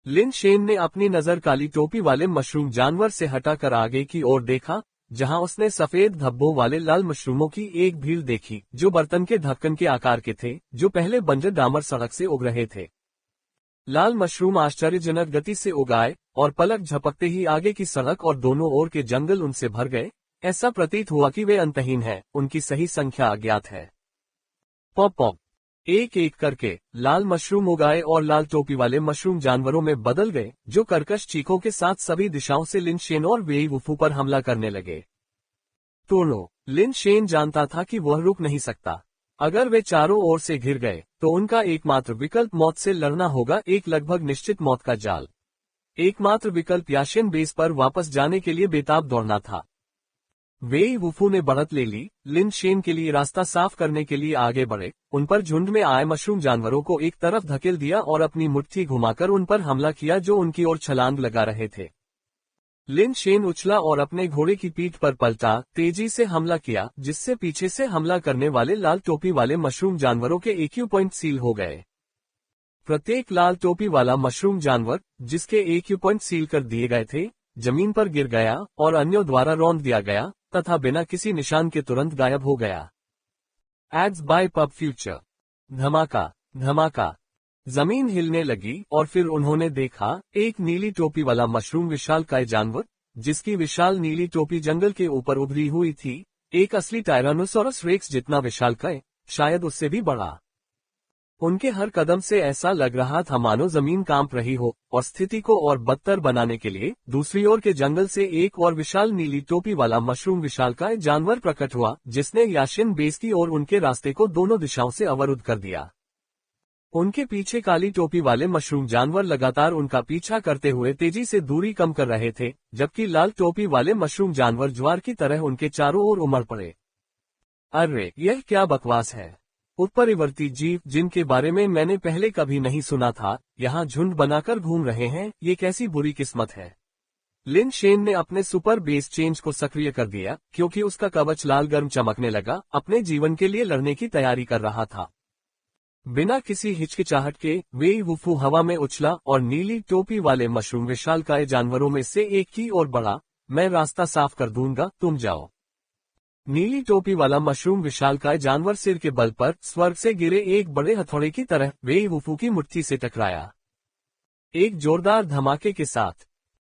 लिन शेन ने अपनी नजर काली टोपी वाले मशरूम जानवर से हटाकर आगे की ओर देखा, जहां उसने सफेद धब्बों वाले लाल मशरूमों की एक भीड़ देखी, जो बर्तन के ढक्कन के आकार के थे, जो पहले बंजर डामर सड़क से उग रहे थे। लाल मशरूम आश्चर्यजनक गति से उगाए, और पलक झपकते ही आगे की सड़क और दोनों ओर के जंगल उनसे भर गए। ऐसा प्रतीत हुआ कि वे अंतहीन हैं, उनकी सही संख्या अज्ञात है। Pop pop. एक एक करके लाल मशरूम उगाए और लाल टोपी वाले मशरूम जानवरों में बदल गए, जो कर्कश चीखों के साथ सभी दिशाओं से लिन शेन और वेई वुफू पर हमला करने लगे। टोर्नो। लिन शेन जानता था कि वह रुक नहीं सकता। अगर वे चारों ओर से घिर गए, तो उनका एकमात्र विकल्प मौत से लड़ना होगा, एक लगभग निश्चित मौत का जाल। एकमात्र विकल्प याशेन बेस पर वापस जाने के लिए बेताब दौड़ना था। वेई वुफू ने बढ़त ले ली। लिन शेन के लिए रास्ता साफ करने के लिए आगे बढ़े, उन पर झुंड में आए मशरूम जानवरों को एक तरफ धकेल दिया और अपनी मुट्ठी घुमाकर उन पर हमला किया, जो उनकी ओर छलांग लगा रहे थे। लिन शेन उछला और अपने घोड़े की पीठ पर पलटा, तेजी से हमला किया, जिससे पीछे से हमला करने वाले लाल टोपी वाले मशरूम जानवरों के एक्यू पॉइंट सील हो गए। प्रत्येक लाल टोपी वाला मशरूम जानवर, जिसके एक्यू पॉइंट सील कर दिए गए थे, जमीन पर गिर गया और अन्यों द्वारा रौंद दिया गया, तथा बिना किसी निशान के तुरंत गायब हो गया। Ads by PubFuture. धमाका धमाका। जमीन हिलने लगी और फिर उन्होंने देखा एक नीली टोपी वाला मशरूम विशालकाय जानवर, जिसकी विशाल नीली टोपी जंगल के ऊपर उभरी हुई थी, एक असली टायरानोसोरस रेक्स जितना विशालकाय, शायद उससे भी बड़ा। उनके हर कदम से ऐसा लग रहा था मानो जमीन कांप रही हो, और स्थिति को और बदतर बनाने के लिए दूसरी ओर के जंगल से एक और विशाल नीली टोपी वाला मशरूम विशालकाय जानवर प्रकट हुआ, जिसने याशिन बेस की ओर उनके रास्ते को दोनों दिशाओं से अवरुद्ध कर दिया। उनके पीछे काली टोपी वाले मशरूम जानवर लगातार उनका पीछा करते हुए तेजी से दूरी कम कर रहे थे, जबकि लाल टोपी वाले मशरूम जानवर ज्वार की तरह उनके चारों ओर उमड़ पड़े। अरे यह क्या बकवास है! उत्परिवर्ती जीव, जिनके बारे में मैंने पहले कभी नहीं सुना था, यहाँ झुंड बनाकर घूम रहे हैं, ये कैसी बुरी किस्मत है। लिन शेन ने अपने सुपर बेस चेंज को सक्रिय कर दिया, क्योंकि उसका कवच लाल गर्म चमकने लगा, अपने जीवन के लिए लड़ने की तैयारी कर रहा था। बिना किसी हिचकिचाहट के वेई वुफू हवा में उछला और नीली टोपी वाले मशरूम विशालकाय जानवरों में से एक की ओर बढ़ा। मैं रास्ता साफ कर दूंगा, तुम जाओ। नीली टोपी वाला मशरूम विशालकाय जानवर सिर के बल पर स्वर्ग से गिरे एक बड़े हथौड़े की तरह वेई वुफू की मुट्ठी से टकराया। एक जोरदार धमाके के साथ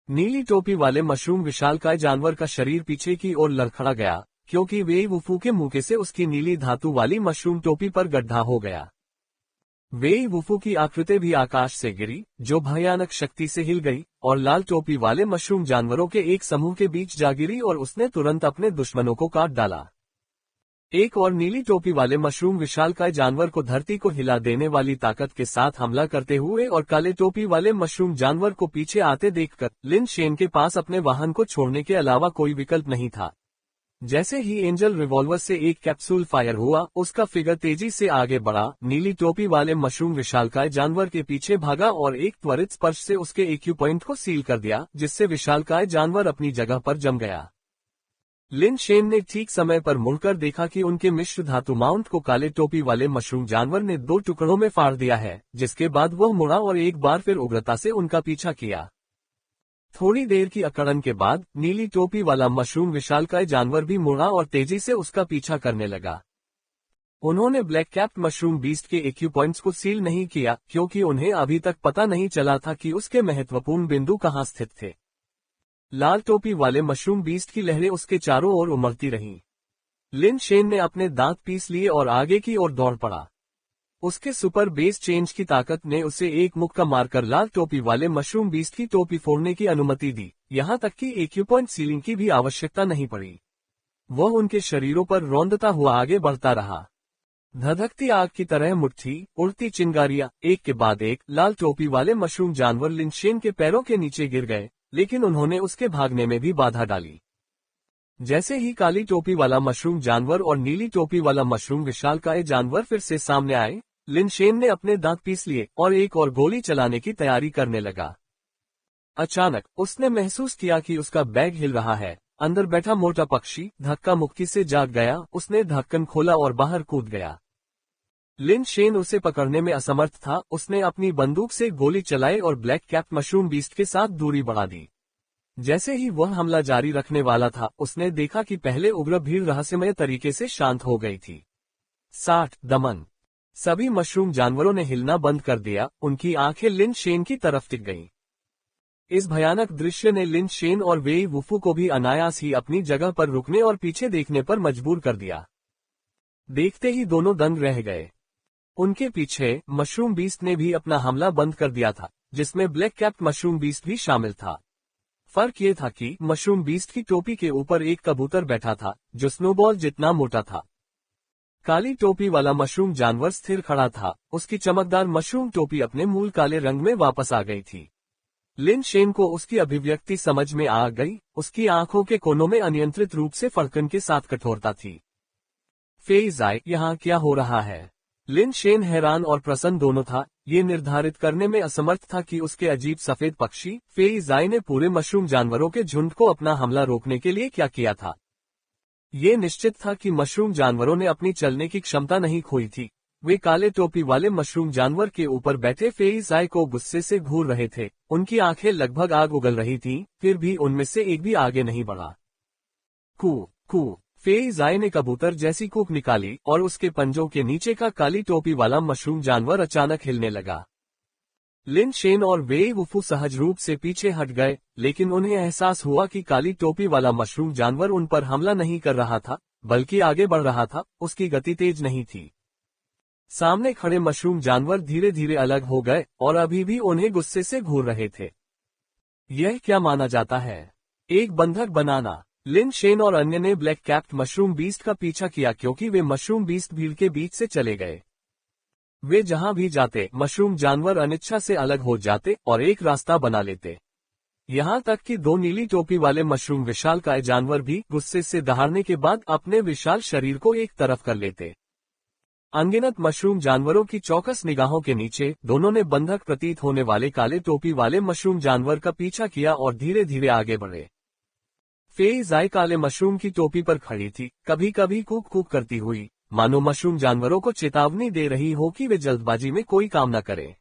नीली टोपी वाले मशरूम विशालकाय जानवर का शरीर पीछे की ओर लड़खड़ा गया, क्योंकि वेई वुफू के मुंह से उसकी नीली धातु वाली मशरूम टोपी पर गड्ढा हो गया। वेई वुफू की आकृति भी आकाश से गिरी, जो भयानक शक्ति से हिल गई और लाल टोपी वाले मशरूम जानवरों के एक समूह के बीच जा गिरी, और उसने तुरंत अपने दुश्मनों को काट डाला। एक और नीली टोपी वाले मशरूम विशालकाय जानवर को धरती को हिला देने वाली ताकत के साथ हमला करते हुए और काले टोपी वाले मशरूम जानवर को पीछे आते देखकर लिन शेन के पास अपने वाहन को छोड़ने के अलावा कोई विकल्प नहीं था। जैसे ही एंजल रिवॉल्वर से एक कैप्सूल फायर हुआ, उसका फिगर तेजी से आगे बढ़ा, नीली टोपी वाले मशरूम विशालकाय जानवर के पीछे भागा और एक त्वरित स्पर्श से उसके एक्यू पॉइंट को सील कर दिया, जिससे विशालकाय जानवर अपनी जगह पर जम गया। लिन शेन ने ठीक समय पर मुड़कर देखा कि उनके मिश्र धातु माउंट को काले टोपी वाले मशरूम जानवर ने 2 टुकड़ों में फाड़ दिया है, जिसके बाद वह मुड़ा और एक बार फिर उग्रता से उनका पीछा किया। थोड़ी देर की अकड़न के बाद नीली टोपी वाला मशरूम विशालकाय जानवर भी मुड़ा और तेजी से उसका पीछा करने लगा। उन्होंने ब्लैक कैप्ड मशरूम बीस्ट के एक्यू पॉइंट्स को सील नहीं किया क्योंकि उन्हें अभी तक पता नहीं चला था कि उसके महत्वपूर्ण बिंदु कहाँ स्थित थे। लाल टोपी वाले मशरूम बीस्ट की लहरें उसके चारों ओर उमड़ती रहीं। लिन शेन ने अपने दांत पीस लिए और आगे की ओर दौड़ पड़ा। उसके सुपर बेस चेंज की ताकत ने उसे एक मुक्का मारकर लाल टोपी वाले मशरूम बीस्ट की टोपी फोड़ने की अनुमति दी, यहाँ तक कि एक्यू पॉइंट सीलिंग की भी आवश्यकता नहीं पड़ी। वह उनके शरीरों पर रौंदता हुआ आगे बढ़ता रहा। धधकती आग की तरह मुट्ठी उड़ती चिंगारियां एक के बाद एक लाल टोपी वाले मशरूम जानवर लिन शेन के पैरों के नीचे गिर गए, लेकिन उन्होंने उसके भागने में भी बाधा डाली। जैसे ही काली टोपी वाला मशरूम जानवर और नीली टोपी वाला मशरूम विशालकाय जानवर फिर से सामने आए, लिन शेन ने अपने दांत पीस लिए और एक और गोली चलाने की तैयारी करने लगा। अचानक उसने महसूस किया कि उसका बैग हिल रहा है। अंदर बैठा मोटा पक्षी धक्का मुक्की से जाग गया। उसने ढक्कन खोला और बाहर कूद गया। लिन शेन उसे पकड़ने में असमर्थ था। उसने अपनी बंदूक से गोली चलाई और ब्लैक कैप मशरूम बीस्ट के साथ दूरी बढ़ा दी। जैसे ही वह हमला जारी रखने वाला था, उसने देखा कि पहले उग्र भीड़ रहस्यमय तरीके से शांत हो गई थी। 60 दमन। सभी मशरूम जानवरों ने हिलना बंद कर दिया। उनकी आंखें लिन शेन की तरफ टिक गईं। इस भयानक दृश्य ने लिन शेन और वेई वुफू को भी अनायास ही अपनी जगह पर रुकने और पीछे देखने पर मजबूर कर दिया। देखते ही दोनों दंग रह गए। उनके पीछे मशरूम बीस्ट ने भी अपना हमला बंद कर दिया था, जिसमें ब्लैक कैप्ड मशरूम बीस्ट भी शामिल था। फर्क ये था कि मशरूम बीस्ट की टोपी के ऊपर एक कबूतर बैठा था, जो स्नोबॉल जितना मोटा था। काली टोपी वाला मशरूम जानवर स्थिर खड़ा था। उसकी चमकदार मशरूम टोपी अपने मूल काले रंग में वापस आ गई थी। लिन शेन को उसकी अभिव्यक्ति समझ में आ गई। उसकी आंखों के कोनों में अनियंत्रित रूप से फड़कन के साथ कठोरता थी। फेइज़ाई, यहाँ क्या हो रहा है? लिन शेन हैरान और प्रसन्न दोनों था। ये निर्धारित करने में असमर्थ था कि उसके अजीब सफेद पक्षी फेइज़ाई ने पूरे मशरूम जानवरों के झुंड को अपना हमला रोकने के लिए क्या किया था। ये निश्चित था कि मशरूम जानवरों ने अपनी चलने की क्षमता नहीं खोई थी। वे काले टोपी वाले मशरूम जानवर के ऊपर बैठे फेइज़ाई को गुस्से से घूर रहे थे। उनकी आंखें लगभग आग उगल रही थीं, फिर भी उनमें से एक भी आगे नहीं बढ़ा। कू कू, फेइज़ाई ने कबूतर जैसी कूक निकाली और उसके पंजों के नीचे का काली टोपी वाला मशरूम जानवर अचानक हिलने लगा। लिन शेन और वेई वुफू सहज रूप से पीछे हट गए, लेकिन उन्हें एहसास हुआ कि काली टोपी वाला मशरूम जानवर उन पर हमला नहीं कर रहा था, बल्कि आगे बढ़ रहा था। उसकी गति तेज नहीं थी। सामने खड़े मशरूम जानवर धीरे धीरे अलग हो गए और अभी भी उन्हें गुस्से से घूर रहे थे। यह क्या माना जाता है? एक बंधक बनाना। लिन शेन और अन्य ने ब्लैक कैप्ड मशरूम बीस्ट का पीछा किया क्योंकि वे मशरूम बीस्ट भीड़ के बीच से चले गए। वे जहां भी जाते, मशरूम जानवर अनिच्छा से अलग हो जाते और एक रास्ता बना लेते। यहां तक कि दो नीली टोपी वाले मशरूम विशालकाय जानवर भी गुस्से से दहाड़ने के बाद अपने विशाल शरीर को एक तरफ कर लेते। अनगिनत मशरूम जानवरों की चौकस निगाहों के नीचे दोनों ने बंधक प्रतीत होने वाले काले टोपी वाले मशरूम जानवर का पीछा किया और धीरे धीरे आगे बढ़े। फेइज़ाई काले मशरूम की टोपी पर खड़ी थी, कभी कभी कूक कूक करती हुई, मानो मशरूम जानवरों को चेतावनी दे रही हो कि वे जल्दबाजी में कोई काम न करें।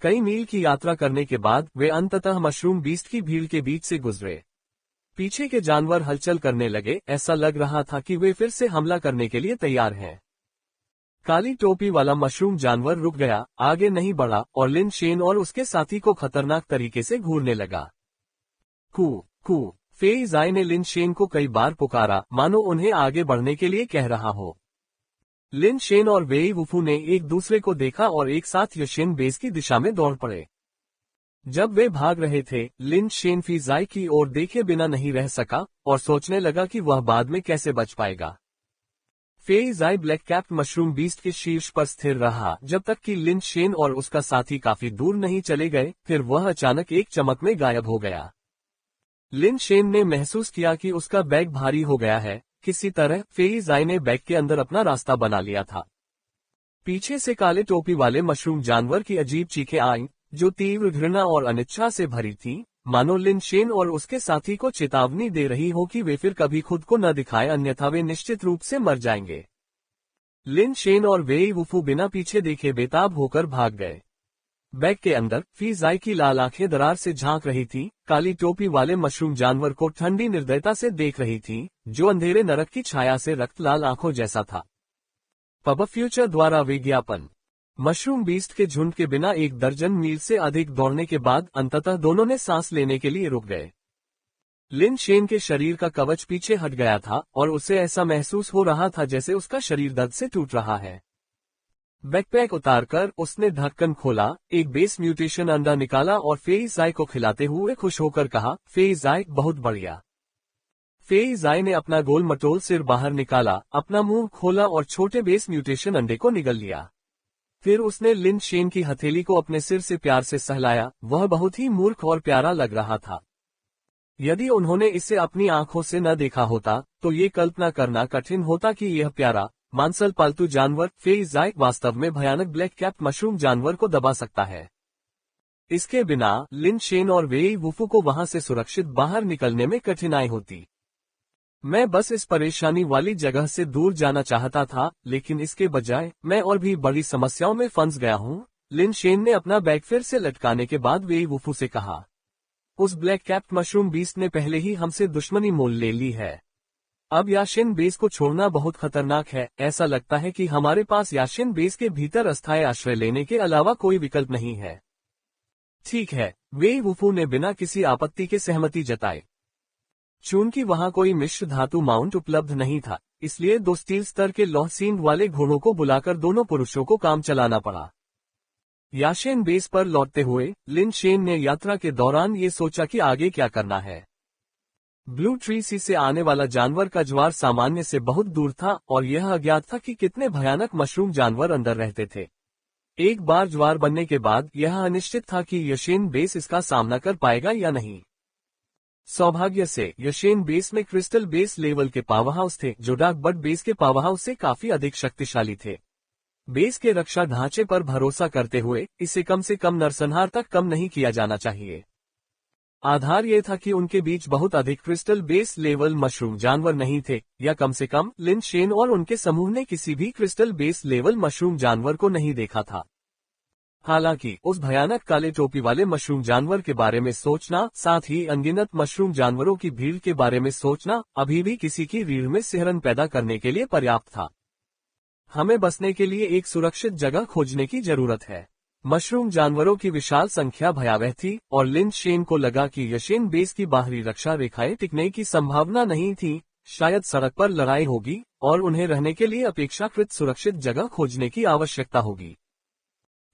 कई मील की यात्रा करने के बाद वे अंततः मशरूम बीस्ट की भीड़ के बीच से गुजरे। पीछे के जानवर हलचल करने लगे। ऐसा लग रहा था कि वे फिर से हमला करने के लिए तैयार हैं। काली टोपी वाला मशरूम जानवर रुक गया, आगे नहीं बढ़ा और लिन शेन और उसके साथी को खतरनाक तरीके से घूरने लगा। कू कू, फेइज़ाई ने लिन शेन को कई बार पुकारा, मानो उन्हें आगे बढ़ने के लिए कह रहा हो। लिन शेन और वेई वुफू ने एक दूसरे को देखा और एक साथ याशेन बेस की दिशा में दौड़ पड़े। जब वे भाग रहे थे, लिन शेन फेइज़ाई की ओर देखे बिना नहीं रह सका और सोचने लगा कि वह बाद में कैसे बच पाएगा। फेइज़ाई ब्लैक कैप्ड मशरूम बीस्ट के शीर्ष पर स्थिर रहा जब तक कि लिन शेन और उसका साथी काफी दूर नहीं चले गए। फिर वह अचानक एक चमक में गायब हो गया। लिन शेन ने महसूस किया कि उसका बैग भारी हो गया है। किसी तरह फेइज़ाई ने बैग के अंदर अपना रास्ता बना लिया था। पीछे से काले टोपी वाले मशरूम जानवर की अजीब चीखें आईं, जो तीव्र घृणा और अनिच्छा से भरी थीं, मानो लिन शेन और उसके साथी को चेतावनी दे रही हो कि वे फिर कभी खुद को न दिखाएं, अन्यथा वे निश्चित रूप से मर जाएंगे। लिन शेन और वेई वुफू बिना पीछे देखे बेताब होकर भाग गए। बैग के अंदर फीजाई की लाल आंखें दरार से झांक रही थी। काली टोपी वाले मशरूम जानवर को ठंडी निर्दयता से देख रही थी, जो अंधेरे नरक की छाया से रक्त लाल आंखों जैसा था। पब फ्यूचर द्वारा विज्ञापन। मशरूम बीस्ट के झुंड के बिना 1 दर्जन मील से अधिक दौड़ने के बाद अंततः दोनों ने सांस लेने के लिए रुक गए। लिन शेन के शरीर का कवच पीछे हट गया था और उसे ऐसा महसूस हो रहा था जैसे उसका शरीर दर्द से टूट रहा है। बैकपैक उतारकर उसने ढक्कन खोला, एक बेस म्यूटेशन अंडा निकाला और फेइज़ाई को खिलाते हुए खुश होकर कहा, फेइज़ाई बहुत बढ़िया। फेइज़ाई ने अपना गोल मटोल सिर बाहर निकाला, अपना मुंह खोला और छोटे बेस म्यूटेशन अंडे को निगल लिया। फिर उसने लिन शेन की हथेली को अपने सिर से प्यार से सहलाया। वह बहुत ही मूर्ख और प्यारा लग रहा था। यदि उन्होंने इसे अपनी आंखों से न देखा होता तो ये कल्पना करना कठिन होता कि यह प्यारा मांसल पालतू जानवर फेइज़ाई वास्तव में भयानक ब्लैक कैप मशरूम जानवर को दबा सकता है। इसके बिना लिन शेन और वेई वुफू को वहां से सुरक्षित बाहर निकलने में कठिनाई होती। मैं बस इस परेशानी वाली जगह से दूर जाना चाहता था, लेकिन इसके बजाय मैं और भी बड़ी समस्याओं में फंस गया हूँ। लिन शेन ने अपना बैग फिर से लटकाने के बाद वेई वुफू से कहा, उस ब्लैक कैप मशरूम बीस्ट ने पहले ही हमसे दुश्मनी मोल ले ली है। अब याशिन बेस को छोड़ना बहुत खतरनाक है। ऐसा लगता है कि हमारे पास याशिन बेस के भीतर अस्थायी आश्रय लेने के अलावा कोई विकल्प नहीं है। ठीक है, वेई वुफू ने बिना किसी आपत्ति के सहमति जताई। चूंकि वहां कोई मिश्र धातु माउंट उपलब्ध नहीं था, इसलिए 2 स्टील स्तर के लौह सींग वाले घोड़ों को बुलाकर दोनों पुरुषों को काम चलाना पड़ा। याशिन बेस पर लौटते हुए लिन शेन ने यात्रा के दौरान ये सोचा कि आगे क्या करना है। ब्लू ट्री सी से आने वाला जानवर का ज्वार सामान्य से बहुत दूर था और यह अज्ञात था कि कितने भयानक मशरूम जानवर अंदर रहते थे। एक बार ज्वार बनने के बाद यह अनिश्चित था कि याशिन बेस इसका सामना कर पाएगा या नहीं। सौभाग्य से याशिन बेस में क्रिस्टल बेस लेवल के पावर हाउस थे, जो डार्क बड बेस के पावर हाउस से काफी अधिक शक्तिशाली थे। बेस के रक्षा ढांचे पर भरोसा करते हुए इसे कम से कम नरसंहार तक कम नहीं किया जाना चाहिए। आधार ये था कि उनके बीच बहुत अधिक क्रिस्टल बेस लेवल मशरूम जानवर नहीं थे, या कम से कम लिन शेन और उनके समूह ने किसी भी क्रिस्टल बेस लेवल मशरूम जानवर को नहीं देखा था। हालांकि उस भयानक काले टोपी वाले मशरूम जानवर के बारे में सोचना, साथ ही अनगिनत मशरूम जानवरों की भीड़ के बारे में सोचना अभी भी किसी की रीढ़ में सिहरन पैदा करने के लिए पर्याप्त था। हमें बसने के लिए एक सुरक्षित जगह खोजने की जरूरत है। मशरूम जानवरों की विशाल संख्या भयावह थी और लिन शेन को लगा कि याशिन बेस की बाहरी रक्षा रेखाएं टिकने की संभावना नहीं थी। शायद सड़क पर लड़ाई होगी और उन्हें रहने के लिए अपेक्षाकृत सुरक्षित जगह खोजने की आवश्यकता होगी।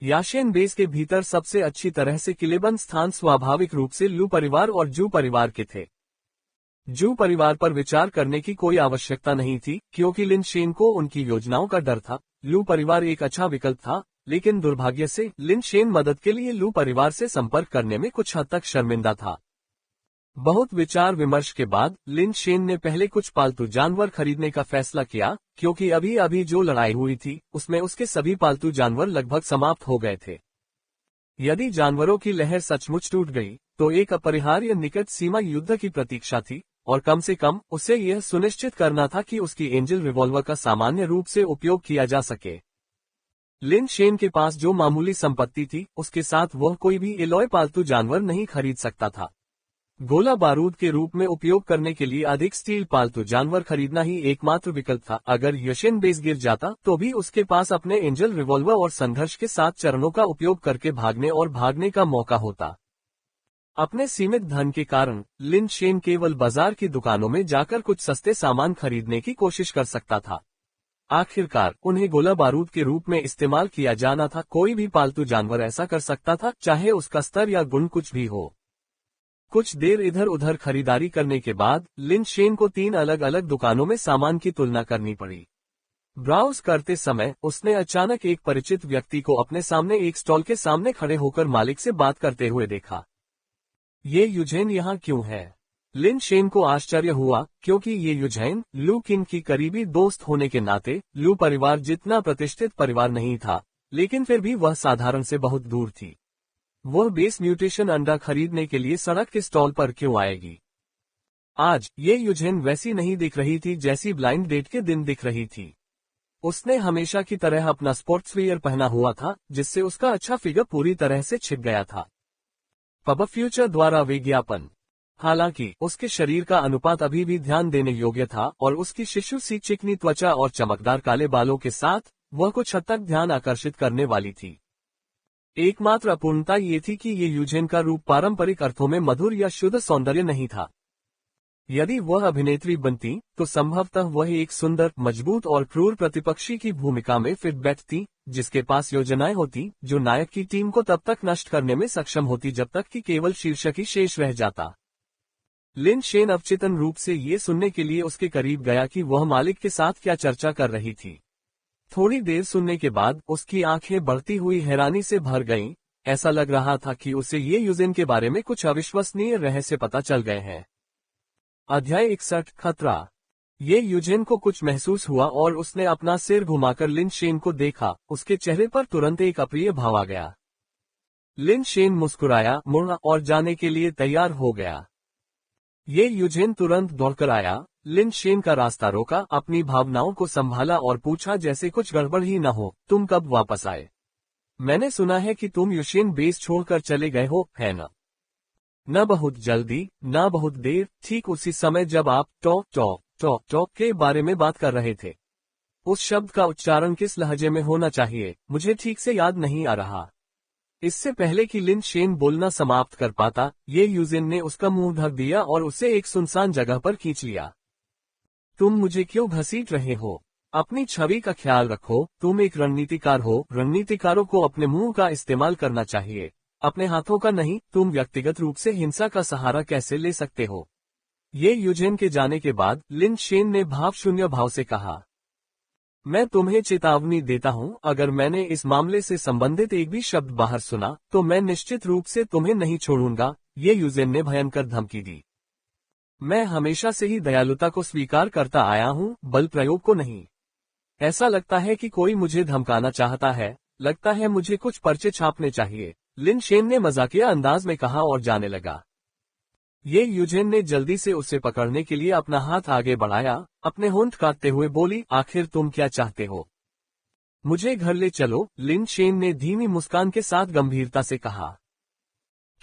याशिन बेस के भीतर सबसे अच्छी तरह से किलेबंद स्थान स्वाभाविक रूप से लू परिवार और जू परिवार के थे। जू परिवार पर विचार करने की कोई आवश्यकता नहीं थी, क्योंकि लिन शेन को उनकी योजनाओं का डर था। लू परिवार एक अच्छा विकल्प था, लेकिन दुर्भाग्य से लिन शेन मदद के लिए लू परिवार से संपर्क करने में कुछ हद तक शर्मिंदा था। बहुत विचार विमर्श के बाद लिन शेन ने पहले कुछ पालतू जानवर खरीदने का फैसला किया, क्योंकि अभी अभी जो लड़ाई हुई थी उसमें उसके सभी पालतू जानवर लगभग समाप्त हो गए थे। यदि जानवरों की लहर सचमुच टूट गई तो एक अपरिहार्य निकट सीमा युद्ध की प्रतीक्षा थी, और कम से कम उसे यह सुनिश्चित करना था कि उसकी एंजल रिवॉल्वर का सामान्य रूप से उपयोग किया जा सके। लिन शेन के पास जो मामूली संपत्ति थी उसके साथ वह कोई भी एलॉय पालतू जानवर नहीं खरीद सकता था। गोला बारूद के रूप में उपयोग करने के लिए अधिक स्टील पालतू जानवर खरीदना ही एकमात्र विकल्प था। अगर याशिन बेस गिर जाता तो भी उसके पास अपने एंजल रिवॉल्वर और संघर्ष के 7 चरणों का उपयोग करके भागने का मौका होता। अपने सीमित धन के कारण लिन शेन केवल बाजार की दुकानों में जाकर कुछ सस्ते सामान खरीदने की कोशिश कर सकता था। आखिरकार उन्हें गोला बारूद के रूप में इस्तेमाल किया जाना था। कोई भी पालतू जानवर ऐसा कर सकता था, चाहे उसका स्तर या गुण कुछ भी हो। कुछ देर इधर उधर खरीदारी करने के बाद लिन शेन को 3 अलग अलग दुकानों में सामान की तुलना करनी पड़ी। ब्राउज करते समय उसने अचानक एक परिचित व्यक्ति को अपने सामने एक स्टॉल के सामने खड़े होकर मालिक से बात करते हुए देखा। ये यूजेन यहाँ क्यों है? लिन शेन को आश्चर्य हुआ, क्योंकि ये यूजेन लू किन की करीबी दोस्त होने के नाते लू परिवार जितना प्रतिष्ठित परिवार नहीं था, लेकिन फिर भी वह साधारण से बहुत दूर थी। वह बेस म्यूटेशन अंडा खरीदने के लिए सड़क के स्टॉल पर क्यों आएगी? आज ये यूजेन वैसी नहीं दिख रही थी जैसी ब्लाइंड डेट के दिन दिख रही थी। उसने हमेशा की तरह अपना स्पोर्ट्सवियर पहना हुआ था, जिससे उसका अच्छा फिगर पूरी तरह से छिप गया था। पब फ्यूचर द्वारा विज्ञापन। हालांकि उसके शरीर का अनुपात अभी भी ध्यान देने योग्य था और उसकी शिशु सी चिकनी त्वचा और चमकदार काले बालों के साथ वह कुछ हद तक ध्यान आकर्षित करने वाली थी। एकमात्र अपूर्णता ये थी कि ये यूजेन का रूप पारंपरिक अर्थों में मधुर या शुद्ध सौंदर्य नहीं था। यदि वह अभिनेत्री बनती तो संभवतः वह एक सुंदर, मजबूत और क्रूर प्रतिपक्षी की भूमिका में फिट बैठती, जिसके पास योजनाएं होती जो नायक की टीम को तब तक नष्ट करने में सक्षम होती जब तक कि केवल शीर्षक ही शेष रह जाता। लिन शेन अवचेतन रूप से ये सुनने के लिए उसके करीब गया कि वह मालिक के साथ क्या चर्चा कर रही थी। थोड़ी देर सुनने के बाद उसकी आंखें बढ़ती हुई हैरानी से भर गईं। ऐसा लग रहा था कि उसे ये यूजेन के बारे में कुछ अविश्वसनीय रहस्य पता चल गए हैं। अध्याय 61 खतरा। ये यूजेन को कुछ महसूस हुआ और उसने अपना सिर घुमाकर लिन शेन को देखा। उसके चेहरे पर तुरंत एक अप्रिय भाव आ गया। लिन शेन मुस्कुराया, मुड़ा और जाने के लिए तैयार हो गया। ये यूजेन तुरंत दौड़कर आया, लिन शेन का रास्ता रोका, अपनी भावनाओं को संभाला और पूछा जैसे कुछ गड़बड़ ही न हो, तुम कब वापस आए? मैंने सुना है कि तुम यूशेन बेस छोड़कर चले गए हो, है न? न बहुत जल्दी, न बहुत देर, ठीक उसी समय जब आप टॉप के बारे में बात कर रहे थे। उस शब्द का उच्चारण किस लहजे में होना चाहिए, मुझे ठीक से याद नहीं आ रहा। इससे पहले कि लिन शेन बोलना समाप्त कर पाता, ये यूजेन ने उसका मुंह ढक दिया और उसे एक सुनसान जगह पर खींच लिया। तुम मुझे क्यों घसीट रहे हो? अपनी छवि का ख्याल रखो, तुम एक रणनीतिकार हो, रणनीतिकारों को अपने मुंह का इस्तेमाल करना चाहिए, अपने हाथों का नहीं। तुम व्यक्तिगत रूप से हिंसा का सहारा कैसे ले सकते हो? ये यूजेन के जाने के बाद लिन शेन ने भावशून्य भाव से कहा, मैं तुम्हें चेतावनी देता हूं, अगर मैंने इस मामले से संबंधित एक भी शब्द बाहर सुना तो मैं निश्चित रूप से तुम्हें नहीं छोड़ूंगा। ये यूजेन ने भयंकर धमकी दी। मैं हमेशा से ही दयालुता को स्वीकार करता आया हूं, बल प्रयोग को नहीं। ऐसा लगता है कि कोई मुझे धमकाना चाहता है, लगता है मुझे कुछ पर्चे छापने चाहिए, लिन शेन ने मजाकिया अंदाज में कहा और जाने लगा। ये यूजेन ने जल्दी से उसे पकड़ने के लिए अपना हाथ आगे बढ़ाया, अपने होंठ काटते हुए बोली, आखिर तुम क्या चाहते हो? मुझे घर ले चलो, लिन शेन ने धीमी मुस्कान के साथ गंभीरता से कहा।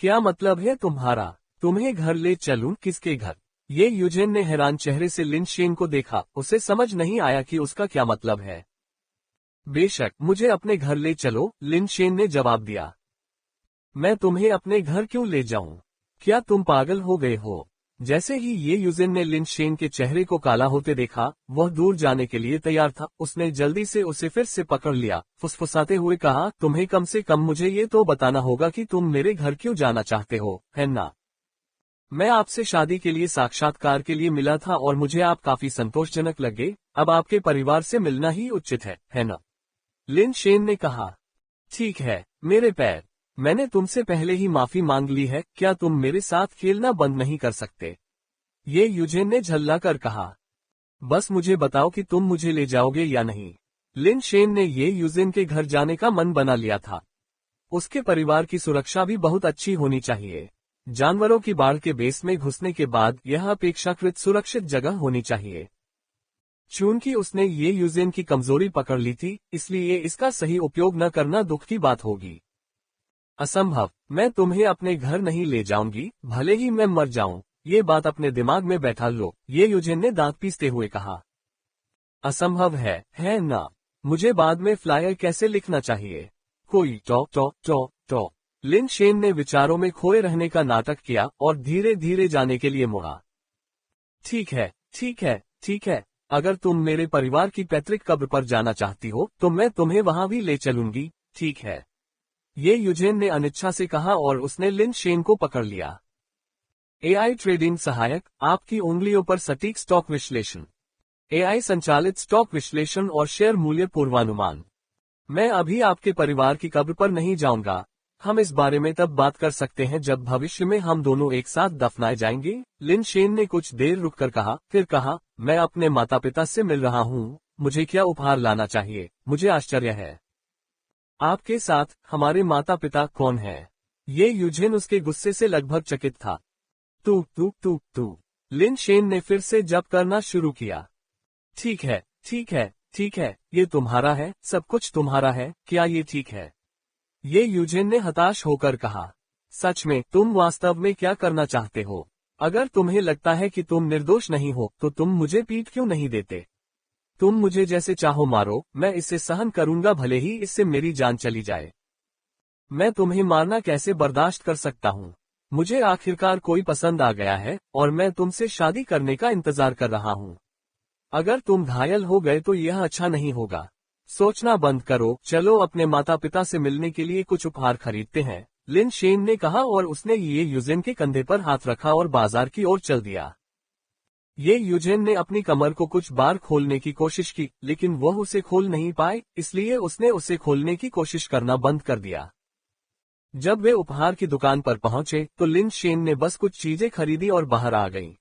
क्या मतलब है तुम्हारा? तुम्हें घर ले चलूं? किसके घर? ये यूजेन ने हैरान चेहरे से लिन शेन को देखा, उसे समझ नहीं आया कि उसका क्या मतलब है। बेशक, मुझे अपने घर ले चलो, लिन शेन ने जवाब दिया। मैं तुम्हें अपने घर क्यों ले जाऊं? क्या तुम पागल हो गए हो? जैसे ही ये यूजेन ने लिन शेन के चेहरे को काला होते देखा, वह दूर जाने के लिए तैयार था। उसने जल्दी से उसे फिर से पकड़ लिया, फुसफुसाते हुए कहा, तुम्हें कम से कम मुझे ये तो बताना होगा कि तुम मेरे घर क्यों जाना चाहते हो, है ना? मैं आपसे शादी के लिए साक्षात्कार के लिए मिला था और मुझे आप काफी संतोषजनक लगे। अब आपके परिवार से मिलना ही उचित है ना? लिन शेन ने कहा। ठीक है, मेरे पैर, मैंने तुमसे पहले ही माफी मांग ली है, क्या तुम मेरे साथ खेलना बंद नहीं कर सकते? ये यूजेन ने झल्ला कर कहा। बस मुझे बताओ कि तुम मुझे ले जाओगे या नहीं। लिन शेन ने ये यूजेन के घर जाने का मन बना लिया था। उसके परिवार की सुरक्षा भी बहुत अच्छी होनी चाहिए। जानवरों की बाढ़ के बेस में घुसने के बाद यह अपेक्षाकृत सुरक्षित जगह होनी चाहिए। चूंकि उसने ये यूजेन की कमजोरी पकड़ ली थी, इसलिए इसका सही उपयोग न करना दुख की बात होगी। असंभव, मैं तुम्हें अपने घर नहीं ले जाऊंगी, भले ही मैं मर जाऊं। ये बात अपने दिमाग में बैठा लो, ये यूजेन ने दांत पीसते हुए कहा। असंभव है ना? मुझे बाद में फ्लायर कैसे लिखना चाहिए? कोई टॉ। लिन शेन ने विचारों में खोए रहने का नाटक किया और धीरे धीरे जाने के लिए मुड़ा। ठीक है, अगर तुम मेरे परिवार की पैतृक कब्र पर जाना चाहती हो तो मैं तुम्हें वहां भी ले चलूंगी, ठीक है? ये यूजेन ने अनिच्छा से कहा और उसने लिन शेन को पकड़ लिया। एआई ट्रेडिंग सहायक, आपकी उंगलियों पर सटीक स्टॉक विश्लेषण। एआई संचालित स्टॉक विश्लेषण और शेयर मूल्य पूर्वानुमान। मैं अभी आपके परिवार की कब्र पर नहीं जाऊंगा। हम इस बारे में तब बात कर सकते हैं जब भविष्य में हम दोनों एक साथ दफनाए जाएंगे, लिन शेन ने कुछ देर रुककर कहा, फिर कहा, मैं अपने माता पिता से मिल रहा हूँ, मुझे क्या उपहार लाना चाहिए? मुझे आश्चर्य है। आपके साथ हमारे माता पिता कौन हैं? ये यूजेन उसके गुस्से से लगभग चकित था। तू। लिन शेन ने फिर से जप करना शुरू किया। ठीक है, ठीक है, ये तुम्हारा है, सब कुछ तुम्हारा है, क्या ये ठीक है? ये यूजेन ने हताश होकर कहा। सच में, तुम वास्तव में क्या करना चाहते हो? अगर तुम्हें लगता है कि तुम निर्दोष नहीं हो, तो तुम मुझे पीट क्यों नहीं देते? तुम मुझे जैसे चाहो मारो, मैं इसे सहन करूंगा, भले ही इससे मेरी जान चली जाए। मैं तुम्हें मारना कैसे बर्दाश्त कर सकता हूँ? मुझे आखिरकार कोई पसंद आ गया है, और मैं तुमसे शादी करने का इंतजार कर रहा हूँ। अगर तुम घायल हो गए तो यह अच्छा नहीं होगा। सोचना बंद करो, चलो अपने माता पिता से मिलने के लिए कुछ उपहार खरीदते हैं, लिन शेन ने कहा, और उसने ये यूजेन के कंधे पर हाथ रखा और बाजार की ओर चल दिया। ये यूजेन ने अपनी कमर को कुछ बार खोलने की कोशिश की, लेकिन वह उसे खोल नहीं पाए, इसलिए उसने उसे खोलने की कोशिश करना बंद कर दिया। जब वे उपहार की दुकान पर पहुंचे तो लिन शेन ने बस कुछ चीजें खरीदी और बाहर आ गईं।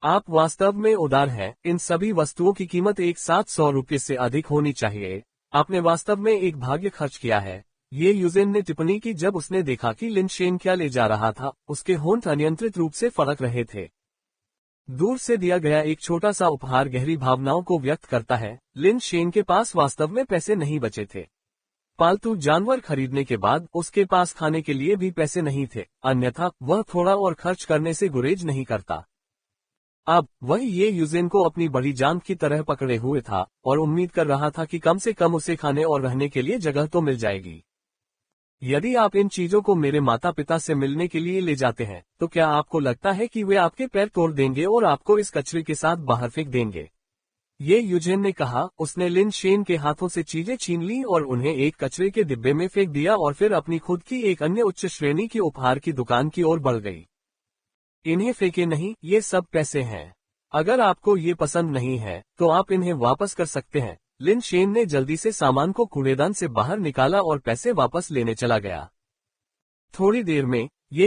आप वास्तव में उदार हैं, इन सभी वस्तुओं की कीमत एक साथ 100 रुपये से अधिक होनी चाहिए। आपने वास्तव में एक भाग्य खर्च किया है, ये यूजेन ने टिप्पणी की जब उसने देखा कि लिन शेन क्या ले जा रहा था। उसके होंठ अनियंत्रित रूप से फड़क रहे थे। दूर से दिया गया एक छोटा सा उपहार गहरी भावनाओं को व्यक्त करता है। लिन शेन के पास वास्तव में पैसे नहीं बचे थे। पालतू जानवर खरीदने के बाद उसके पास खाने के लिए भी पैसे नहीं थे, अन्यथा वह थोड़ा और खर्च करने से गुरेज नहीं करता। अब वह ये यूजेन को अपनी बड़ी जान की तरह पकड़े हुए था और उम्मीद कर रहा था कि कम से कम उसे खाने और रहने के लिए जगह तो मिल जाएगी। यदि आप इन चीजों को मेरे माता पिता से मिलने के लिए ले जाते हैं, तो क्या आपको लगता है कि वे आपके पैर तोड़ देंगे और आपको इस कचरे के साथ बाहर फेंक देंगे? ये यूजेन ने कहा। उसने लिन शेन के हाथों से चीजें छीन ली और उन्हें एक कचरे के डिब्बे में फेंक दिया और फिर अपनी खुद की एक अन्य उच्च श्रेणी की उपहार की दुकान की ओर बढ़ गई। इन्हें फेंके नहीं, ये सब पैसे हैं। अगर आपको ये पसंद नहीं है तो आप इन्हें वापस कर सकते हैं। लिन शेन ने जल्दी से सामान को कूड़ेदान से बाहर निकाला और पैसे वापस लेने चला गया। थोड़ी देर में ये